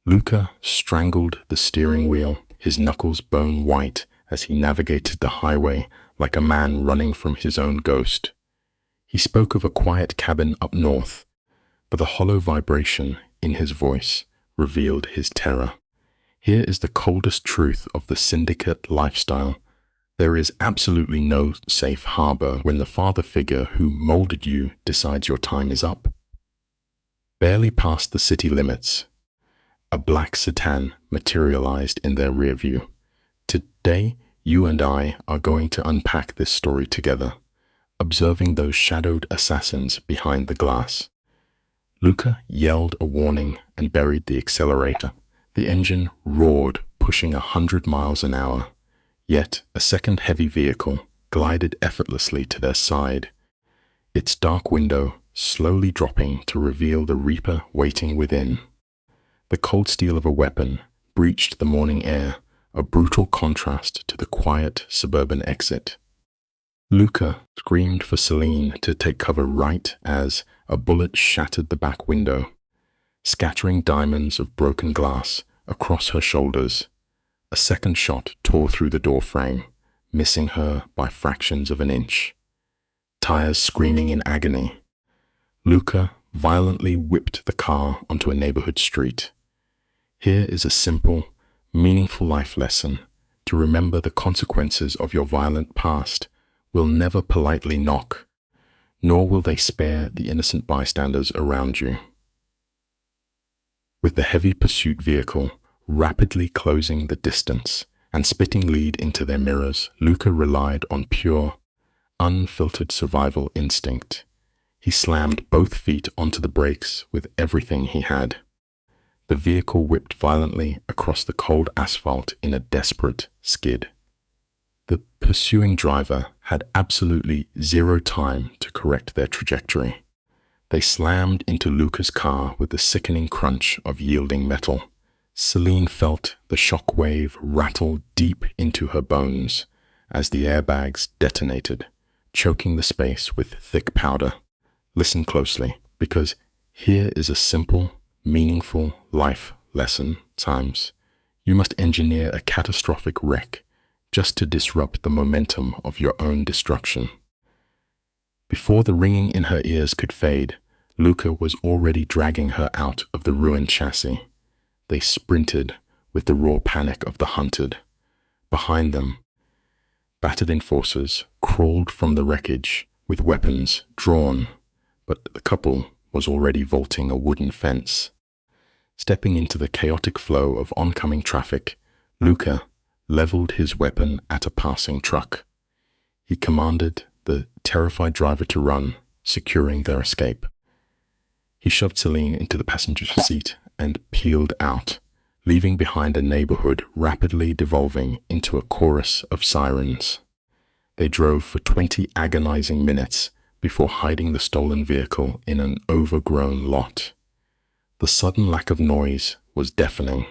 Luca strangled the steering wheel, his knuckles bone white as he navigated the highway like a man running from his own ghost. He spoke of a quiet cabin up north, but the hollow vibration in his voice revealed his terror. Here is the coldest truth of the syndicate lifestyle. There is absolutely no safe harbor when the father figure who molded you decides your time is up. Barely past the city limits, a black sedan materialized in their rear view. Today, you and I are going to unpack this story together, observing those shadowed assassins behind the glass. Luca yelled a warning and buried the accelerator. The engine roared, pushing 100 miles an hour. Yet a second heavy vehicle glided effortlessly to their side, its dark window slowly dropping to reveal the Reaper waiting within. The cold steel of a weapon breached the morning air, a brutal contrast to the quiet suburban exit. Luca screamed for Celine to take cover right as a bullet shattered the back window, scattering diamonds of broken glass across her shoulders. A second shot tore through the door frame, missing her by fractions of an inch. Tires screaming in agony, Luca violently whipped the car onto a neighborhood street. Here is a simple, meaningful life lesson: to remember the consequences of your violent past will never politely knock, nor will they spare the innocent bystanders around you. With the heavy pursuit vehicle rapidly closing the distance and spitting lead into their mirrors, Luca relied on pure, unfiltered survival instinct. He slammed both feet onto the brakes with everything he had. The vehicle whipped violently across the cold asphalt in a desperate skid. The pursuing driver had absolutely zero time to correct their trajectory. They slammed into Luca's car with the sickening crunch of yielding metal. Celine felt the shock wave rattle deep into her bones as the airbags detonated, choking the space with thick powder. Listen closely, because here is a simple, meaningful life lesson times, you must engineer a catastrophic wreck just to disrupt the momentum of your own destruction. Before the ringing in her ears could fade, Luca was already dragging her out of the ruined chassis. They sprinted with the raw panic of the hunted. Behind them, battered enforcers crawled from the wreckage with weapons drawn, but the couple was already vaulting a wooden fence. Stepping into the chaotic flow of oncoming traffic, Luca leveled his weapon at a passing truck. He commanded the terrified driver to run, securing their escape. He shoved Celine into the passenger seat and peeled out, leaving behind a neighborhood rapidly devolving into a chorus of sirens. They drove for 20 agonizing minutes before hiding the stolen vehicle in an overgrown lot. The sudden lack of noise was deafening.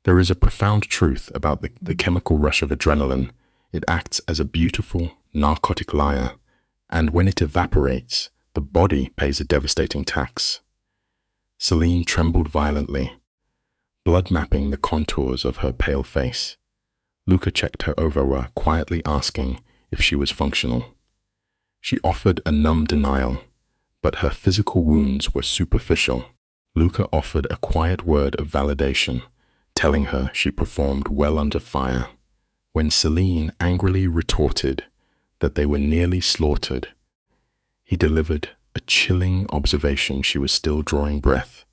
There is a profound truth about the chemical rush of adrenaline. It acts as a beautiful, narcotic liar, and when it evaporates, the body pays a devastating tax. Celine trembled violently, blood mapping the contours of her pale face. Luca checked her over, quietly asking if she was functional. She offered a numb denial, but her physical wounds were superficial. Luca offered a quiet word of validation, telling her she performed well under fire. When Celine angrily retorted that they were nearly slaughtered, he delivered a chilling observation. She was still drawing breath.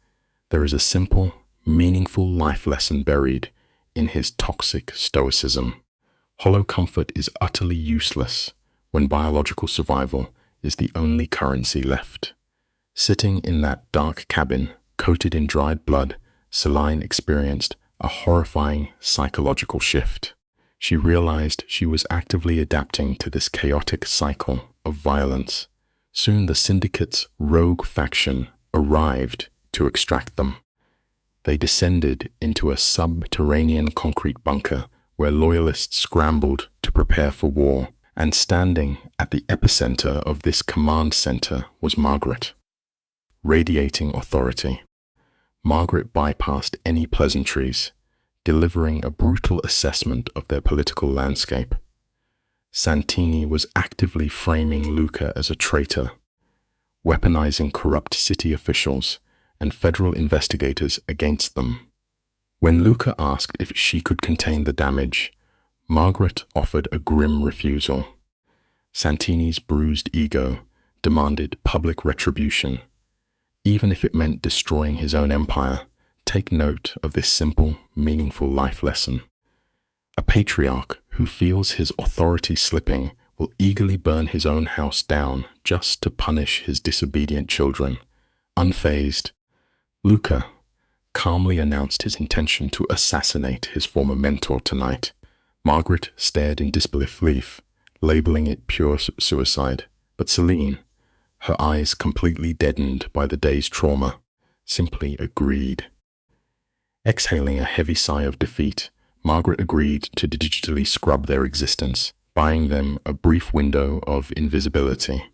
There is a simple, meaningful life lesson buried in his toxic stoicism. Hollow comfort is utterly useless when biological survival is the only currency left. Sitting in that dark cabin, coated in dried blood, Celine experienced a horrifying psychological shift. She realized she was actively adapting to this chaotic cycle of violence. Soon the syndicate's rogue faction arrived to extract them. They descended into a subterranean concrete bunker where loyalists scrambled to prepare for war, and standing at the epicenter of this command center was Margaret. Radiating authority, Margaret bypassed any pleasantries, delivering a brutal assessment of their political landscape. Santini was actively framing Luca as a traitor, weaponizing corrupt city officials and federal investigators against them. When Luca asked if she could contain the damage, Margaret offered a grim refusal. Santini's bruised ego demanded public retribution, even if it meant destroying his own empire. Take note of this simple, meaningful life lesson. A patriarch who feels his authority slipping will eagerly burn his own house down just to punish his disobedient children. Unfazed, Luca calmly announced his intention to assassinate his former mentor tonight. Margaret stared in disbelief, labeling it pure suicide. But Celine, her eyes completely deadened by the day's trauma, simply agreed. Exhaling a heavy sigh of defeat, Margaret agreed to digitally scrub their existence, buying them a brief window of invisibility.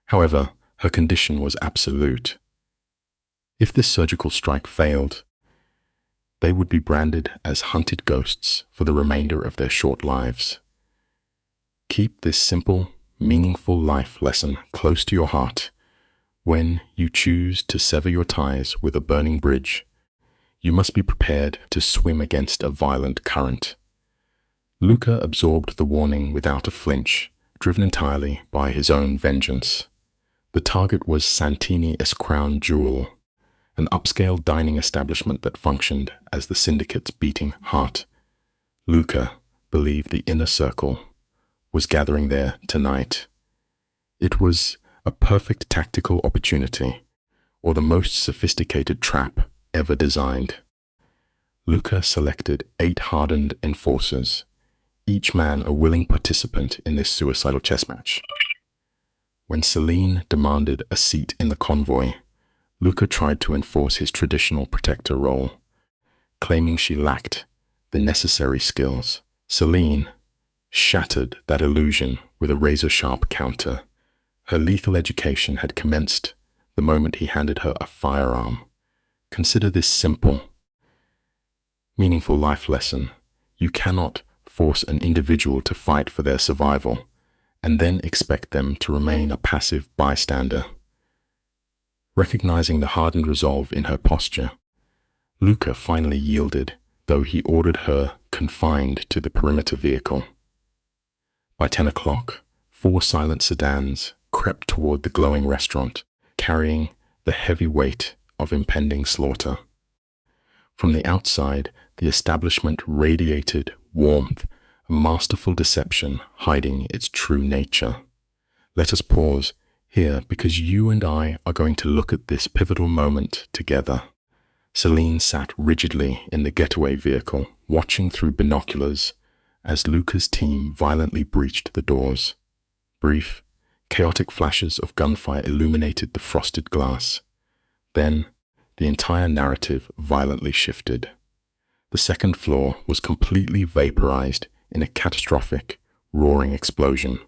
However, her condition was absolute. If this surgical strike failed, they would be branded as hunted ghosts for the remainder of their short lives. Keep this simple, meaningful life lesson close to your heart. When you choose to sever your ties with a burning bridge, you must be prepared to swim against a violent current. Luca absorbed the warning without a flinch, driven entirely by his own vengeance. The target was Santini's crown jewel, an upscale dining establishment that functioned as the syndicate's beating heart. Luca believed the inner circle was gathering there tonight. It was a perfect tactical opportunity, or the most sophisticated trap ever designed. Luca selected 8 hardened enforcers, each man a willing participant in this suicidal chess match. When Celine demanded a seat in the convoy, Luca tried to enforce his traditional protector role, claiming she lacked the necessary skills. Celine shattered that illusion with a razor-sharp counter. Her lethal education had commenced the moment he handed her a firearm. Consider this simple, meaningful life lesson. You cannot force an individual to fight for their survival and then expect them to remain a passive bystander. Recognizing the hardened resolve in her posture, Luca finally yielded, though he ordered her confined to the perimeter vehicle. By 10 o'clock, 4 silent sedans crept toward the glowing restaurant, carrying the heavy weight of impending slaughter. From the outside, the establishment radiated warmth, a masterful deception hiding its true nature. Let us pause here because you and I are going to look at this pivotal moment together. Celine sat rigidly in the getaway vehicle, watching through binoculars as Luca's team violently breached the doors. Brief, chaotic flashes of gunfire illuminated the frosted glass. Then, the entire narrative violently shifted. The second floor was completely vaporized in a catastrophic, roaring explosion.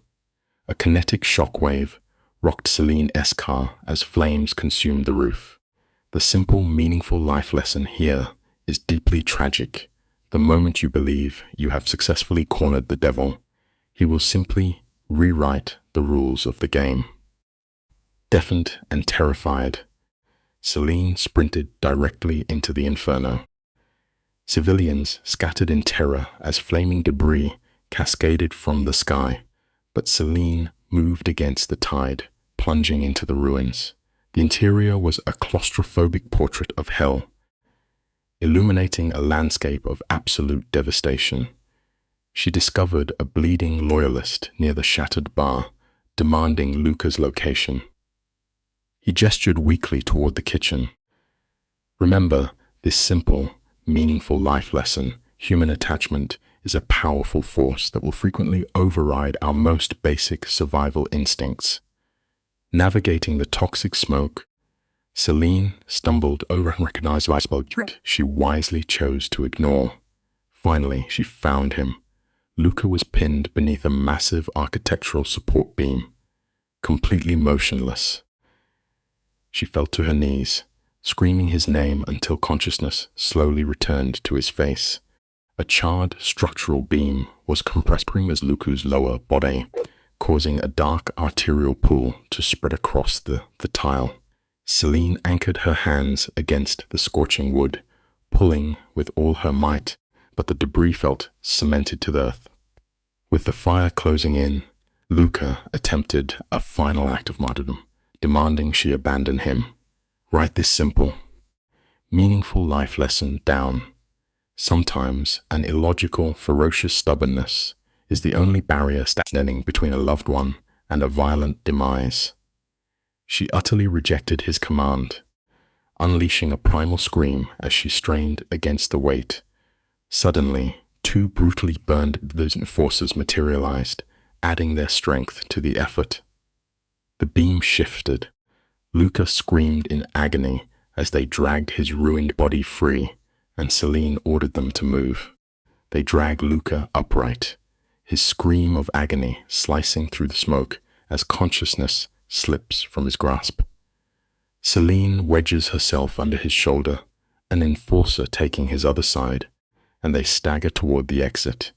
A kinetic shockwave rocked Celine's car as flames consumed the roof. The simple, meaningful life lesson here is deeply tragic. The moment you believe you have successfully cornered the devil, he will simply rewrite the rules of the game. Deafened and terrified, Celine sprinted directly into the inferno. Civilians scattered in terror as flaming debris cascaded from the sky, but Celine moved against the tide, plunging into the ruins. The interior was a claustrophobic portrait of hell, illuminating a landscape of absolute devastation. She discovered a bleeding loyalist near the shattered bar, demanding Luca's location. He gestured weakly toward the kitchen. Remember this simple, meaningful life lesson. Human attachment is a powerful force that will frequently override our most basic survival instincts. Navigating the toxic smoke, Celine stumbled over unrecognizable object she wisely chose to ignore. Finally, she found him. Luca was pinned beneath a massive architectural support beam, completely motionless. She fell to her knees, screaming his name until consciousness slowly returned to his face. A charred structural beam was compressing as Luca's lower body, causing a dark arterial pool to spread across the tile. Celine anchored her hands against the scorching wood, pulling with all her might, but the debris felt cemented to the earth. With the fire closing in, Luca attempted a final act of martyrdom, demanding she abandon him. Write this simple, meaningful life lesson down. Sometimes an illogical, ferocious stubbornness is the only barrier standing between a loved one and a violent demise. She utterly rejected his command, unleashing a primal scream as she strained against the weight. Suddenly, 2 brutally burned forces materialized, adding their strength to the effort. The beam shifted. Luca screamed in agony as they dragged his ruined body free, and Celine ordered them to move. They dragged Luca upright, his scream of agony slicing through the smoke as consciousness slips from his grasp. Celine wedges herself under his shoulder, an enforcer taking his other side, and they stagger toward the exit.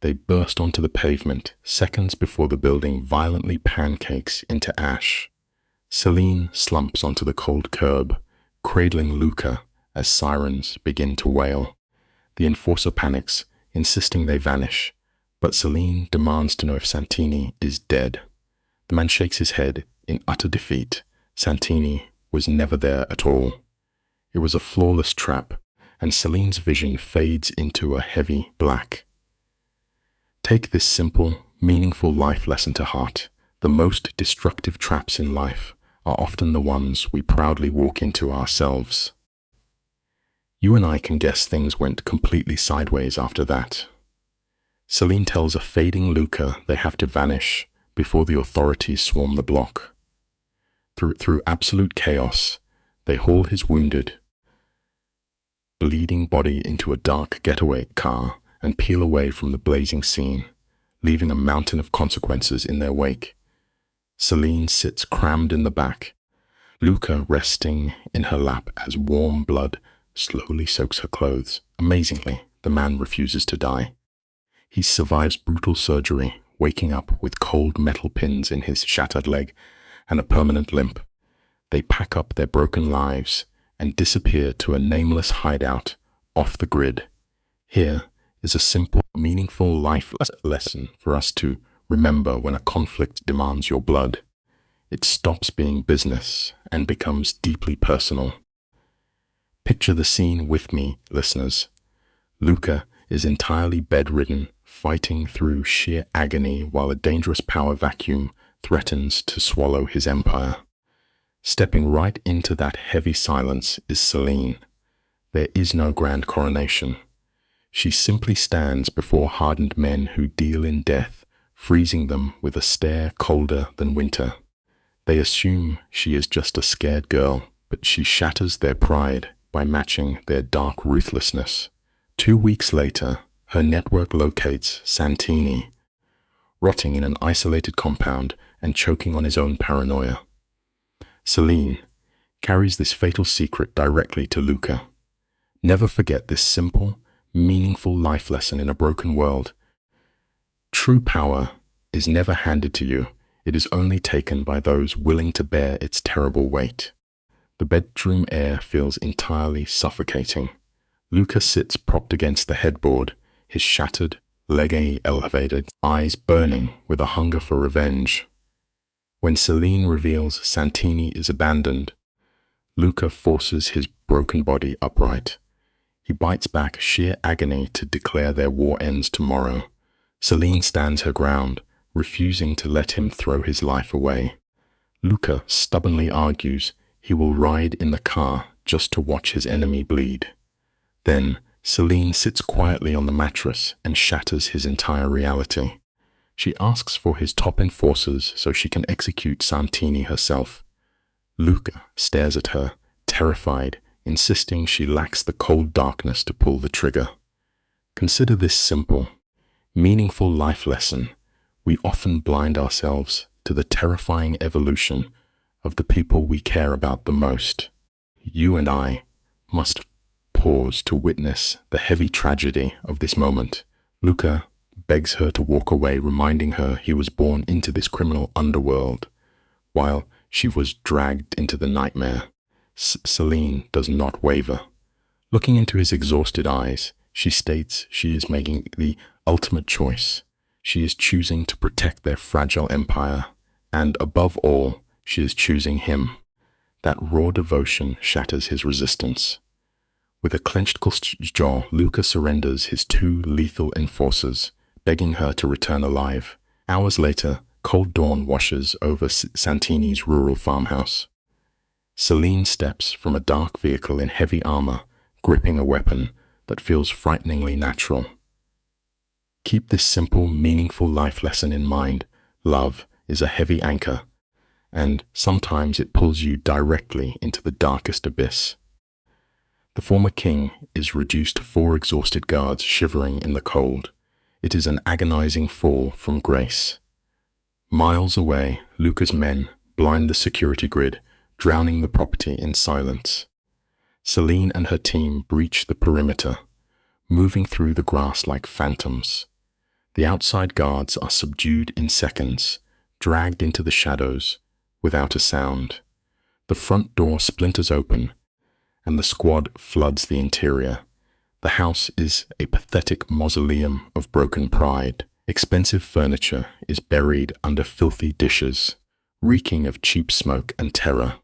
They burst onto the pavement seconds before the building violently pancakes into ash. Celine slumps onto the cold curb, cradling Luca as sirens begin to wail. The enforcer panics, insisting they vanish, but Celine demands to know if Santini is dead. The man shakes his head in utter defeat. Santini was never there at all. It was a flawless trap, and Celine's vision fades into a heavy black. Take this simple, meaningful life lesson to heart. The most destructive traps in life are often the ones we proudly walk into ourselves. You and I can guess things went completely sideways after that. Celine tells a fading Luca they have to vanish before the authorities swarm the block. Through absolute chaos, they haul his wounded, bleeding body into a dark getaway car and peel away from the blazing scene, leaving a mountain of consequences in their wake. Celine sits crammed in the back, Luca resting in her lap as warm blood slowly soaks her clothes. Amazingly, the man refuses to die. He survives brutal surgery, waking up with cold metal pins in his shattered leg and a permanent limp. They pack up their broken lives and disappear to a nameless hideout off the grid. Here is a simple, meaningful life lesson for us to remember when a conflict demands your blood. It stops being business and becomes deeply personal. Picture the scene with me, listeners. Luca is entirely bedridden, fighting through sheer agony while a dangerous power vacuum threatens to swallow his empire. Stepping right into that heavy silence is Celine. There is no grand coronation. She simply stands before hardened men who deal in death, freezing them with a stare colder than winter. They assume she is just a scared girl, but she shatters their pride by matching their dark ruthlessness. 2 weeks later, her network locates Santini, rotting in an isolated compound and choking on his own paranoia. Celine carries this fatal secret directly to Luca. Never forget this simple, meaningful life lesson in a broken world. True power is never handed to you. It is only taken by those willing to bear its terrible weight. The bedroom air feels entirely suffocating. Luca sits propped against the headboard, his shattered leg elevated, eyes burning with a hunger for revenge. When Celine reveals Santini is abandoned, Luca forces his broken body upright. He bites back sheer agony to declare their war ends tomorrow. Celine stands her ground, refusing to let him throw his life away. Luca stubbornly argues he will ride in the car just to watch his enemy bleed. Then Celine sits quietly on the mattress and shatters his entire reality. She asks for his top enforcers so she can execute Santini herself. Luca stares at her, terrified, insisting she lacks the cold darkness to pull the trigger. Consider this simple, meaningful life lesson. We often blind ourselves to the terrifying evolution of the people we care about the most. You and I must pause to witness the heavy tragedy of this moment. Luca begs her to walk away, reminding her he was born into this criminal underworld, while she was dragged into the nightmare. Celine does not waver. Looking into his exhausted eyes, she states she is making the ultimate choice. She is choosing to protect their fragile empire, and above all, she is choosing him. That raw devotion shatters his resistance. With a clenched jaw, Luca surrenders his 2 lethal enforcers, begging her to return alive. Hours later, cold dawn washes over Santini's rural farmhouse. Celine steps from a dark vehicle in heavy armor, gripping a weapon that feels frighteningly natural. Keep this simple, meaningful life lesson in mind. Love is a heavy anchor, and sometimes it pulls you directly into the darkest abyss. The former king is reduced to 4 exhausted guards shivering in the cold. It is an agonizing fall from grace. Miles away, Luca's men blind the security grid, drowning the property in silence. Celine and her team breach the perimeter, moving through the grass like phantoms. The outside guards are subdued in seconds, dragged into the shadows without a sound. The front door splinters open, and the squad floods the interior. The house is a pathetic mausoleum of broken pride. Expensive furniture is buried under filthy dishes, reeking of cheap smoke and terror.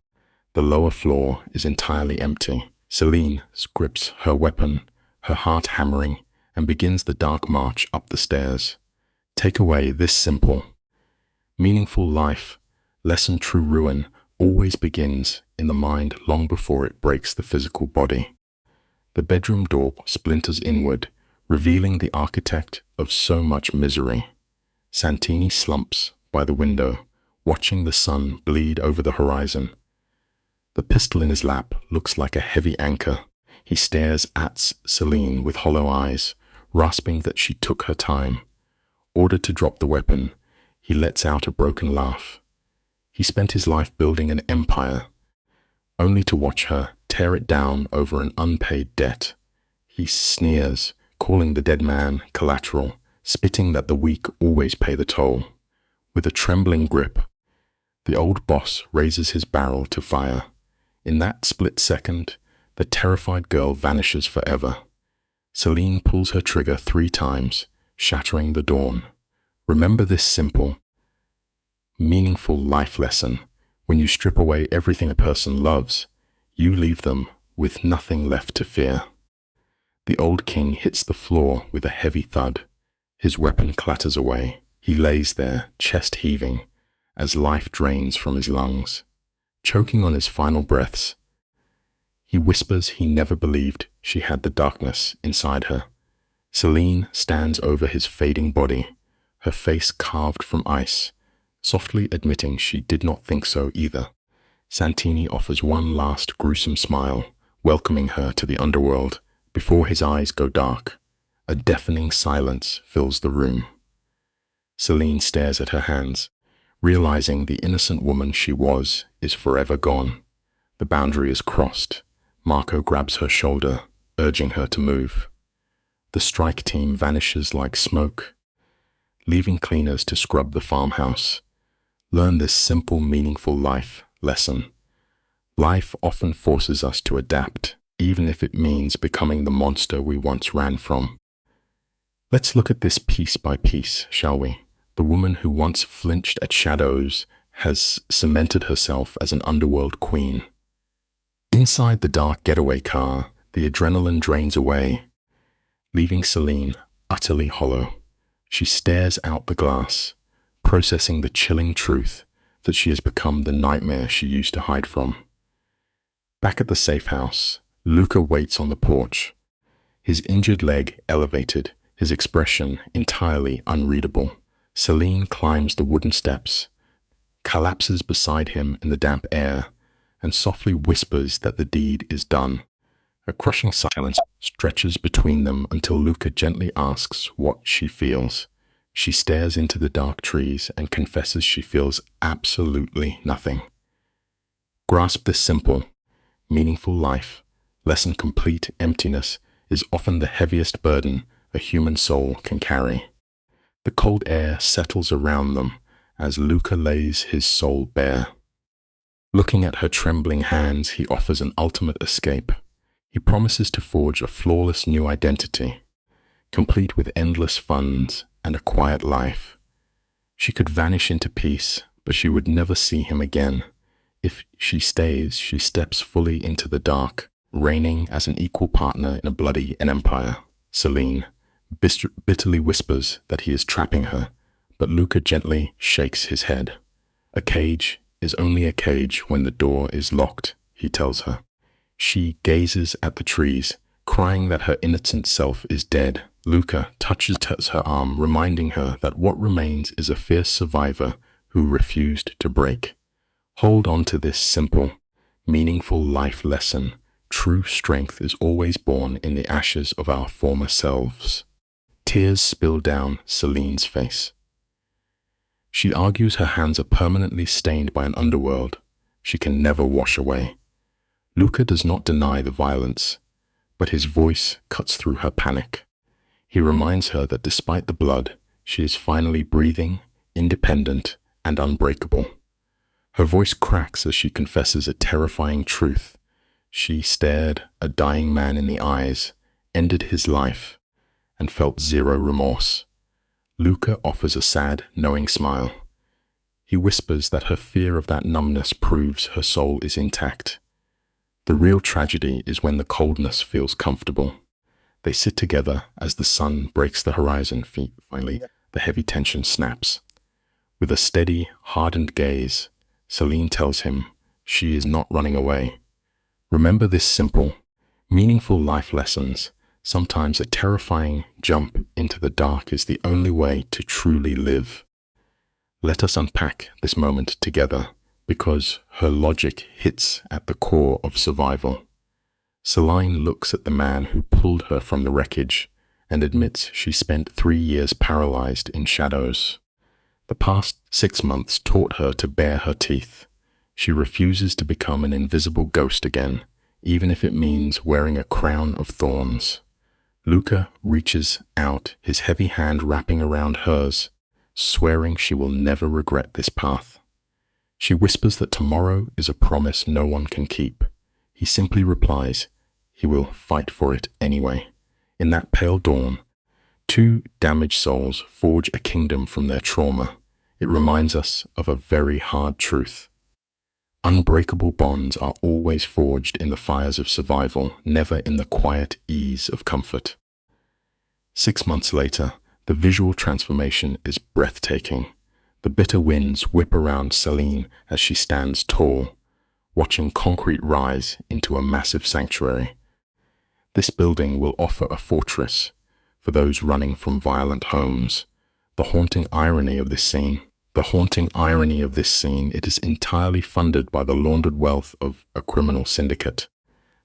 The lower floor is entirely empty. Celine grips her weapon, her heart hammering, and begins the dark march up the stairs. Take away this simple, meaningful life lesson: true ruin always begins in the mind long before it breaks the physical body. The bedroom door splinters inward, revealing the architect of so much misery. Santini slumps by the window, watching the sun bleed over the horizon. The pistol in his lap looks like a heavy anchor. He stares at Celine with hollow eyes, rasping that she took her time. Ordered to drop the weapon, he lets out a broken laugh. He spent his life building an empire, only to watch her tear it down over an unpaid debt. He sneers, calling the dead man collateral, spitting that the weak always pay the toll. With a trembling grip, the old boss raises his barrel to fire. In that split second, the terrified girl vanishes forever. Celine pulls her trigger 3 times, shattering the dawn. Remember this simple, meaningful life lesson. When you strip away everything a person loves, you leave them with nothing left to fear. The old king hits the floor with a heavy thud. His weapon clatters away. He lays there, chest heaving, as life drains from his lungs. Choking on his final breaths, he whispers he never believed she had the darkness inside her. Celine stands over his fading body, her face carved from ice, softly admitting she did not think so either. Santini offers one last gruesome smile, welcoming her to the underworld. Before his eyes go dark, a deafening silence fills the room. Celine stares at her hands, realizing the innocent woman she was is forever gone. The boundary is crossed. Marco grabs her shoulder, urging her to move. The strike team vanishes like smoke, leaving cleaners to scrub the farmhouse. Learn this simple, meaningful life lesson. Life often forces us to adapt, even if it means becoming the monster we once ran from. Let's look at this piece by piece, shall we? The woman who once flinched at shadows has cemented herself as an underworld queen. Inside the dark getaway car, the adrenaline drains away, leaving Celine utterly hollow. She stares out the glass, processing the chilling truth that she has become the nightmare she used to hide from. Back at the safe house, Luca waits on the porch, his injured leg elevated, his expression entirely unreadable. Celine climbs the wooden steps, collapses beside him in the damp air, and softly whispers that the deed is done. A crushing silence stretches between them until Luca gently asks what she feels. She stares into the dark trees and confesses she feels absolutely nothing. Grasp this simple, meaningful life lesson. Complete emptiness is often the heaviest burden a human soul can carry. The cold air settles around them as Luca lays his soul bare. Looking at her trembling hands, he offers an ultimate escape. He promises to forge a flawless new identity, complete with endless funds and a quiet life. She could vanish into peace, but she would never see him again. If she stays, she steps fully into the dark, reigning as an equal partner in a bloody empire. Celine bitterly whispers that he is trapping her, but Luca gently shakes his head. A cage is only a cage when the door is locked, he tells her. She gazes at the trees, crying that her innocent self is dead. Luca touches her arm, reminding her that what remains is a fierce survivor who refused to break. Hold on to this simple, meaningful life lesson. True strength is always born in the ashes of our former selves. Tears spill down Celine's face. She argues her hands are permanently stained by an underworld she can never wash away. Luca does not deny the violence, but his voice cuts through her panic. He reminds her that despite the blood, she is finally breathing, independent, and unbreakable. Her voice cracks as she confesses a terrifying truth. She stared a dying man in the eyes, ended his life, and felt zero remorse. Luca offers a sad, knowing smile. He whispers that her fear of that numbness proves her soul is intact. The real tragedy is when the coldness feels comfortable. They sit together as the sun breaks the horizon. Finally, the heavy tension snaps. With a steady, hardened gaze, Celine tells him she is not running away. Remember this simple, meaningful life lessons. Sometimes a terrifying jump into the dark is the only way to truly live. Let us unpack this moment together, because her logic hits at the core of survival. Celine looks at the man who pulled her from the wreckage and admits she spent 3 years paralyzed in shadows. The past 6 months taught her to bare her teeth. She refuses to become an invisible ghost again, even if it means wearing a crown of thorns. Luca reaches out, his heavy hand wrapping around hers, swearing she will never regret this path. She whispers that tomorrow is a promise no one can keep. He simply replies, he will fight for it anyway. In that pale dawn, two damaged souls forge a kingdom from their trauma. It reminds us of a very hard truth. Unbreakable bonds are always forged in the fires of survival, never in the quiet ease of comfort. 6 months later, the visual transformation is breathtaking. The bitter winds whip around Celine as she stands tall, watching concrete rise into a massive sanctuary. This building will offer a fortress for those running from violent homes. The haunting irony of this scene, it is entirely funded by the laundered wealth of a criminal syndicate.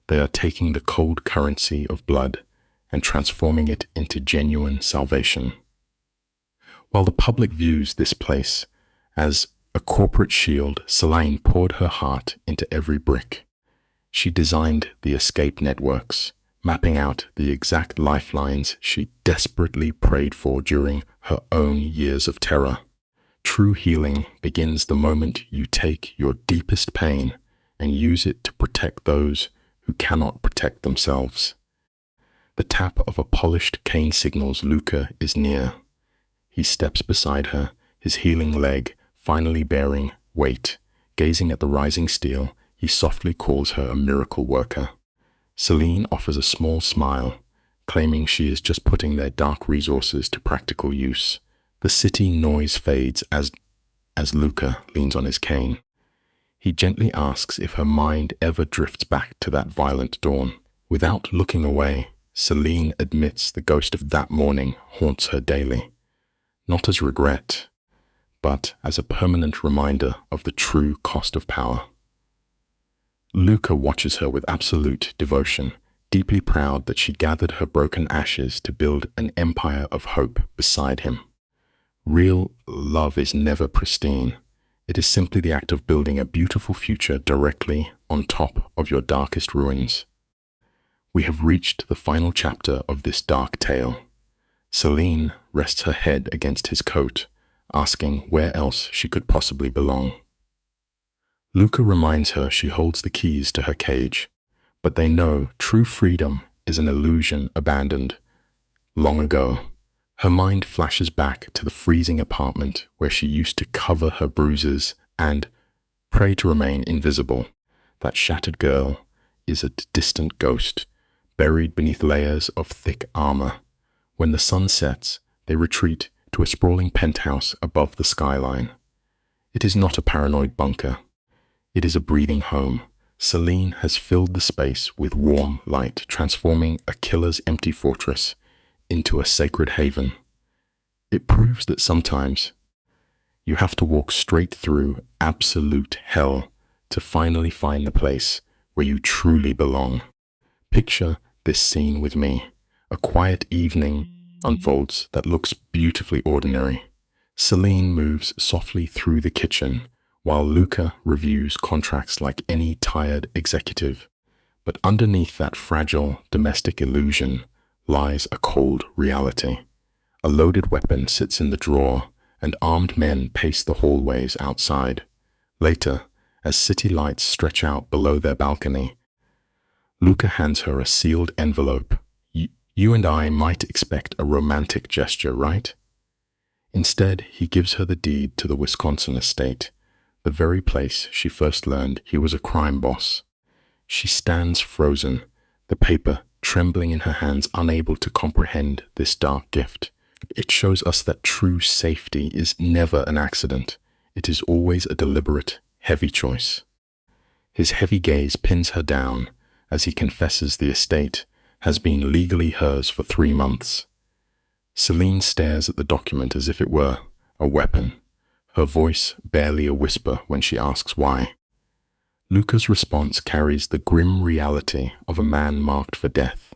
They are taking the cold currency of blood and transforming it into genuine salvation. While the public views this place as a corporate shield, Celine poured her heart into every brick. She designed the escape networks, mapping out the exact lifelines she desperately prayed for during her own years of terror. True healing begins the moment you take your deepest pain and use it to protect those who cannot protect themselves. The tap of a polished cane signals Luca is near. He steps beside her, his healing leg finally bearing weight. Gazing at the rising steel, he softly calls her a miracle worker. Celine offers a small smile, claiming she is just putting their dark resources to practical use. The city noise fades as Luca leans on his cane. He gently asks if her mind ever drifts back to that violent dawn. Without looking away, Celine admits the ghost of that morning haunts her daily. Not as regret, but as a permanent reminder of the true cost of power. Luca watches her with absolute devotion, deeply proud that she gathered her broken ashes to build an empire of hope beside him. Real love is never pristine. It is simply the act of building a beautiful future directly on top of your darkest ruins. We have reached the final chapter of this dark tale. Celine rests her head against his coat, asking where else she could possibly belong. Luca reminds her she holds the keys to her cage, but they know true freedom is an illusion abandoned long ago. Her mind flashes back to the freezing apartment where she used to cover her bruises and pray to remain invisible. That shattered girl is a distant ghost, buried beneath layers of thick armor. When the sun sets, they retreat to a sprawling penthouse above the skyline. It is not a paranoid bunker. It is a breathing home. Celine has filled the space with warm light, transforming a killer's empty fortress into a sacred haven. It proves that sometimes you have to walk straight through absolute hell to finally find the place where you truly belong. Picture this scene with me. A quiet evening unfolds that looks beautifully ordinary. Celine moves softly through the kitchen, while Luca reviews contracts like any tired executive. But underneath that fragile domestic illusion lies a cold reality. A loaded weapon sits in the drawer, and armed men pace the hallways outside. Later, as city lights stretch out below their balcony, Luca hands her a sealed envelope. You and I might expect a romantic gesture, right? Instead, he gives her the deed to the Wisconsin estate, the very place she first learned he was a crime boss. She stands frozen, the paper trembling in her hands, unable to comprehend this dark gift. It shows us that true safety is never an accident. It is always a deliberate, heavy choice. His heavy gaze pins her down as he confesses the estate has been legally hers for 3 months. Celine stares at the document as if it were a weapon, her voice barely a whisper when she asks why. Luca's response carries the grim reality of a man marked for death.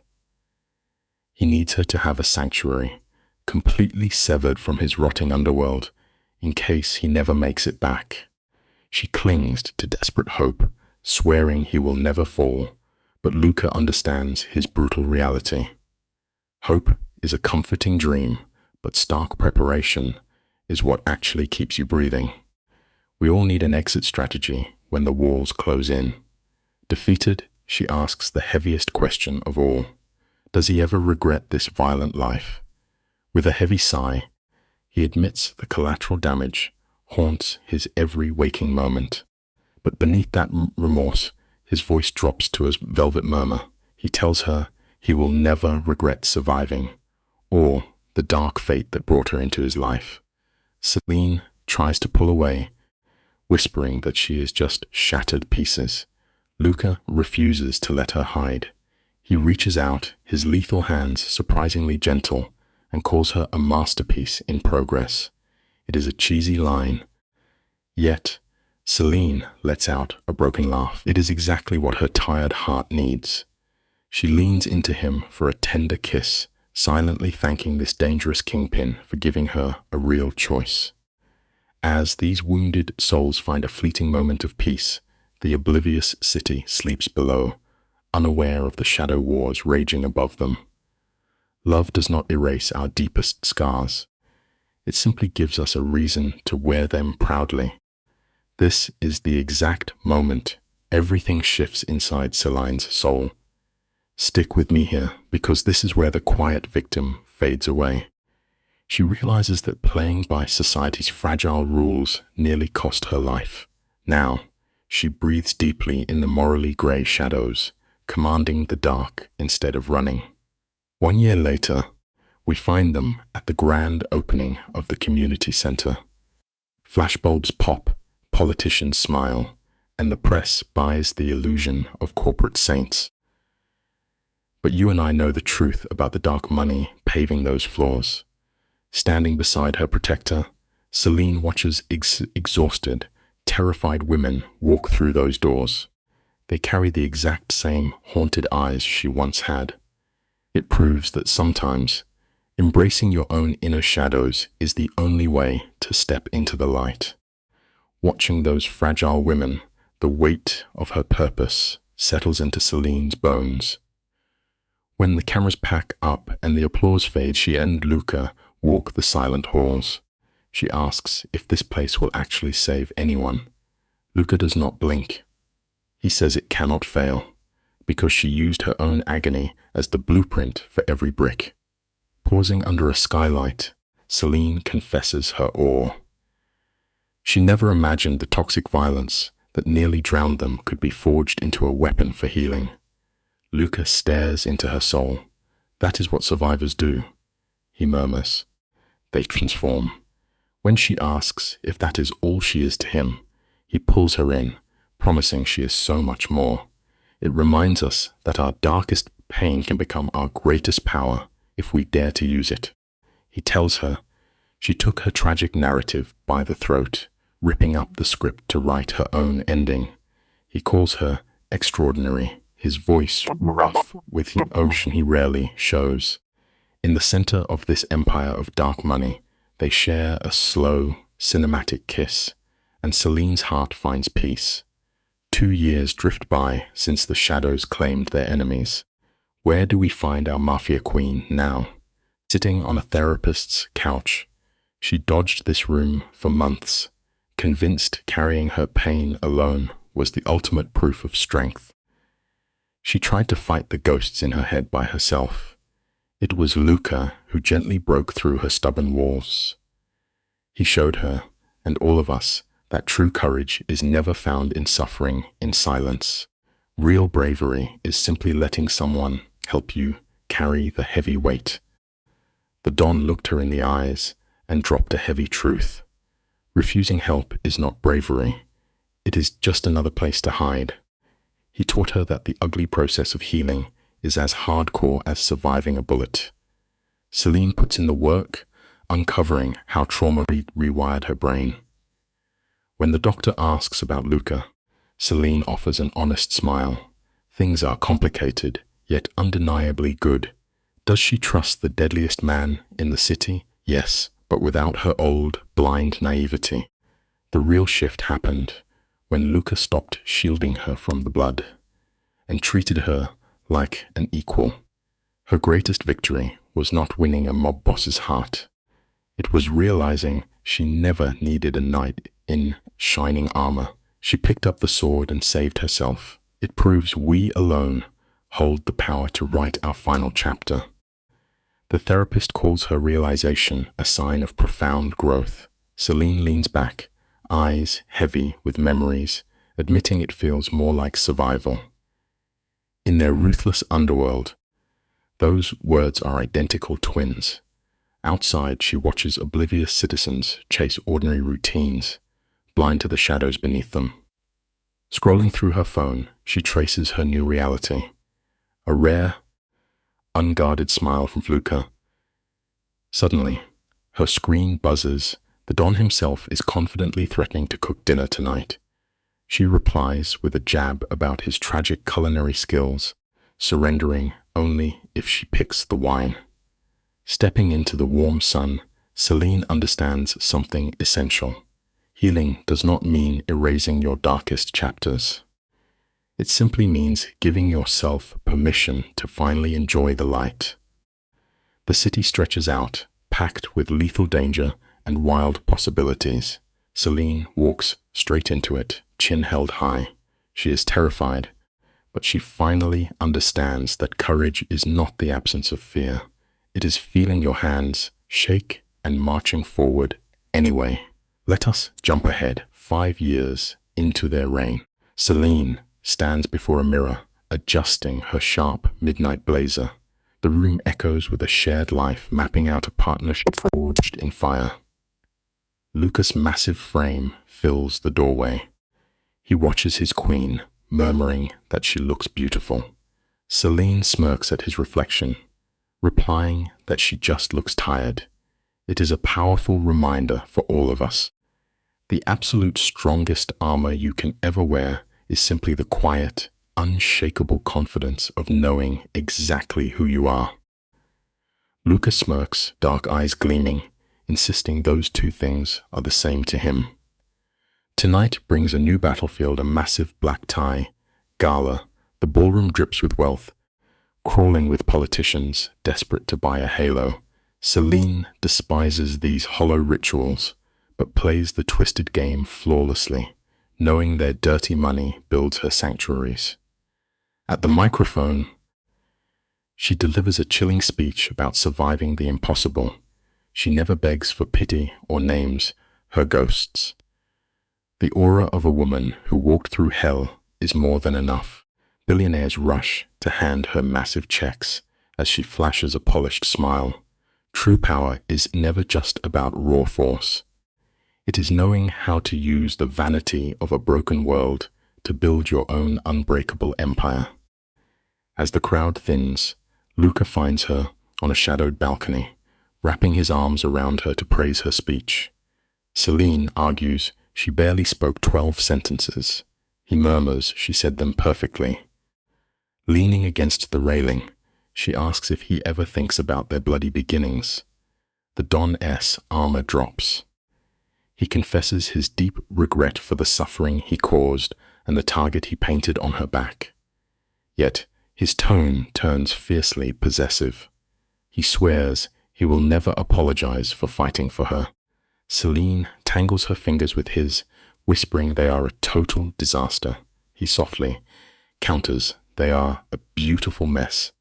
He needs her to have a sanctuary, completely severed from his rotting underworld, in case he never makes it back. She clings to desperate hope, swearing he will never fall, but Luca understands his brutal reality. Hope is a comforting dream, but stark preparation is what actually keeps you breathing. We all need an exit strategy when the walls close in. Defeated, she asks the heaviest question of all. Does he ever regret this violent life? With a heavy sigh, he admits the collateral damage haunts his every waking moment. But beneath that remorse, his voice drops to a velvet murmur. He tells her he will never regret surviving, or the dark fate that brought her into his life. Celine tries to pull away, whispering that she is just shattered pieces. Luca refuses to let her hide. He reaches out, his lethal hands surprisingly gentle, and calls her a masterpiece in progress. It is a cheesy line, yet Celine lets out a broken laugh. It is exactly what her tired heart needs. She leans into him for a tender kiss, silently thanking this dangerous kingpin for giving her a real choice. As these wounded souls find a fleeting moment of peace, the oblivious city sleeps below, unaware of the shadow wars raging above them. Love does not erase our deepest scars. It simply gives us a reason to wear them proudly. This is the exact moment everything shifts inside Celine's soul. Stick with me here, because this is where the quiet victim fades away. She realizes that playing by society's fragile rules nearly cost her life. Now, she breathes deeply in the morally gray shadows, commanding the dark instead of running. 1 year later, we find them at the grand opening of the community center. Flashbulbs pop, politicians smile, and the press buys the illusion of corporate saints. But you and I know the truth about the dark money paving those floors. Standing beside her protector, Celine watches exhausted, terrified women walk through those doors. They carry the exact same haunted eyes she once had. It proves that sometimes embracing your own inner shadows is the only way to step into the light. Watching those fragile women, the weight of her purpose settles into Celine's bones. When the cameras pack up and the applause fades, she and Luca walk the silent halls. She asks if this place will actually save anyone. Luca does not blink. He says it cannot fail, because she used her own agony as the blueprint for every brick. Pausing under a skylight, Celine confesses her awe. She never imagined the toxic violence that nearly drowned them could be forged into a weapon for healing. Luca stares into her soul. That is what survivors do, he murmurs. They transform. When she asks if that is all she is to him, he pulls her in, promising she is so much more. It reminds us that our darkest pain can become our greatest power if we dare to use it. He tells her she took her tragic narrative by the throat, ripping up the script to write her own ending. He calls her extraordinary, his voice rough with emotion he rarely shows. In the center of this empire of dark money, they share a slow, cinematic kiss, and Celine's heart finds peace. 2 years drift by since the shadows claimed their enemies. Where do we find our Mafia Queen now? Sitting on a therapist's couch. She dodged this room for months, convinced carrying her pain alone was the ultimate proof of strength. She tried to fight the ghosts in her head by herself. It was Luca who gently broke through her stubborn walls. He showed her, and all of us, that true courage is never found in suffering in silence. Real bravery is simply letting someone help you carry the heavy weight. The Don looked her in the eyes and dropped a heavy truth. Refusing help is not bravery. It is just another place to hide. He taught her that the ugly process of healing is as hardcore as surviving a bullet. Celine puts in the work, uncovering how trauma rewired her brain. When the doctor asks about Luca, Celine offers an honest smile. Things are complicated, yet undeniably good. Does she trust the deadliest man in the city? Yes, but without her old, blind naivety. The real shift happened when Luca stopped shielding her from the blood and treated her like an equal. Her greatest victory was not winning a mob boss's heart. It was realizing she never needed a knight in shining armor. She picked up the sword and saved herself. It proves we alone hold the power to write our final chapter. The therapist calls her realization a sign of profound growth. Celine leans back, eyes heavy with memories, admitting it feels more like survival. In their ruthless underworld, those words are identical twins. Outside, she watches oblivious citizens chase ordinary routines, blind to the shadows beneath them. Scrolling through her phone, she traces her new reality. A rare, unguarded smile from Luca. Suddenly, her screen buzzes. The Don himself is confidently threatening to cook dinner tonight. She replies with a jab about his tragic culinary skills, surrendering only if she picks the wine. Stepping into the warm sun, Celine understands something essential. Healing does not mean erasing your darkest chapters. It simply means giving yourself permission to finally enjoy the light. The city stretches out, packed with lethal danger and wild possibilities. Celine walks straight into it, chin held high. She is terrified, but she finally understands that courage is not the absence of fear. It is feeling your hands shake and marching forward anyway. Let us jump ahead 5 years into their reign. Celine stands before a mirror, adjusting her sharp midnight blazer. The room echoes with a shared life, mapping out a partnership forged in fire. Luca's massive frame fills the doorway. He watches his queen, murmuring that she looks beautiful. Celine smirks at his reflection, replying that she just looks tired. It is a powerful reminder for all of us. The absolute strongest armor you can ever wear is simply the quiet, unshakable confidence of knowing exactly who you are. Luca smirks, dark eyes gleaming, insisting those two things are the same to him. Tonight brings a new battlefield, a massive black tie, gala. The ballroom drips with wealth, crawling with politicians desperate to buy a halo. Celine despises these hollow rituals, but plays the twisted game flawlessly, knowing their dirty money builds her sanctuaries. At the microphone, she delivers a chilling speech about surviving the impossible. She never begs for pity or names her ghosts. The aura of a woman who walked through hell is more than enough. Billionaires rush to hand her massive checks as she flashes a polished smile. True power is never just about raw force. It is knowing how to use the vanity of a broken world to build your own unbreakable empire. As the crowd thins, Luca finds her on a shadowed balcony, wrapping his arms around her to praise her speech. Celine argues she barely spoke 12 sentences. He murmurs she said them perfectly. Leaning against the railing, she asks if he ever thinks about their bloody beginnings. The Don's armor drops. He confesses his deep regret for the suffering he caused and the target he painted on her back. Yet his tone turns fiercely possessive. He swears he will never apologize for fighting for her. Celine tangles her fingers with his, whispering they are a total disaster. He softly counters, they are a beautiful mess.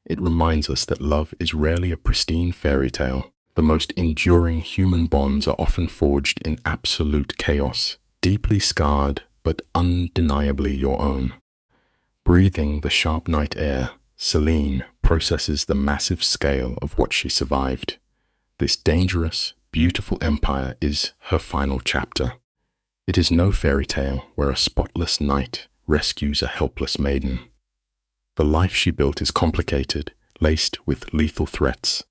It reminds us that love is rarely a pristine fairy tale. The most enduring human bonds are often forged in absolute chaos, deeply scarred but undeniably your own. Breathing the sharp night air, Celine processes the massive scale of what she survived. This dangerous, beautiful empire is her final chapter. It is no fairy tale where a spotless knight rescues a helpless maiden. The life she built is complicated, laced with lethal threats,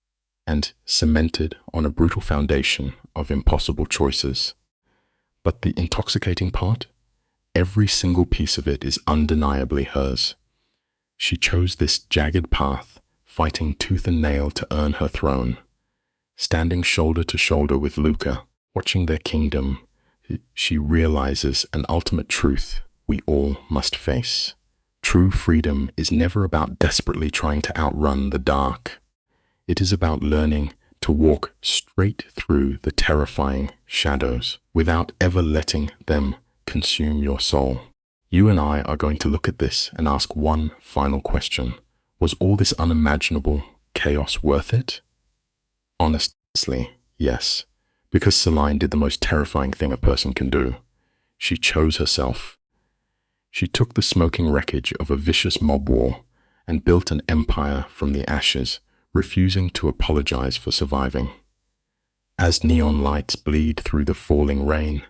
and cemented on a brutal foundation of impossible choices. But the intoxicating part? Every single piece of it is undeniably hers. She chose this jagged path, fighting tooth and nail to earn her throne. Standing shoulder to shoulder with Luca, watching their kingdom she realizes an ultimate truth we all must face. True freedom is never about desperately trying to outrun the dark. It is about learning to walk straight through the terrifying shadows without ever letting them consume your soul. You and I are going to look at this and ask one final question. Was all this unimaginable chaos worth it? Honestly, yes. Because Celine did the most terrifying thing a person can do. She chose herself. She took the smoking wreckage of a vicious mob war and built an empire from the ashes, refusing to apologize for surviving. As neon lights bleed through the falling rain,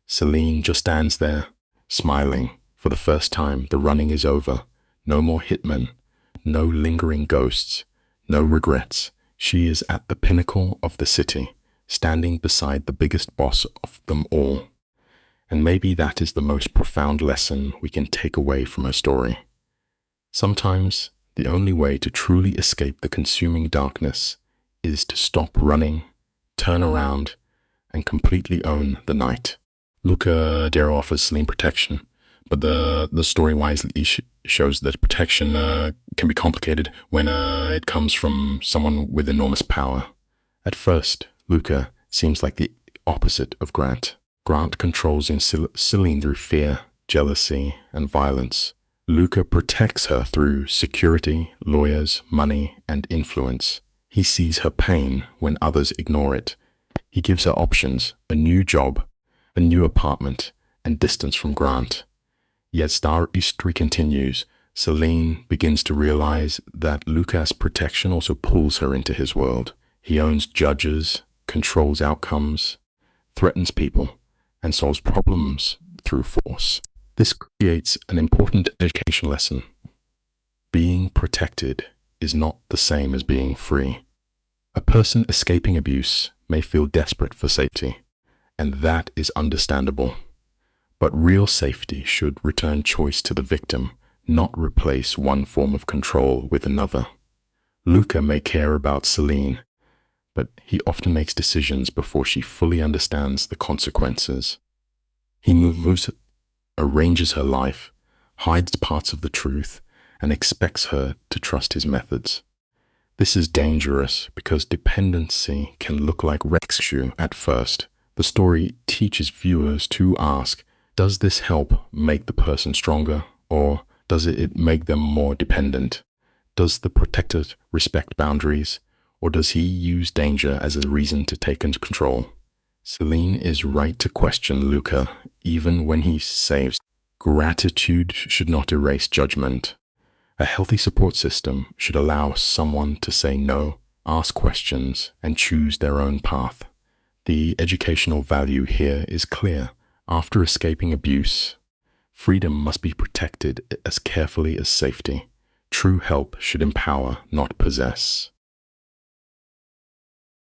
Celine just stands there, smiling. For the first time, the running is over. No more hitmen, no lingering ghosts, no regrets. She is at the pinnacle of the city, standing beside the biggest boss of them all. And maybe that is the most profound lesson we can take away from her story. Sometimes, the only way to truly escape the consuming darkness is to stop running, turn around, and completely own the night. Luca Darrow offers Celine protection, but the story wisely shows that protection can be complicated when it comes from someone with enormous power. At first, Luca seems like the opposite of Grant. Grant controls Celine through fear, jealousy, and violence. Luca protects her through security, lawyers, money, and influence. He sees her pain when others ignore it. He gives her options, a new job, a new apartment, and distance from Grant. Yet the history continues. Celine begins to realize that Luca's protection also pulls her into his world. He owns judges, controls outcomes, threatens people, and solves problems through force. This creates an important education lesson. Being protected is not the same as being free. A person escaping abuse may feel desperate for safety, and that is understandable. But real safety should return choice to the victim, not replace one form of control with another. Luca may care about Celine, but he often makes decisions before she fully understands the consequences. He arranges her life, hides parts of the truth, and expects her to trust his methods. This is dangerous because dependency can look like rescue at first. The story teaches viewers to ask, does this help make the person stronger, or does it make them more dependent? Does the protector respect boundaries, or does he use danger as a reason to take control? Celine is right to question Luca, even when he saves. Gratitude should not erase judgment. A healthy support system should allow someone to say no, ask questions, and choose their own path. The educational value here is clear. After escaping abuse, freedom must be protected as carefully as safety. True help should empower, not possess.